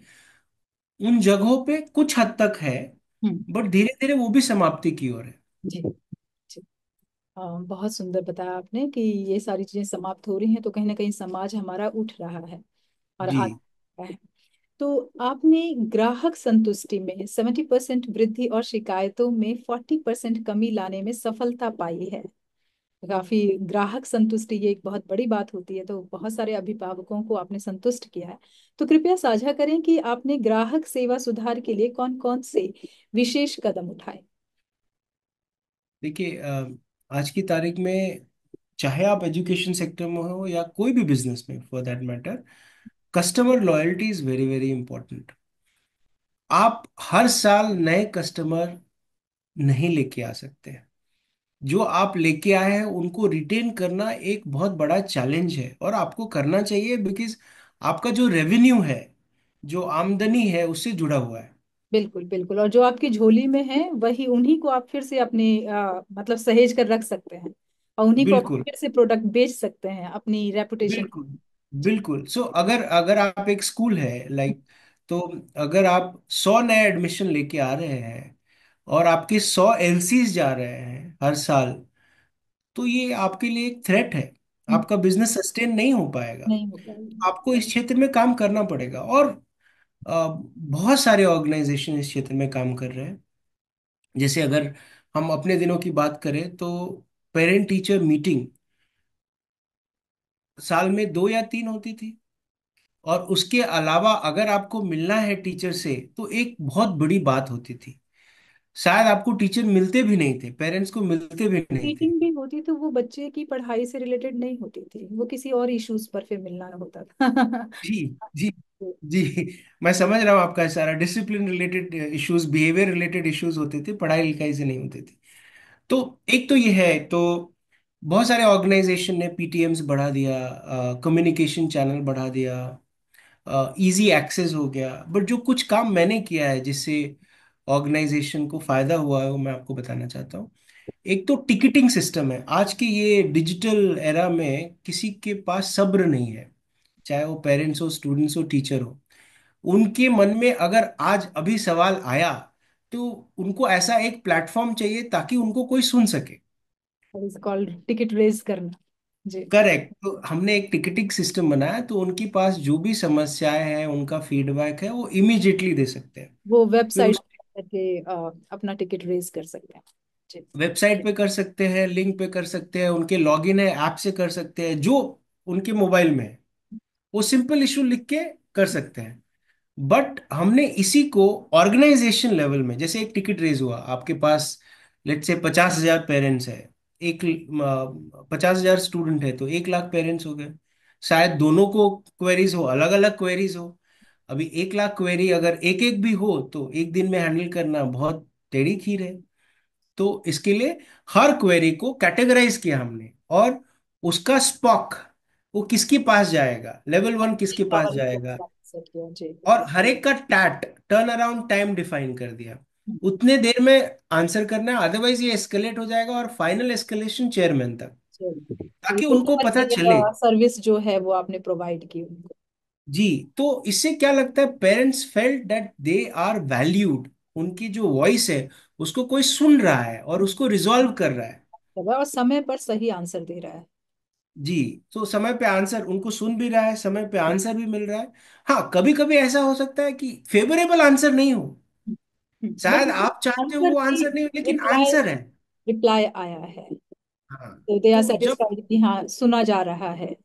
उन जगहों पे कुछ हद तक है। हम्म। बट धीरे धीरे वो भी समाप्ति की ओर है। जी। जी। बहुत सुंदर बताया आपने कि ये सारी चीजें समाप्त हो रही हैं, तो कहीं ना कहीं समाज हमारा उठ रहा है और जी, आगे बढ़ रहा है। तो आपने ग्राहक संतुष्टि में 70% वृद्धि और शिकायतों में 40% कमी लाने में सफलता पाई है। काफी ग्राहक संतुष्टि ये एक बहुत बड़ी बात होती है, तो बहुत सारे अभिभावकों को आपने संतुष्ट किया है। तो कृपया साझा करें कि आपने ग्राहक सेवा सुधार के लिए कौन कौन से विशेष कदम उठाए। देखिए, आज की तारीख में, चाहे आप एजुकेशन सेक्टर में हो या कोई भी बिजनेस में for that matter, customer loyalty is very very important. आप हर साल नए कस्टमर नहीं लेके आ सकते। जो आप लेके आए हैं उनको रिटेन करना एक बहुत बड़ा चैलेंज है, और आपको करना चाहिए, बिकॉज आपका जो रेवेन्यू है, जो आमदनी है, उससे जुड़ा हुआ है। बिल्कुल बिल्कुल, और जो आपकी झोली में है वही उन्हीं को आप फिर से अपने मतलब सहेज कर रख सकते हैं, और उन्हीं को आप बिल्कुल, फिर से प्रोडक्ट बेच सकते हैं अपनी रेपुटेशन। बिल्कुल, बिल्कुल। सो अगर अगर आप एक स्कूल है, लाइक, तो अगर आप 100 नए एडमिशन लेके आ रहे हैं और आपके 100 एलसीज जा रहे हैं हर साल, तो ये आपके लिए एक थ्रेट है। आपका बिजनेस सस्टेन नहीं हो पाएगा। नहीं हो पाएगी। आपको इस क्षेत्र में काम करना पड़ेगा। और बहुत सारे ऑर्गेनाइजेशन इस क्षेत्र में काम कर रहे हैं। जैसे अगर हम अपने दिनों की बात करें तो पेरेंट टीचर मीटिंग साल में 2 या 3 होती थी। और उसके अलावा अगर आपको मिलना है टीचर से तो एक बहुत बड़ी बात होती थी। शायद आपको टीचर मिलते भी नहीं थे, पेरेंट्स को मिलते भी नहीं थे। मीटिंग भी होती तो वो बच्चे की पढ़ाई से रिलेटेड नहीं होती थी, वो किसी और इश्यूज पर फिर मिलना होता था। जी, जी, जी। मैं समझ रहा हूँ आपका सारा discipline related issues, behaviour related issues होते थे, पढ़ाई लिखाई से नहीं होते थे। तो एक तो ये है। तो बहुत सारे ऑर्गेनाइजेशन ने पीटीएम्स बढ़ा दिया, कम्युनिकेशन चैनल बढ़ा दिया, इजी एक्सेस हो गया। बट जो कुछ काम मैंने किया है जिससे ऑर्गेनाइजेशन को फायदा हुआ है, वो मैं आपको बताना चाहता हूँ। एक तो टिकटिंग सिस्टम है। आज के ये डिजिटल एरा में किसी के पास सब्र नहीं है, चाहे वो पेरेंट्स हो, स्टूडेंट्स हो, टीचर हो। उनके मन में अगर आज अभी सवाल आया तो उनको ऐसा एक प्लेटफॉर्म चाहिए ताकि उनको कोई सुन सके। इज कॉल्ड टिकट रेज करना। जी। करेक्ट। तो हमने एक टिकटिंग सिस्टम बनाया, तो उनके पास जो भी समस्याएं हैं, उनका फीडबैक है, वो इमीडिएटली दे सकते हैं। वो फिर वेबसाइट उस करके अपना टिकट रेज कर सकते हैं। जी। वेबसाइट पे कर सकते हैं, लिंक पे कर सकते हैं, उनके लॉगिन है ऐप से कर सकते हैं, जो उनके मोबाइल में है वो सिंपल इशू लिख के कर सकते हैं। बट हमने इसी को ऑर्गेनाइजेशन लेवल में, जैसे एक टिकट रेज हुआ आपके पास, लेट से 50,000 पेरेंट्स है, एक 50,000 स्टूडेंट है, तो 1 लाख पेरेंट्स हो गए। शायद दोनों को क्वेरीज हो, अलग अलग क्वेरीज हो। अभी 1 लाख क्वेरी अगर एक एक भी हो तो एक दिन में हैंडल करना बहुत टेढ़ी खीर है। तो इसके लिए हर क्वेरी को कैटेगराइज किया हमने, और उसका स्पॉक, वो किसके पास जाएगा, लेवल 1 किसके पास पावर जाएगा, सेट किया जी। और हर एक का TAT turnaround time define कर दिया। उतने देर में आंसर करना है, अदरवाइज ये एस्केलेट हो जाएगा, और फाइनल एस्केलेशन चेयरमैन तक, चलिए। तो ताकि ये उनको बहुत पता ही चले। सर्विस जो है वो आपने प्रोवाइड की उनको। जी। तो इससे क्या लगता है, parents felt that they are valued, उनकी जो वॉइस है उसको कोई सुन रहा है और उसको रिजॉल्व कर रहा है। और समय पर सही आंसर दे रहा है। जी। तो समय पे आंसर उनको सुन भी रहा है, समय पे आंसर भी मिल रहा है। हाँ, कभी कभी ऐसा हो सकता है कि फेवरेबल आंसर नहीं हो, बट शायद आप चाहते हो आंसर वो की आंसर नहीं हो, लेकिन रिप्लाई आंसर है। रिप्लाई आया है, हाँ। तो दे आर तो जब सेटिस्फाइड कि हाँ सुना जा रहा है।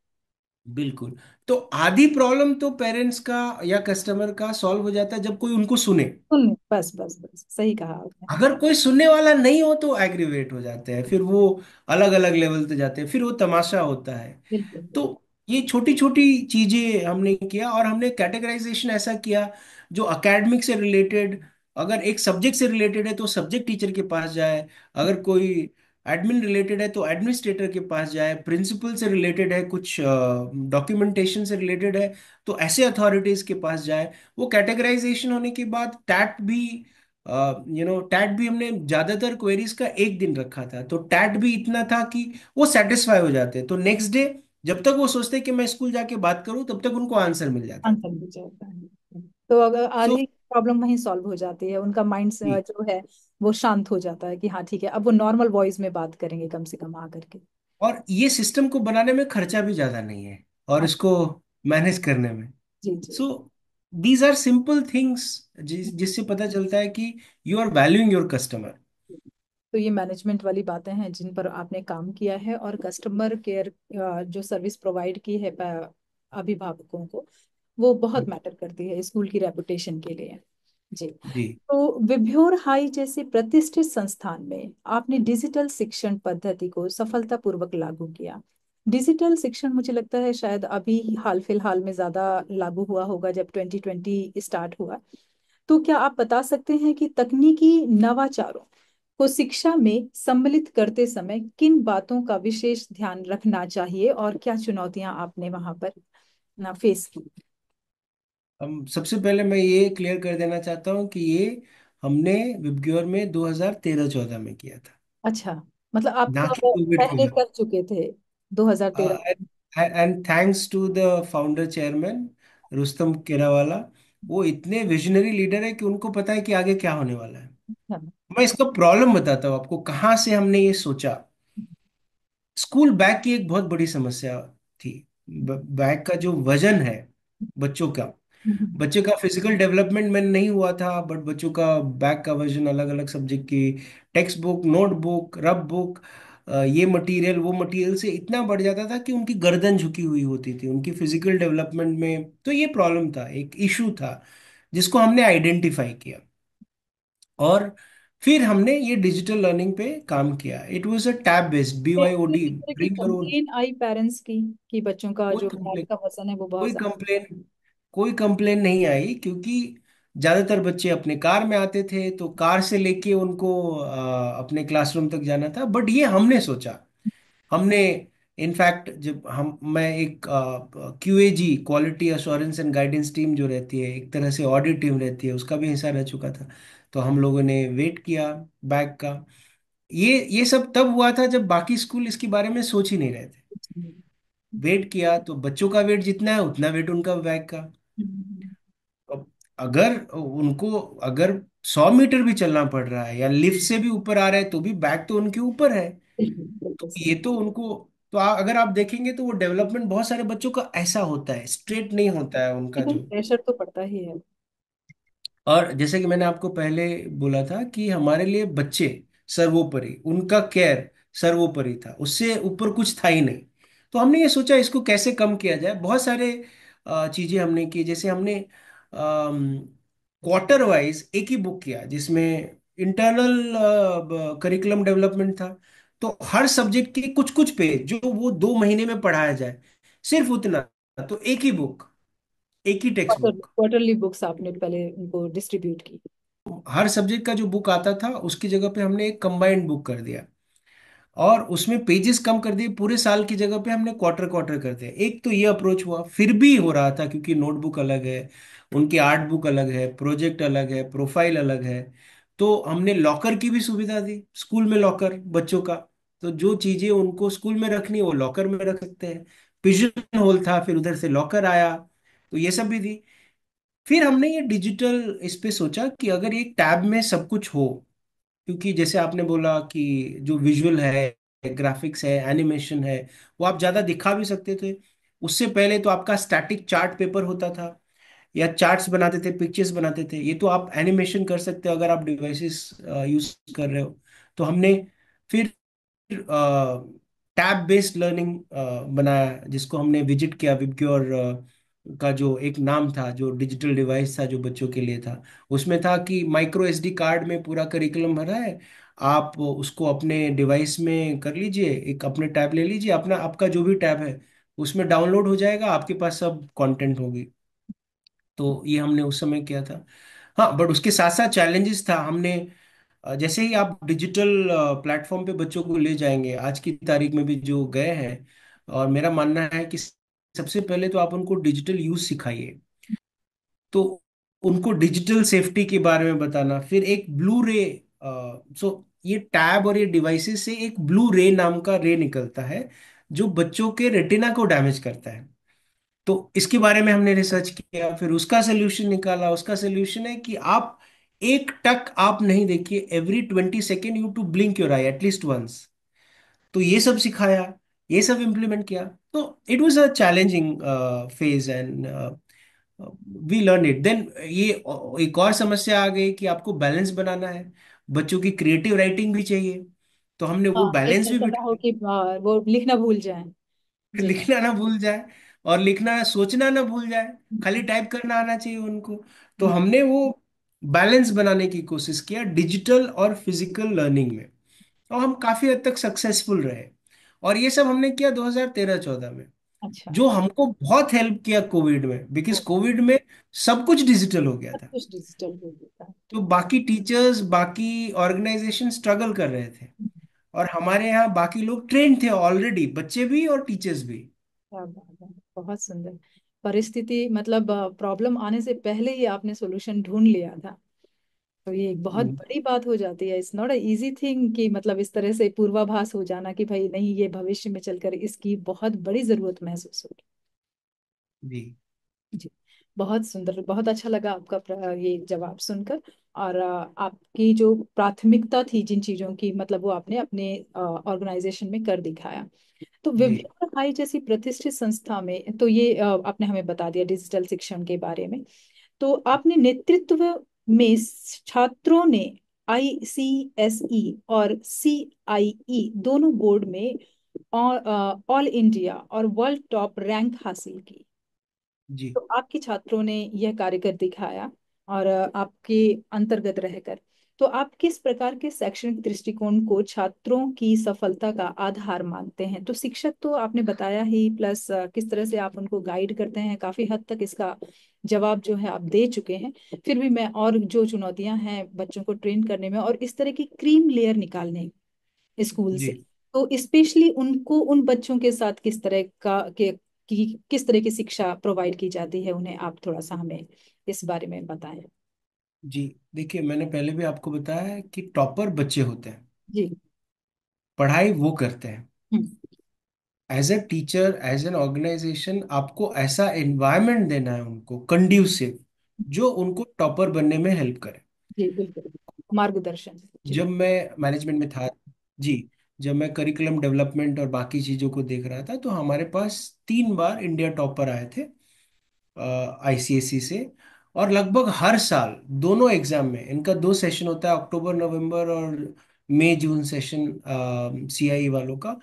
बिल्कुल, तो आधी प्रॉब्लम तो पेरेंट्स का या कस्टमर का सॉल्व हो जाता है जब कोई उनको सुने। सुन, बस बस बस सही कहा आपने। अगर कोई सुनने वाला नहीं हो तो एग्रीवेट हो जाते हैं, फिर वो अलग अलग लेवल पे जाते हैं, फिर वो तमाशा होता है। बिल्कुल। तो ये छोटी छोटी चीजें हमने किया, और हमने कैटेगराइजेशन ऐसा किया जो एकेडमिक से रिलेटेड, अगर एक सब्जेक्ट से रिलेटेड है तो सब्जेक्ट टीचर के पास जाए, अगर कोई एडमिन रिलेटेड है तो एडमिनिस्ट्रेटर के पास जाए, प्रिंसिपल से रिलेटेड है, कुछ डॉक्यूमेंटेशन से रिलेटेड है तो ऐसे अथॉरिटीज के पास जाए। वो कैटेगराइजेशन होने के बाद टैट भी, टैट भी हमने ज्यादातर क्वेरीज का एक दिन रखा था, तो टैट भी इतना था कि वो सेटिस्फाई हो जाते, तो नेक्स्ट डे जब तक वो सोचते कि मैं स्कूल जाके बात करूं तब तक उनको आंसर मिल जाता था। आंसर भी जाता है, तो अगर सो आधी प्रॉब्लम वहीं सॉल्व हो जाती है, उनका माइंड जी। जो है वो शांत हो जाता है कि हाँ ठीक है, अब वो नॉर्मल वॉइस में बात करेंगे कम से कम आकर के। और ये सिस्टम को बनाने में खर्चा भी ज्यादा नहीं है, और हाँ। इसको मैनेज करने में। जी जी। So these are simple things जिससे पता चलता है कि you are valuing your customer. तो ये मैनेजमेंट वाली बातें हैं जिन पर आपने काम किया है, और कस्टमर केयर जो सर्विस प्रोवाइड की है अभिभावकों को, वो बहुत मैटर करती है स्कूल की रेपुटेशन के लिए। जी। जी। तो विभ्योर हाई जैसे प्रतिष्ठित संस्थान में आपने डिजिटल शिक्षण पद्धति को सफलतापूर्वक लागू किया। डिजिटल शिक्षण मुझे लगता है शायद अभी हाल फिलहाल में ज्यादा लागू हुआ होगा, जब 2020 स्टार्ट हुआ। तो क्या आप बता सकते हैं कि तकनीकी नवाचारों को शिक्षा में सम्मिलित करते समय किन बातों का विशेष ध्यान रखना चाहिए, और क्या चुनौतियां आपने वहां पर ना फेस की? हम सबसे पहले मैं ये क्लियर कर देना चाहता हूँ कि ये हमने विबग्योर में 2013-14 में किया था, अच्छा, मतलब आप ना कि कोविड के पहले बाद। कर चुके थे 2013? And thanks to the founder chairman Rustom Kerawala. वो इतने विजनरी लीडर है कि उनको पता है कि आगे क्या होने वाला है। हाँ। मैं इसका प्रॉब्लम बताता हूँ आपको, कहाँ से हमने ये सोचा। स्कूल बैग की एक बहुत बड़ी समस्या थी। बैग का जो वजन है बच्चों का, बच्चे का फिजिकल डेवलपमेंट में नहीं हुआ था, बट बच्चों का बैग का वजन अलग अलग सब्जेक्ट की text book, notebook, rough book, ये मटेरियल वो मटेरियल से इतना बढ़ जाता था कि उनकी गर्दन झुकी हुई होती थी उनकी फिजिकल डेवलपमेंट में। तो ये प्रॉब्लम था, एक इशू था जिसको हमने आइडेंटिफाई किया, और फिर हमने ये डिजिटल लर्निंग पे काम किया। It was a tab based, BYOD, किसी तरह की bring your own. Complain I parents की कि बच्चों का कोई जो बैग कंप्लेन का वजन है वो बहुत कोई ज्यादा? कंप्लेन कोई कंप्लेन नहीं आई, क्योंकि ज्यादातर बच्चे अपने कार में आते थे, तो कार से लेके उनको अपने क्लासरूम तक जाना था। बट ये हमने सोचा, हमने इनफैक्ट जब हम मैं एक QAG, quality assurance and guidance team जो रहती है, एक तरह से ऑडिट टीम रहती है, उसका भी हिस्सा रह चुका था। तो हम लोगों ने वेट किया बैग का। ये सब तब हुआ था जब बाकी स्कूल इसके बारे में सोच ही नहीं रहे थे। वेट किया तो बच्चों का वेट जितना है उतना वेट उनका बैग का। अब अगर उनको अगर 100 मीटर भी चलना पड़ रहा है या लिफ्ट से भी ऊपर आ रहा है तो भी बैग तो उनके ऊपर है। बिल्कुल तो बिल्कुल ये सही। तो उनको तो अगर आप देखेंगे तो वो डेवलपमेंट बहुत सारे बच्चों का ऐसा होता है, स्ट्रेट नहीं होता है उनका लेकिन जो। प्रेशर तो पड़ता ही है। और जैसे कि मैंने आपको पहले बोला था कि हमारे लिए बच्चे सर्वोपरि, उनका केयर सर्वोपरि था, उससे ऊपर कुछ था ही नहीं। तो हमने ये सोचा इसको कैसे कम किया जाए। बहुत सारे चीजें हमने की, जैसे हमने क्वार्टर वाइज एक ही बुक किया जिसमें इंटरनल करिकुलम डेवलपमेंट था। तो हर सब्जेक्ट के कुछ कुछ पेज जो वो 2 महीने में पढ़ाया जाए, सिर्फ उतना। तो एक ही बुक, एक ही टेक्स्ट बुक, क्वार्टरली बुक्स आपने पहले उनको डिस्ट्रीब्यूट की। हर सब्जेक्ट का जो बुक आता था उसकी जगह पे हमने एक कंबाइंड बुक कर दिया। और उसमें पेजेस कम कर दिए, पूरे साल की जगह पे हमने क्वार्टर क्वार्टर कर दिया। एक तो ये अप्रोच हुआ, फिर भी हो रहा था क्योंकि नोटबुक अलग है, उनकी आर्ट बुक अलग है, प्रोजेक्ट अलग है, प्रोफाइल अलग है। तो हमने लॉकर की भी सुविधा दी, स्कूल में लॉकर बच्चों का। तो जो चीजें उनको स्कूल में रखनी है वो लॉकर में रख सकते हैं। पिजन होल था, फिर उधर से लॉकर आया, तो ये सब भी दी। फिर हमने ये डिजिटल इस पे सोचा कि अगर एक टैब में सब कुछ हो, क्योंकि जैसे आपने बोला कि जो विजुअल है, ग्राफिक्स है, एनिमेशन है, वो आप ज्यादा दिखा भी सकते थे। उससे पहले तो आपका स्टैटिक चार्ट पेपर होता था, या चार्ट्स बनाते थे, पिक्चर्स बनाते थे। ये तो आप एनिमेशन कर सकते हो अगर आप डिवाइसेस यूज कर रहे हो। तो हमने फिर टैब बेस्ड लर्निंग बनाया, जिसको हमने विजिट किया। विबग्योर का जो एक नाम था, जो डिजिटल डिवाइस था जो बच्चों के लिए था, उसमें था कि माइक्रो एसडी कार्ड में पूरा करिकुलम भरा है। आप उसको अपने डिवाइस में कर लीजिए, एक अपने टैब ले लीजिए, अपना आपका जो भी टैब है उसमें डाउनलोड हो जाएगा, आपके पास सब कंटेंट होगी। तो ये हमने उस समय किया था। हाँ, बट उसके साथ साथ चैलेंजेस था। हमने जैसे ही आप डिजिटल प्लेटफॉर्म पे बच्चों को ले जाएंगे, आज की तारीख में भी जो गए हैं, और मेरा मानना है कि सबसे पहले तो आप उनको डिजिटल यूज सिखाइए। तो उनको डिजिटल सेफ्टी के बारे में बताना, फिर एक ब्लू रे, सो ये टैब और ये डिवाइसेस से एक ब्लू रे नाम का रे निकलता है जो बच्चों के रेटिना को डैमेज करता है। तो इसके बारे में हमने रिसर्च किया, फिर उसका सोल्यूशन निकाला। उसका सोल्यूशन है कि आप एक टक आप नहीं देखिए, every 20 second you to blink your eye at least once. तो ये सब सिखाया, ये सब इम्प्लीमेंट किया। तो it was a challenging phase, and we learn it then. ये एक और समस्या आ गई कि आपको बैलेंस बनाना है, बच्चों की क्रिएटिव राइटिंग भी चाहिए। तो हमने वो हाँ, एक बैलेंस भी ऐसा ना हो बिठाया, कि वो लिखना भूल जाए। जी। लिखना ना भूल जाए, और लिखना सोचना ना भूल जाए, खाली टाइप करना आना चाहिए उनको। तो हम्म। हमने वो बैलेंस बनाने की कोशिश किया डिजिटल और फिजिकल लर्निंग में, और हम काफी हद तक सक्सेसफुल रहे। और ये सब हमने किया 2013-14 में, अच्छा। जो हमको बहुत हेल्प किया कोविड में, बिकॉज तो कोविड में सब कुछ डिजिटल हो गया सब था। कुछ डिजिटल हो गया है। तो बाकी टीचर्स, बाकी ऑर्गेनाइजेशन स्ट्रगल कर रहे थे, और हमारे यहाँ बाकी लोग ट्रेन थे ऑलरेडी, बच्चे भी और टीचर्स भी। क्या बात है, बहुत सुंदर। परिस्थिति मतलब प्रॉब्लम आने से पहले ही आपने सॉल्यूशन ढूंढ लिया था। तो ये एक बहुत बड़ी बात हो जाती है। It's not a easy thing कि मतलब इस तरह से पूर्वाभास हो जाना कि भाई नहीं, ये भविष्य में चलकर इसकी बहुत बड़ी जरूरत महसूस होगी। जी जी। बहुत सुंदर, बहुत अच्छा लगा आपका ये जवाब सुनकर। और आपकी जो प्राथमिकता थी जिन चीजों की, मतलब वो आपने अपने ऑर्गेनाइजेशन में कर दिखाया। तो जी विभिन्न पढ़ाई जैसी प्रतिष्ठित संस्था में तो ये आपने हमें बता दिया डिजिटल शिक्षण के बारे में। तो आपने नेतृत्व में छात्रों ने ICSE और CIE दोनों बोर्ड में ऑल इंडिया और वर्ल्ड टॉप रैंक हासिल की। जी तो आपके छात्रों ने यह कार्य कर दिखाया, और आपके अंतर्गत रहकर। तो आप किस प्रकार के शैक्षणिक दृष्टिकोण को छात्रों की सफलता का आधार मानते हैं? तो शिक्षक तो आपने बताया ही, प्लस किस तरह से आप उनको गाइड करते हैं, काफी हद तक इसका जवाब जो है आप दे चुके हैं। फिर भी मैं, और जो चुनौतियां हैं बच्चों को ट्रेन करने में और इस तरह की क्रीम लेयर निकालने स्कूल जी से, तो स्पेशली उनको, उन बच्चों के साथ किस तरह का के की किस तरह की शिक्षा प्रोवाइड की जाती है उन्हें, आप थोड़ा सा हमें इस बारे में बताएं। जी देखिए, मैंने पहले भी आपको बताया है कि टॉपर बच्चे होते हैं, जी। पढ़ाई वो करते हैं। Hmm. As a teacher, as an organization, आपको ऐसा एनवायरनमेंट देना है उनको कंड्यूसिव, जो उनको टॉपर बनने में हेल्प करे। जी बिल्कुल, मार्गदर्शन। जी। जब मैं मैनेजमेंट में था, जी, जब मैं करिकुलम डेवलपमेंट और बाकी चीज़ों को देख रहा था, तो हमारे पास 3 बार इंडिया टॉपर आए थे आईसीएसई से। और लगभग हर साल दोनों एग्जाम में, इनका 2 सेशन होता है, अक्टूबर नवंबर और मई जून सेशन सीआई वालों का,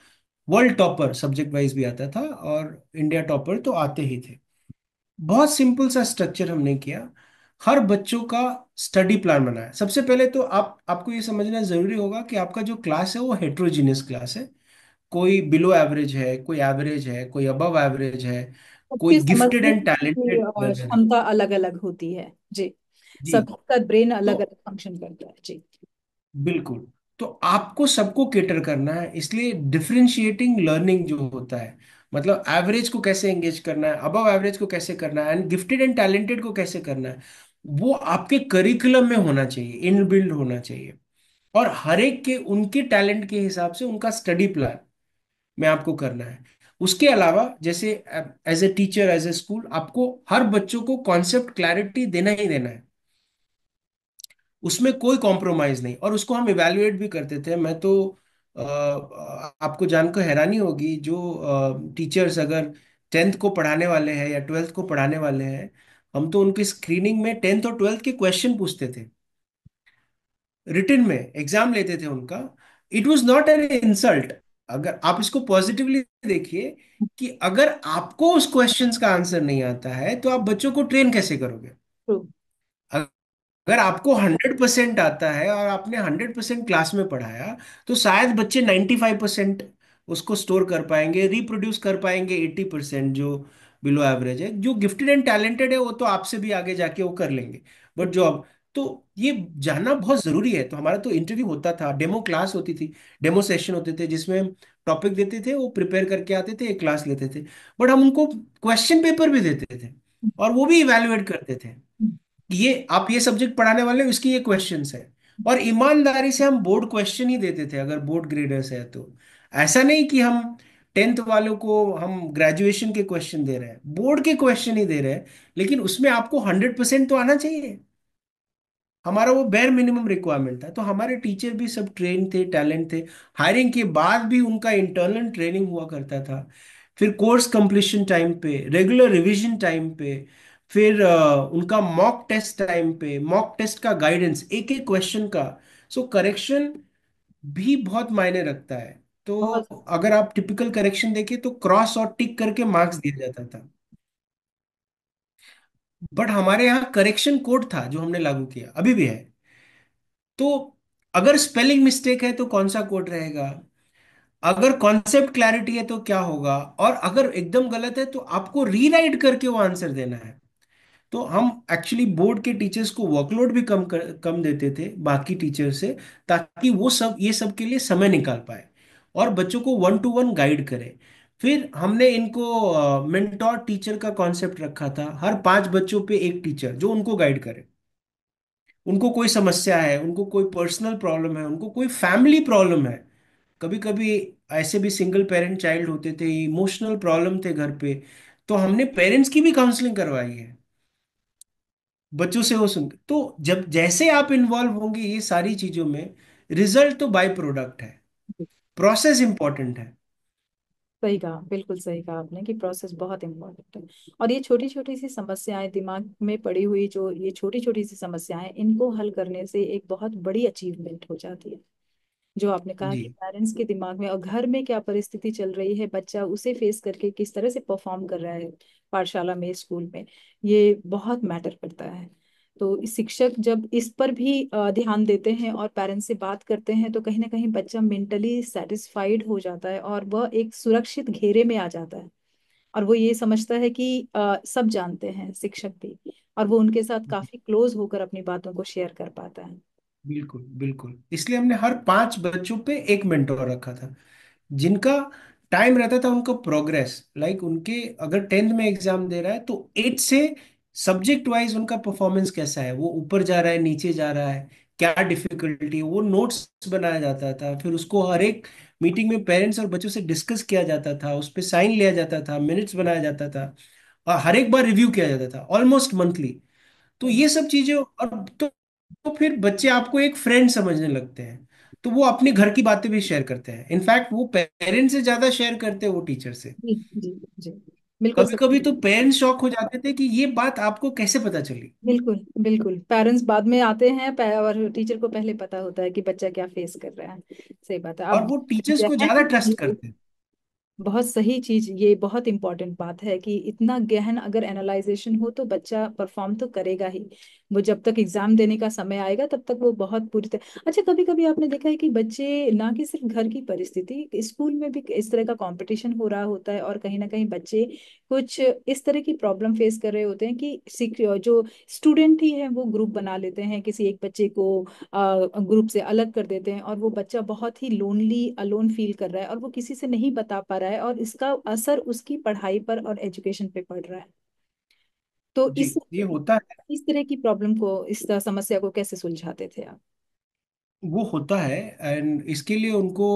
वर्ल्ड टॉपर सब्जेक्ट वाइज भी आता था और इंडिया टॉपर तो आते ही थे। बहुत सिंपल सा स्ट्रक्चर हमने किया, हर बच्चों का स्टडी प्लान बनाया। सबसे पहले तो आपको ये समझना जरूरी होगा कि आपका जो क्लास है वो हेट्रोजीनियस क्लास है। कोई बिलो एवरेज है, कोई एवरेज है, कोई अबव एवरेज है, कोई सबके गिफ्टेड समझने एंड की टैलेंटेड अलग है। क्षमता अलग अलग होती है जी। जी। सबका ब्रेन तो अलग अलग फंक्शन करता है जी। बिल्कुल, तो आपको सबको केटर करना है, इसलिए डिफरेंशिएटिंग लर्निंग जो होता है, मतलब एवरेज को कैसे एंगेज करना है, अबव एवरेज को कैसे करना है, एंड गिफ्टेड एंड टैलेंटेड को कैसे करना है, वो आपके करिकुलम में होना चाहिए, इनबिल्ड होना चाहिए। और हर एक के उनके टैलेंट के हिसाब से उनका स्टडी प्लान में आपको करना है। उसके अलावा जैसे as a teacher, as a school, आपको हर बच्चों को कॉन्सेप्ट क्लैरिटी देना ही देना है, उसमें कोई कॉम्प्रोमाइज नहीं। और उसको हम इवेल्युएट भी करते थे। मैं तो आपको जानकर हैरानी होगी, जो टीचर्स अगर 10th को पढ़ाने वाले हैं या 12th को पढ़ाने वाले हैं, हम तो उनकी स्क्रीनिंग में 10th और 12th के क्वेश्चन पूछते थे, रिटन में एग्जाम लेते थे उनका। It was not an insult. अगर आप इसको पॉजिटिवली देखिए, कि अगर आपको उस क्वेश्चंस का आंसर नहीं आता है तो आप बच्चों को ट्रेन कैसे करोगे। ट्रू। अगर आपको 100% आता है और आपने 100% क्लास में पढ़ाया, तो शायद बच्चे 95% उसको स्टोर कर पाएंगे, रिप्रोड्यूस कर पाएंगे 80% जो बिलो एवरेज है। जो गिफ्टेड एंड टैलेंटेड है वो तो आपसे भी आगे जाके वो कर लेंगे। बट जो अब, तो ये जानना बहुत जरूरी है। तो हमारा तो इंटरव्यू होता था, डेमो क्लास होती थी, डेमो सेशन होते थे, जिसमें टॉपिक देते थे, वो प्रिपेयर करके आते थे, एक क्लास लेते थे। बट हम उनको क्वेश्चन पेपर भी देते थे और वो भी इवेलुएट करते थे, ये आप ये सब्जेक्ट पढ़ाने वाले हो, इसकी ये क्वेश्चंस है। और ईमानदारी से हम बोर्ड क्वेश्चन ही देते थे अगर बोर्ड ग्रेडर्स है तो। ऐसा नहीं कि हम 10th वालों को हम ग्रेजुएशन के क्वेश्चन दे रहे हैं, बोर्ड के क्वेश्चन ही दे रहे हैं, लेकिन उसमें आपको 100% तो आना चाहिए। हमारा वो बेर मिनिमम रिक्वायरमेंट था। तो हमारे टीचर भी सब ट्रेन थे, टैलेंट थे। हायरिंग के बाद भी उनका इंटरनल ट्रेनिंग हुआ करता था, फिर कोर्स कंप्लीशन टाइम पे, रेगुलर रिवीजन टाइम पे, फिर उनका मॉक टेस्ट टाइम पे, मॉक टेस्ट का गाइडेंस एक एक क्वेश्चन का। सो करेक्शन भी बहुत मायने रखता है। तो बहुत। अगर आप टिपिकल करेक्शन देखिए तो क्रॉस और टिक करके मार्क्स दिया जाता था। बट हमारे यहाँ करेक्शन कोड था जो हमने लागू किया, अभी भी है। तो अगर स्पेलिंग मिस्टेक है तो कौन सा कोड रहेगा, अगर कॉन्सेप्ट क्लैरिटी है तो क्या होगा, और अगर एकदम गलत है तो आपको रीराइट करके वो आंसर देना है। तो हम एक्चुअली बोर्ड के टीचर्स को वर्कलोड भी कम देते थे बाकी टीचर से, ताकि वो सब ये सब के लिए समय निकाल पाए और बच्चों को 1 to 1 गाइड करें। फिर हमने इनको मेंटोर टीचर का कॉन्सेप्ट रखा था, हर 5 बच्चों पे एक टीचर जो उनको गाइड करे। उनको कोई समस्या है, उनको कोई पर्सनल प्रॉब्लम है, उनको कोई फैमिली प्रॉब्लम है, कभी कभी ऐसे भी सिंगल पेरेंट चाइल्ड होते थे, इमोशनल प्रॉब्लम थे घर पे, तो हमने पेरेंट्स की भी काउंसलिंग करवाई है बच्चों से। वो सुन, तो जब जैसे आप इन्वॉल्व होंगे ये सारी चीजों में, रिजल्ट तो बाय प्रोडक्ट है, प्रोसेस इंपॉर्टेंट है। सही कहा, बिल्कुल सही कहा आपने कि प्रोसेस बहुत इंपॉर्टेंट है। और ये छोटी छोटी सी समस्याएं दिमाग में पड़ी हुई, जो ये छोटी छोटी सी समस्याएं, इनको हल करने से एक बहुत बड़ी अचीवमेंट हो जाती है। जो आपने कहा जी। कि पेरेंट्स के दिमाग में और घर में क्या परिस्थिति चल रही है, बच्चा उसे फेस करके किस तरह से परफॉर्म कर रहा है पाठशाला में, स्कूल में, ये बहुत मैटर करता है। तो इस शिक्षक जब इस पर भी ध्यान देते हैं और पेरेंट्स से बात करते हैं, तो कहीं ना कहीं बच्चा मेंटली सेटिस्फाइड हो जाता है और वह एक सुरक्षित घेरे में आ जाता है। और वो ये समझता है कि सब जानते हैं शिक्षक भी, और वो उनके साथ काफी क्लोज होकर अपनी बातों को शेयर कर पाता है। बिल्कुल बिल्कुल, इसलिए हमने हर 5 बच्चों पे एक मेंटोर रखा था, जिनका टाइम रहता था उनका प्रोग्रेस, लाइक उनके अगर 10th में एग्जाम दे रहा है तो 8 से सब्जेक्ट वाइज उनका परफॉर्मेंस कैसा है, वो ऊपर जा रहा है, नीचे जा रहा है, क्या डिफिकल्टी, वो नोट्स बनाया जाता था। फिर उसको हर एक मीटिंग में पेरेंट्स और बच्चों से डिस्कस किया जाता था, उस पर साइन लिया जाता था, मिनट्स बनाया जाता था, और हर एक बार रिव्यू किया जाता था ऑलमोस्ट मंथली। तो ये सब चीजें, और तो फिर बच्चे आपको एक फ्रेंड समझने लगते हैं। तो वो अपने घर की बातें भी शेयर करते हैं, इनफैक्ट वो पेरेंट्स से ज्यादा शेयर करते हैं वो टीचर से। जी जी जी, बिल्कुल कभी कभी सही। तो पेरेंट्स शॉक हो जाते थे कि ये बात आपको कैसे पता चली। बिल्कुल बिल्कुल, पेरेंट्स बाद में आते हैं, और टीचर को पहले पता होता है कि बच्चा क्या फेस कर रहा है। सही बात है। और अब वो टीचर्स को ज्यादा ट्रस्ट गहन, करते हैं। बहुत सही चीज, ये बहुत इंपॉर्टेंट बात है कि इतना गहन अगर एनालाइजेशन हो तो बच्चा परफॉर्म तो करेगा ही। वो जब तक एग्जाम देने का समय आएगा तब तक वो बहुत पूरी तरह। अच्छा, कभी कभी आपने देखा है कि बच्चे, ना कि सिर्फ घर की परिस्थिति, स्कूल में भी इस तरह का कंपटीशन हो रहा होता है, और कहीं ना कहीं बच्चे कुछ इस तरह की प्रॉब्लम फेस कर रहे होते हैं कि जो स्टूडेंट ही है वो ग्रुप बना लेते हैं, किसी एक बच्चे को ग्रुप से अलग कर देते हैं, और वो बच्चा बहुत ही लोनली अलोन फील कर रहा है, और वो किसी से नहीं बता पा रहा है, और इसका असर उसकी पढ़ाई पर और एजुकेशन पे पड़ रहा है। तो जी, ये होता है। इस तरह की प्रॉब्लम को, इस समस्या को कैसे सुलझाते थे आप? वो होता है, एंड इसके लिए उनको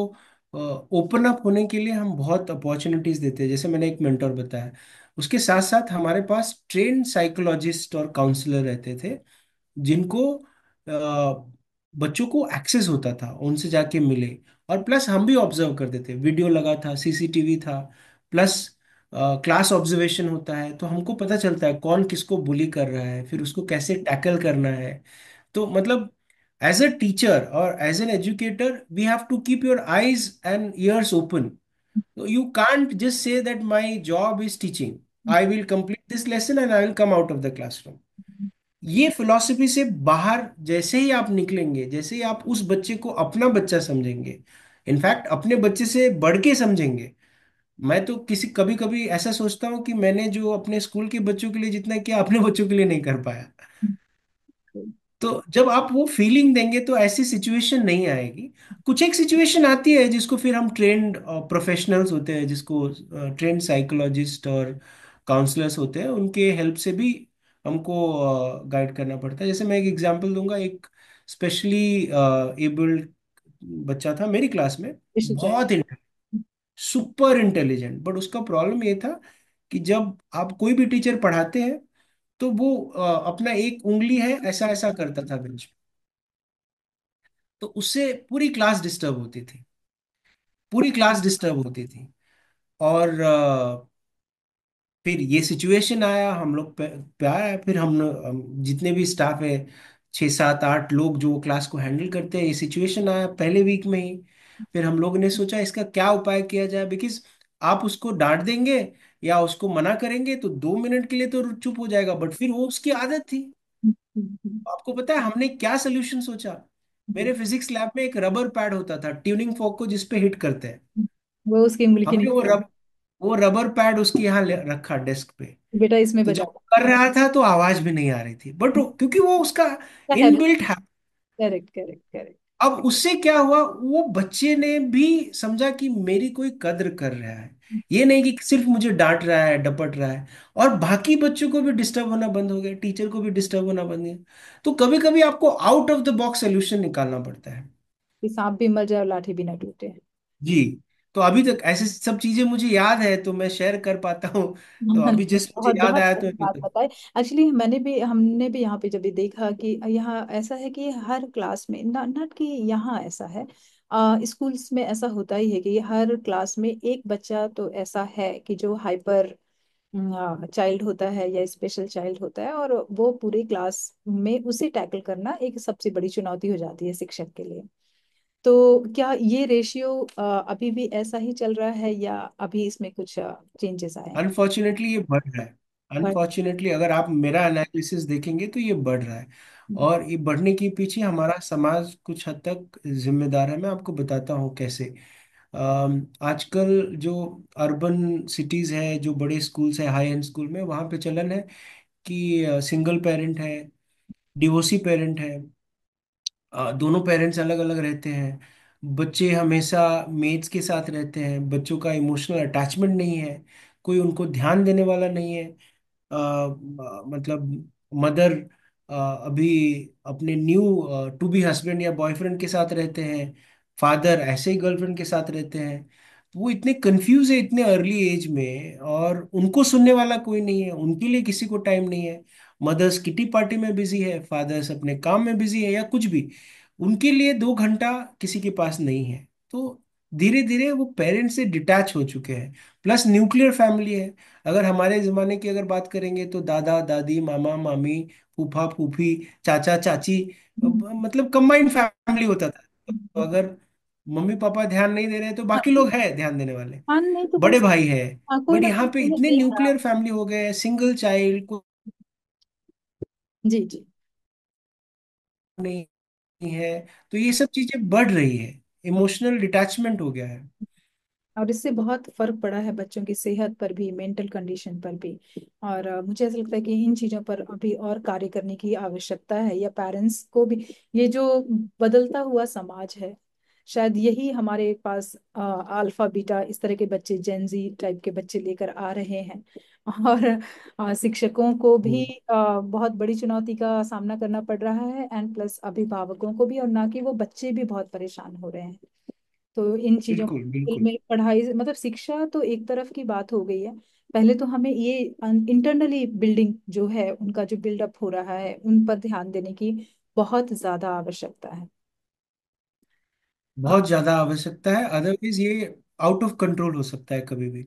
ओपन अप होने के लिए हम बहुत अपॉर्चुनिटीज देते हैं, जैसे मैंने एक मेंटर बताया। उसके साथ साथ हमारे पास ट्रेन साइकोलॉजिस्ट और काउंसलर रहते थे, जिनको बच्चों को एक्सेस होता था, उनसे जाके मिले। और प्लस हम भी ऑब्जर्व करते थे, वीडियो लगा था, सीसीटीवी था, प्लस क्लास ऑब्जर्वेशन होता है, तो हमको पता चलता है कौन किसको बुली कर रहा है, फिर उसको कैसे टैकल करना है। तो मतलब एज अ टीचर और as an educator we have to keep your eyes and ears open. You can't just say that my job is teaching, I will complete this lesson and I will come out of the classroom. ये फिलॉसफी से बाहर जैसे ही आप निकलेंगे, जैसे ही आप उस बच्चे को अपना बच्चा समझेंगे, इनफैक्ट अपने बच्चे से बढ़ के समझेंगे। मैं तो किसी कभी कभी ऐसा सोचता हूँ कि मैंने जो अपने स्कूल के बच्चों के लिए जितना किया, अपने बच्चों के लिए नहीं कर पाया। तो जब आप वो फीलिंग देंगे तो ऐसी सिचुएशन नहीं आएगी। कुछ एक सिचुएशन आती है जिसको फिर हम ट्रेंड प्रोफेशनल्स होते हैं, जिसको ट्रेंड साइकोलॉजिस्ट और काउंसलर्स होते हैं, उनके हेल्प से भी हमको गाइड करना पड़ता है। जैसे मैं एक एग्जांपल दूंगा, एक स्पेशली एबल्ड बच्चा था मेरी क्लास में, विशु चाहे। बहुत सुपर इंटेलिजेंट, बट उसका प्रॉब्लम ये था कि जब आप कोई भी टीचर पढ़ाते हैं तो वो अपना एक उंगली है ऐसा ऐसा करता था बेंच पे, तो उससे पूरी क्लास डिस्टर्ब होती थी, पूरी क्लास डिस्टर्ब होती थी। और फिर ये सिचुएशन आया, हम लोग पे आया, फिर हम जितने भी स्टाफ है, 6 7 8 लोग जो क्लास को हैंडल करते हैं, ये सिचुएशन आया पहले वीक में ही। फिर हम लोग ने सोचा इसका क्या उपाय किया जाए, बिकॉज आप उसको डांट देंगे या उसको मना करेंगे तो 2 मिनट के लिए तो चुप हो जाएगा, बट फिर वो उसकी आदत थी। आपको पता है हमने क्या सोल्यूशन सोचा? मेरे फिजिक्स लैब में एक रबर पैड होता था, ट्यूनिंग फोक को जिसपे हिट करते हैं। वो उसकी उंगली के हमने नीचे, वो रबर पैड उसके यहाँ रखा डेस्क पे। बेटा इसमें तो बजा। जब वो कर रहा था तो आवाज भी नहीं आ रही थी, बट क्योंकि वो उसका हैबिट। इनबिल्ट है। Correct correct correct. अब उससे क्या हुआ, वो बच्चे ने भी समझा कि मेरी कोई कद्र कर रहा है, ये नहीं कि सिर्फ मुझे डांट रहा है, डपट रहा है। और बाकी बच्चों को भी डिस्टर्ब होना बंद हो गया, टीचर को भी डिस्टर्ब होना बंद हो गया। तो कभी कभी आपको out of the box solution निकालना पड़ता है। कि सांप भी मर जाए और लाठी भी ना टूटे। जी। तो अभी तक ऐसे सब चीजें मुझे याद है तो मैं शेयर कर पाता हूँ। तो अभी जस्ट मुझे बहुत याद बहुत आया सही तो बात बताई। एक्चुअली हमने भी यहाँ पे जब भी देखा कि यहाँ ऐसा है कि हर क्लास में, नॉट कि यहाँ ऐसा है, स्कूल्स में ऐसा होता ही है कि हर क्लास में एक बच्चा तो ऐसा है कि जो हाइपर चाइल्ड होता है या स्पेशल चाइल्ड होता है, और वो पूरी क्लास में उसे टैकल करना एक सबसे बड़ी चुनौती हो जाती है शिक्षक के लिए। तो क्या ये रेशियो अभी भी ऐसा ही चल रहा है, या अभी इसमें कुछ चेंजेस आए हैं? अनफॉर्चुनेटली ये बढ़ रहा है। बट अनफॉर्चुनेटली अगर आप मेरा एनालिसिस देखेंगे तो ये बढ़ रहा है। और ये बढ़ने के पीछे हमारा समाज कुछ हद तक जिम्मेदार है, मैं आपको बताता हूँ कैसे। आजकल जो अर्बन सिटीज है, जो बड़े स्कूल्स है, हाई एंड स्कूल में, वहाँ पे चलन है कि सिंगल पेरेंट है, डिवोर्सी पेरेंट है, दोनों पेरेंट्स अलग अलग रहते हैं। बच्चे हमेशा मेट्स के साथ रहते हैं, बच्चों का इमोशनल अटैचमेंट नहीं है, कोई उनको ध्यान देने वाला नहीं है। मतलब मदर अभी अपने न्यू टू बी हस्बैंड या बॉयफ्रेंड के साथ रहते हैं, फादर ऐसे ही गर्लफ्रेंड के साथ रहते हैं। तो वो इतने कंफ्यूज है इतने अर्ली एज में, और उनको सुनने वाला कोई नहीं है, उनके लिए किसी को टाइम नहीं है। मदर्स किटी पार्टी में बिजी है, फादर्स अपने काम में बिजी है, या कुछ भी। उनके लिए 2 घंटा किसी के पास नहीं है। तो धीरे धीरे वो पेरेंट्स से डिटैच हो चुके हैं। प्लस न्यूक्लियर फैमिली है। अगर हमारे जमाने की अगर बात करेंगे तो दादा दादी, मामा मामी, फूफा फूफी, चाचा चाची, मतलब कंबाइंड फैमिली होता था। तो अगर मम्मी पापा ध्यान नहीं दे रहे तो बाकी लोग हैं ध्यान देने वाले, हाँ, नहीं तो बड़े बस, भाई है। हाँ, कोई बट ना यहाँ कोई पे तुम्हें इतने देख रहा न्यूक्लियर फैमिली हो गए हैं, सिंगल चाइल्ड को है। जी जी। नहीं है। तो ये सब चीजें बढ़ रही है, इमोशनल डिटैचमेंट हो गया है। और इससे बहुत फर्क पड़ा है बच्चों की सेहत पर भी, मेंटल कंडीशन पर भी। और मुझे ऐसा लगता है कि इन चीज़ों पर अभी और कार्य करने की आवश्यकता है, या पेरेंट्स को भी। ये जो बदलता हुआ समाज है, शायद यही हमारे पास अल्फा बीटा इस तरह के बच्चे, जेनजी टाइप के बच्चे लेकर आ रहे हैं। और शिक्षकों को भी हम्म, बहुत बड़ी चुनौती का सामना करना पड़ रहा है, एंड प्लस अभिभावकों को भी, और ना कि वो बच्चे भी बहुत परेशान हो रहे हैं। तो इन चीजों बिल्कुल बिल्कुल। में पढ़ाई, मतलब शिक्षा तो एक तरफ की बात हो गई है। पहले तो हमें ये इंटरनली बिल्डिंग जो है, उनका जो बिल्डअप हो रहा है, उन पर ध्यान देने की बहुत ज्यादा आवश्यकता है। बहुत ज्यादा आवश्यकता है, अदरवाइज ये आउट ऑफ कंट्रोल हो सकता है कभी भी।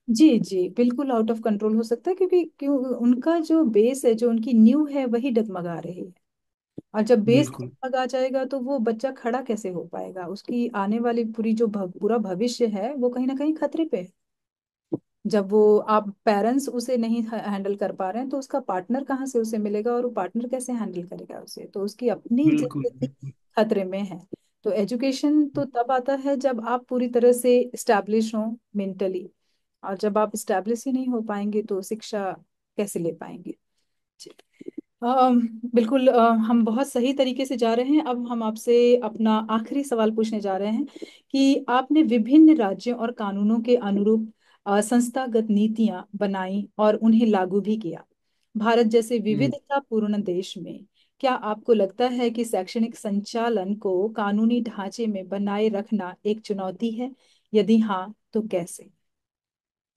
जी जी, बिल्कुल आउट ऑफ कंट्रोल हो सकता है, क्योंकि क्यों उनका जो बेस है, जो उनकी नींव है, वही डगमगा रही है। और जब बेस बिल्कुल डगमगा जाएगा तो वो बच्चा खड़ा कैसे हो पाएगा? उसकी आने वाली पूरी जो पूरा भविष्य है, वो कहीं ना कहीं खतरे पे है। जब वो, आप पेरेंट्स उसे नहीं हैंडल कर पा रहे हैं, तो उसका पार्टनर कहाँ से उसे मिलेगा, और वो पार्टनर कैसे हैंडल करेगा उसे? तो उसकी अपनी बिल्कुल जिंदगी बिल्कुल। खतरे में है। तो एजुकेशन तो तब आता है जब आप पूरी तरह से स्टैब्लिश हो मेंटली। और जब आप स्टैब्लिश ही नहीं हो पाएंगे तो शिक्षा कैसे ले पाएंगे? जी। बिल्कुल, हम बहुत सही तरीके से जा रहे हैं। अब हम आपसे अपना आखिरी सवाल पूछने जा रहे हैं कि आपने विभिन्न राज्यों और कानूनों के अनुरूप संस्थागत नीतियां बनाई और उन्हें लागू भी किया। भारत जैसे हम्म, विविधतापूर्ण देश में क्या आपको लगता है कि शैक्षणिक संचालन को कानूनी ढांचे में बनाए रखना एक चुनौती है? यदि हाँ, तो कैसे?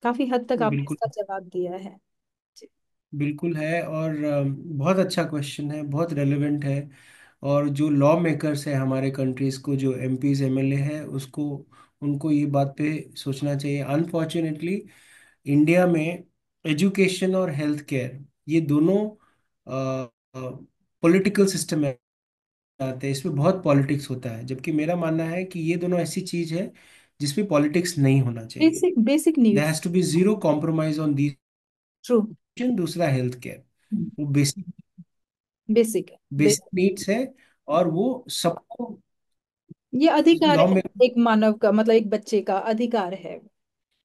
काफी हद तक आपने बिल्कुल इसका जवाब दिया है। जी। बिल्कुल है। और बहुत अच्छा क्वेश्चन है, बहुत रेलेवेंट है। और जो लॉ मेकर्स है हमारे कंट्रीज को, जो एमपीज एमएलए है, उसको उनको ये बात पे सोचना चाहिए। अनफॉर्चुनेटली इंडिया में एजुकेशन और हेल्थ केयर, ये दोनों पॉलिटिकल सिस्टम में आते हैं। इसमें बहुत पॉलिटिक्स होता है, जबकि मेरा मानना है कि ये दोनों ऐसी चीज है जिसमें पॉलिटिक्स नहीं होना चाहिए। Basic basic their needs. Has to be zero compromise on the. True. दूसरा हेल्थ केयर, वो बेसिक बेसिक है। बेसिक नीड्स है। और वो सबको ये अधिकार लॉ है, में। एक मानव का, मतलब एक बच्चे का अधिकार है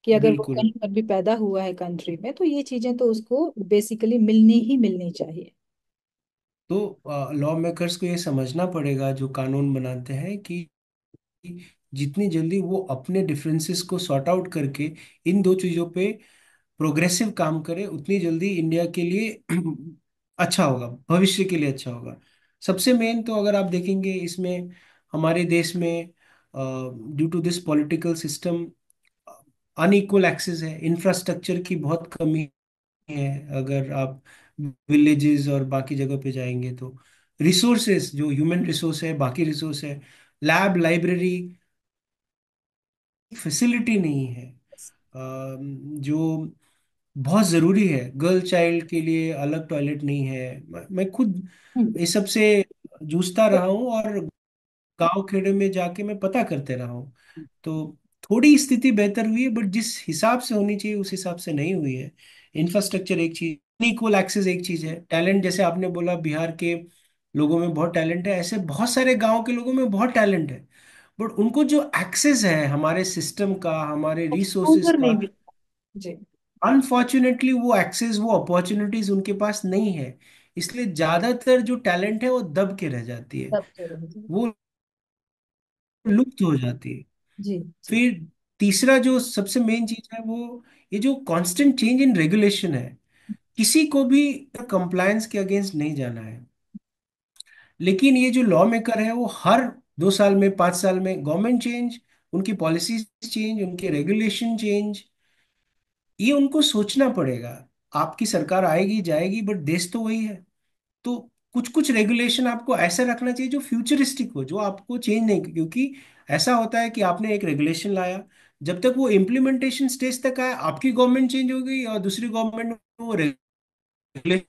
कि अगर वो बिल्कुल। कहीं पर भी पैदा हुआ है कंट्री में, तो ये चीजें तो उसको बेसिकली मिलनी ही मिलनी चाहिए। तो लॉ मेकर्स को ये समझना पड़ेगा, जो कानून बनाते हैं, कि जितनी जल्दी वो अपने डिफरेंसेस को सॉर्ट आउट करके इन दो चीजों पे प्रोग्रेसिव काम करे, उतनी जल्दी इंडिया के लिए अच्छा होगा, भविष्य के लिए अच्छा होगा। सबसे मेन तो अगर आप देखेंगे इसमें, हमारे देश में due to this political system unequal access है, इंफ्रास्ट्रक्चर की बहुत कमी है। अगर आप विलेजेस और बाकी जगह पे जाएंगे तो रिसोर्सेज, जो ह्यूमन रिसोर्स है, बाकी रिसोर्स है, लैब, लाइब्रेरी, फैसिलिटी नहीं है। जो बहुत ज़रूरी है, गर्ल चाइल्ड के लिए अलग टॉयलेट नहीं है। मैं खुद हम्म। इस सब से जूझता रहा हूँ, और गांव खेड़े में जाके मैं पता करते रहा हूँ। तो थोड़ी स्थिति बेहतर हुई है, बट जिस हिसाब से होनी चाहिए उस हिसाब से नहीं हुई है। इंफ्रास्ट्रक्चर एक चीज, इक्वल एक्सेस एक चीज है, टैलेंट जैसे आपने बोला बिहार के लोगों में बहुत टैलेंट है, ऐसे बहुत सारे गांव के लोगों में बहुत टैलेंट है। बट उनको जो एक्सेस है हमारे सिस्टम का, हमारे रिसोर्सेज एक्सपोजर का, नहीं मिलता। जी। अनफॉर्चुनेटली वो एक्सेस, वो अपॉर्चुनिटीज उनके पास नहीं है। इसलिए ज्यादातर जो टैलेंट है वो दब के रह जाती है, सब तो रह जाए। वो लुप्त हो जाती है। जी जी। फिर तीसरा जो सबसे मेन चीज है वो ये जो कांस्टेंट चेंज इन रेगुलेशन है। किसी को भी कंप्लायंस के अगेंस्ट नहीं जाना है, लेकिन ये जो लॉ मेकर है वो हर 2 साल में, 5 साल में गवर्नमेंट चेंज, उनकी पॉलिसीज चेंज, उनके रेगुलेशन चेंज, ये उनको सोचना पड़ेगा। आपकी सरकार आएगी जाएगी, बट देश तो वही है। तो कुछ कुछ रेगुलेशन आपको ऐसा रखना चाहिए जो फ्यूचरिस्टिक हो, जो आपको चेंज नहीं, क्योंकि ऐसा होता है कि आपने एक रेगुलेशन लाया, जब तक वो इम्प्लीमेंटेशन स्टेज तक आया आपकी गवर्नमेंट चेंज हो गई और दूसरी गवर्नमेंट में वो रेगुलेशन।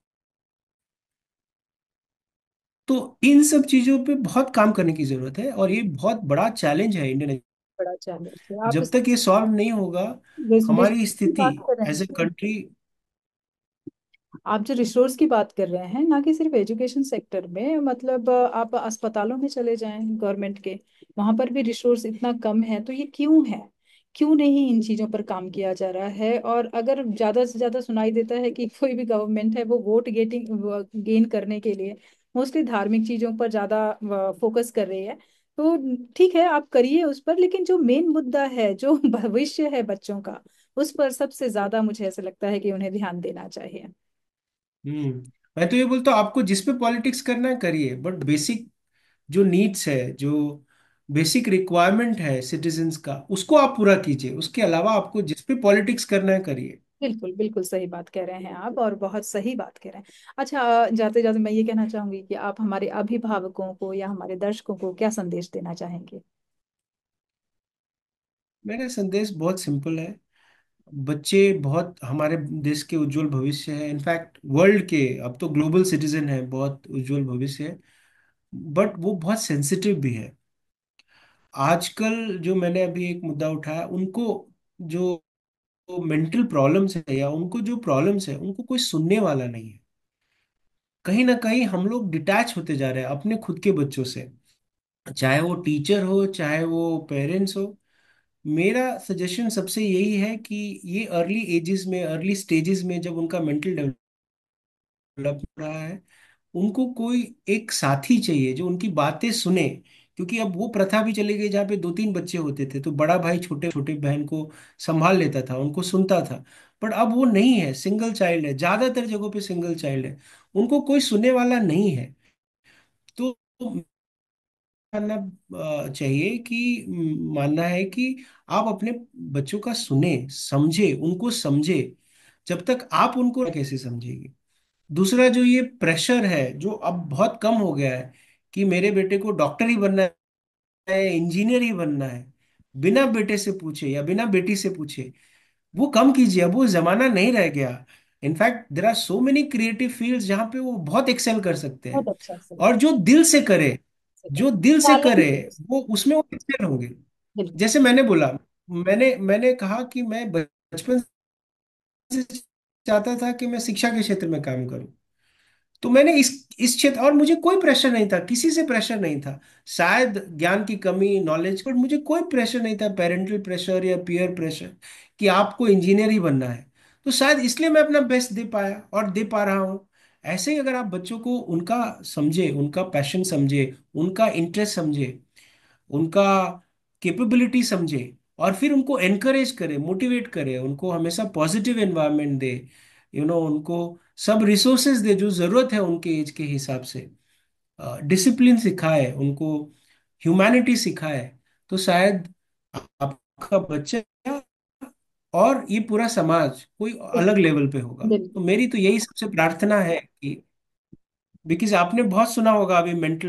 तो इन सब चीजों पे बहुत काम करने की जरूरत है, और ये बहुत बड़ा चैलेंज है इंडियन। बड़ा चैलेंज है। आप जब तक ये सॉल्व नहीं होगा हमारी रिसोर्स की स्थिति बात कर रहे एज ए हैं, कंट्री। आप जो रिसोर्स की बात कर रहे हैं, ना कि सिर्फ एजुकेशन सेक्टर में, मतलब आप अस्पतालों में चले जाएं गवर्नमेंट के, वहां पर भी रिसोर्स इतना कम है। तो ये क्यों है? क्यों नहीं इन चीजों पर काम किया जा रहा है? और अगर ज्यादा से ज्यादा सुनाई देता है कि कोई भी गवर्नमेंट है वो वोट गेटिंग गेन करने के लिए मोस्टली धार्मिक चीजों पर ज्यादा फोकस कर रही है, तो ठीक है आप करिए उस पर, लेकिन जो मेन मुद्दा है, जो भविष्य है बच्चों का, उस पर सबसे ज्यादा मुझे ऐसा लगता है कि उन्हें ध्यान देना चाहिए। हम्म। मैं तो ये बोलता हूँ आपको जिस पे पॉलिटिक्स करना है करिए, बट बेसिक जो नीड्स है, जो बेसिक रिक्वायरमेंट है सिटीजन्स का, उसको आप पूरा कीजिए। उसके अलावा आपको जिस पे पॉलिटिक्स करना है करिए। बिल्कुल बिल्कुल सही बात कह रहे हैं आप, और बहुत सही बात कह रहे हैं। अच्छा, जाते जाते मैं ये कहना चाहूंगी कि आप हमारे अभिभावकों को या हमारे दर्शकों को क्या संदेश देना चाहेंगे? मेरा संदेश बहुत सिंपल है। बच्चे बहुत हमारे देश के उज्जवल भविष्य है, इनफैक्ट वर्ल्ड के, अब तो ग्लोबल सिटीजन है, बहुत उज्जवल भविष्य है। बट वो बहुत सेंसिटिव भी है। आजकल जो मैंने अभी एक मुद्दा उठाया, उनको जो मेंटल प्रॉब्लम्स है या उनको जो प्रॉब्लम्स है उनको कोई सुनने वाला नहीं है। कहीं ना कहीं हम लोग डिटैच होते जा रहे हैं अपने खुद के बच्चों से, चाहे वो टीचर हो चाहे वो पेरेंट्स हो। मेरा सजेशन सबसे यही है कि ये अर्ली एजेस में, अर्ली स्टेजेस में जब उनका मेंटल डेवलप हो रहा है, उनको कोई एक साथी चाहिए जो उनकी बातें सुने। क्योंकि अब वो प्रथा भी चली गई जहाँ पे दो तीन बच्चे होते थे तो बड़ा भाई छोटे छोटे बहन को संभाल लेता था, उनको सुनता था। पर अब वो नहीं है, सिंगल चाइल्ड है, ज्यादातर जगहों पे सिंगल चाइल्ड है, उनको कोई सुनने वाला नहीं है। तो मानना चाहिए कि मानना है कि आप अपने बच्चों का सुने, समझे, उनको समझे। जब तक आप उनको कैसे समझेगी। दूसरा जो ये प्रेशर है जो अब बहुत कम हो गया है कि मेरे बेटे को डॉक्टर ही बनना है, इंजीनियर ही बनना है, बिना बेटे से पूछे या बिना बेटी से पूछे, वो कम कीजिए। अब वो जमाना नहीं रह गया। In fact there are so many creative fields जहाँ पे वो बहुत एक्सेल कर सकते बहुत हैं। अच्छा सही और जो दिल से करे, जो दिल से करे, टैलेंट। वो उसमें वो एक्सेल होंगे। बिल्कुल। जैसे मैंने बोला, मैंने कहा कि मैं बचपन से चाहता था कि मैं शिक्षा के क्षेत्र में काम करूं। तो मैंने इस क्षेत्र, और मुझे कोई प्रेशर नहीं था, किसी से प्रेशर नहीं था। शायद ज्ञान की कमी, नॉलेज, पर मुझे कोई प्रेशर नहीं था, पेरेंटल प्रेशर या पीयर प्रेशर कि आपको इंजीनियर ही बनना है। तो शायद इसलिए मैं अपना बेस्ट दे पाया और दे पा रहा हूँ। ऐसे ही अगर आप बच्चों को उनका समझे, उनका पैशन समझे, उनका इंटरेस्ट समझे, उनका कैपेबिलिटी समझे, और फिर उनको एनकरेज करे, मोटिवेट करे, उनको हमेशा पॉजिटिव एनवायरनमेंट दे, उनको सब रिसोर्सेज दे जो जरूरत है उनके एज के हिसाब से, डिसिप्लिन सिखाए उनको, ह्यूमैनिटी सिखाए, तो शायद आपका बच्चा और ये पूरा समाज कोई अलग बिल्कुल लेवल पे होगा। तो बिल्कुल। मेरी तो यही सबसे प्रार्थना है कि, बिकॉज आपने बहुत सुना होगा अभी मेंटल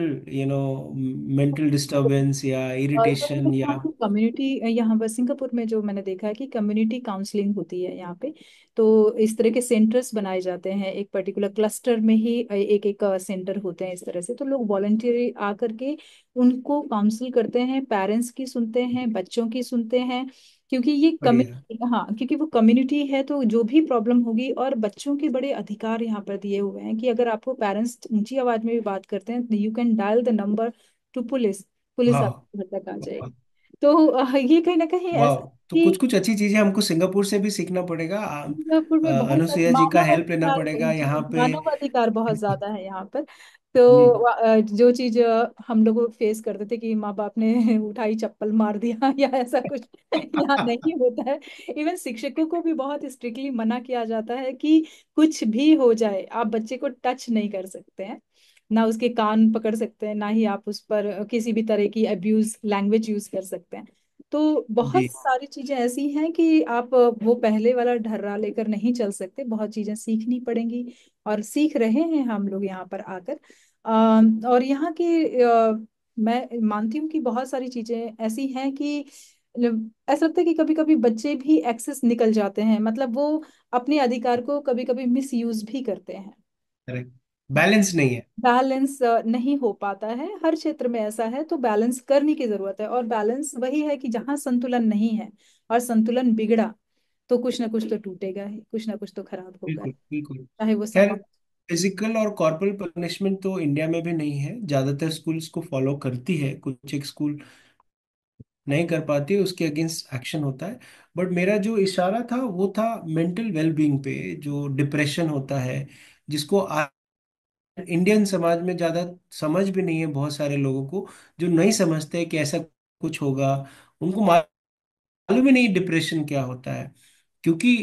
मेंटल डिस्टरबेंस या और कहीं इरिटेशन कहीं या। आपको कम्युनिटी, यहाँ पर सिंगापुर में जो मैंने देखा है कि कम्युनिटी काउंसलिंग होती है यहाँ पे। तो इस तरह के सेंटर्स बनाए जाते हैं, एक पर्टिकुलर क्लस्टर में ही एक एक सेंटर होते हैं इस तरह से। तो लोग वॉलंटियरली आकर के उनको काउंसिल करते हैं, पेरेंट्स की सुनते हैं, बच्चों की सुनते हैं। क्योंकि ये बढ़िया। कम्युनिटी, हाँ, क्योंकि वो कम्युनिटी है तो जो भी प्रॉब्लम होगी, और बच्चों के बड़े अधिकार यहाँ पर दिए हुए हैं कि अगर आपको पेरेंट्स ऊंची आवाज में भी बात करते हैं, you can dial the number two police, police वाह। आपके घर तक आ जाएगी। तो ये कहीं ना कहीं वाह। ऐसा तो कि कुछ कुछ अच्छी चीजें हमको सिंगापुर से भी सीखना पड़ेगा। सिंगापुर में बहुत सारे अनुसुईया जी का मानव हेल्प लेना अधिकार, पड़ेगा जी, यहाँ पे। मानव अधिकार बहुत ज्यादा है यहाँ पर। तो जी। जो चीज हम लोग फेस करते थे कि माँ बाप ने उठाई चप्पल मार दिया या ऐसा कुछ, यहाँ नहीं होता है। इवन शिक्षकों को भी बहुत स्ट्रिक्टली मना किया जाता है कि कुछ भी हो जाए आप बच्चे को टच नहीं कर सकते हैं, ना उसके कान पकड़ सकते हैं, ना ही आप उस पर किसी भी तरह की अब्यूज लैंग्वेज यूज कर सकते हैं। तो बहुत जी। सारी चीजें ऐसी हैं कि आप वो पहले वाला ढर्रा लेकर नहीं चल सकते, बहुत चीजें सीखनी पड़ेंगी, और सीख रहे हैं हम लोग यहाँ पर आकर। और यहाँ की मैं मानती हूँ कि बहुत सारी चीजें ऐसी हैं कि ऐसा लगता है कि कभी कभी बच्चे भी एक्सेस निकल जाते हैं, मतलब वो अपने अधिकार को कभी कभी मिस यूज भी करते हैं। करेक्ट। बैलेंस नहीं है। बैलेंस नहीं हो पाता है, हर क्षेत्र में ऐसा है, तो बैलेंस करने की जरूरत है। और बैलेंस वही है कि जहाँ संतुलन नहीं है और संतुलन बिगड़ा तो कुछ ना कुछ तो टूटेगा ही, कुछ ना कुछ तो खराब होगा ही, बिल्कुल बिल्कुल। चाहे वो खैर, समाज। फिजिकल और कॉर्पोरल पनिशमेंट तो इंडिया में भी नहीं है, ज्यादातर स्कूल्स को फॉलो करती है, कुछ एक स्कूल नहीं कर पाती, उसके अगेंस्ट एक्शन होता है। बट मेरा जो इशारा था वो था मेंटल वेलबींग पे, जो डिप्रेशन होता है, जिसको इंडियन समाज में ज्यादा समझ भी नहीं है, बहुत सारे लोगों को जो नहीं समझते कि ऐसा कुछ होगा, उनको मालूम ही नहीं डिप्रेशन क्या होता है। क्योंकि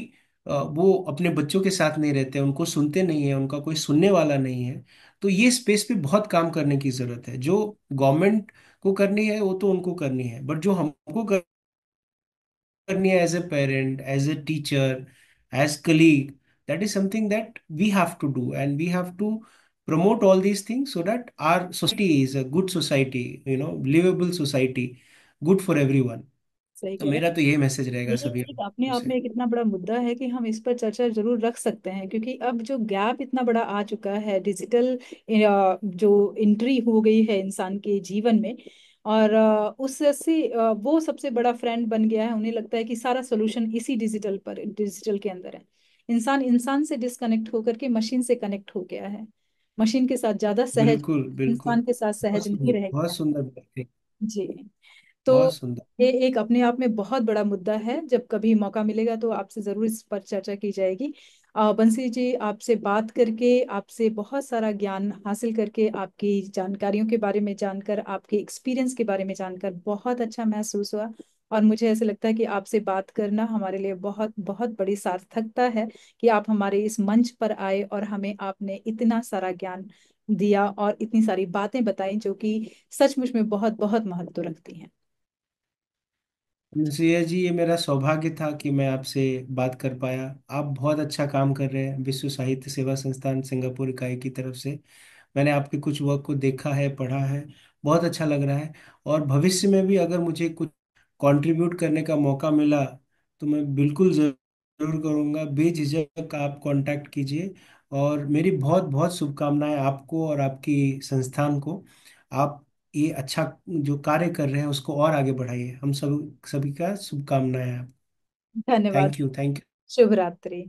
वो अपने बच्चों के साथ नहीं रहते, उनको सुनते नहीं है, उनका कोई सुनने वाला नहीं है। तो ये स्पेस पे बहुत काम करने की जरूरत है। जो गवर्नमेंट को करनी है वो तो उनको करनी है, बट जो हमको करनी है as a parent, as a teacher, as colleague, that is something that we have to do, and we have to promote all these things so that our society is a good society, livable society, good for everyone. सही तो कह रहे मेरा तो यही मैसेज हैं। रहेगा ये सभी एक अपने आप से। में एक इतना बड़ा मुद्दा है कि हम इस पर चर्चा जरूर रख सकते हैं, क्योंकि अब जो गैप इतना बड़ा आ चुका है, डिजिटल जो एंट्री हो गई है इंसान के जीवन में, और उससे वो सबसे बड़ा फ्रेंड बन गया है। उन्हें लगता है कि सारा सोल्यूशन इसी डिजिटल के अंदर है। इंसान इंसान से डिस्कनेक्ट होकर के मशीन से कनेक्ट हो गया है, मशीन के साथ ज्यादा सहज, बिल्कुल बिल्कुल। इंसान के साथ बहुत सहज नहीं सुंदर, रह गया बहुत है। सुंदर बात है। जी। बहुत तो सुंदर। ये एक अपने आप में बहुत बड़ा मुद्दा है, जब कभी मौका मिलेगा तो आपसे जरूर इस पर चर्चा की जाएगी। बंसी जी, आपसे बात करके, आपसे बहुत सारा ज्ञान हासिल करके, आपकी जानकारियों के बारे में जानकर, आपके एक्सपीरियंस के बारे में जानकर बहुत अच्छा महसूस हुआ। और मुझे ऐसे लगता है कि आपसे बात करना हमारे लिए बहुत बहुत बड़ी सार्थकता है कि आप हमारे इस मंच पर आए और हमें आपने इतना सारा ज्ञान दिया और इतनी सारी बातें बताई जो कि सचमुच में बहुत बहुत महत्व रखती हैं। सिया जी, ये मेरा सौभाग्य था कि मैं आपसे बात कर पाया। आप बहुत अच्छा काम कर रहे हैं विश्व साहित्य सेवा संस्थान सिंगापुर इकाई की तरफ से। मैंने आपके कुछ वर्क को देखा है, पढ़ा है, बहुत अच्छा लग रहा है। और भविष्य में भी अगर मुझे कुछ कंट्रीब्यूट करने का मौका मिला तो मैं बिल्कुल जरूर करूँगा। बेझिझक आप कांटेक्ट कीजिए। और मेरी बहुत बहुत शुभकामनाएं आपको और आपकी संस्थान को। आप ये अच्छा जो कार्य कर रहे हैं उसको और आगे बढ़ाइए। हम सब सभी का शुभकामनाएं हैं। धन्यवाद। Thank you, thank you. शुभ रात्रि।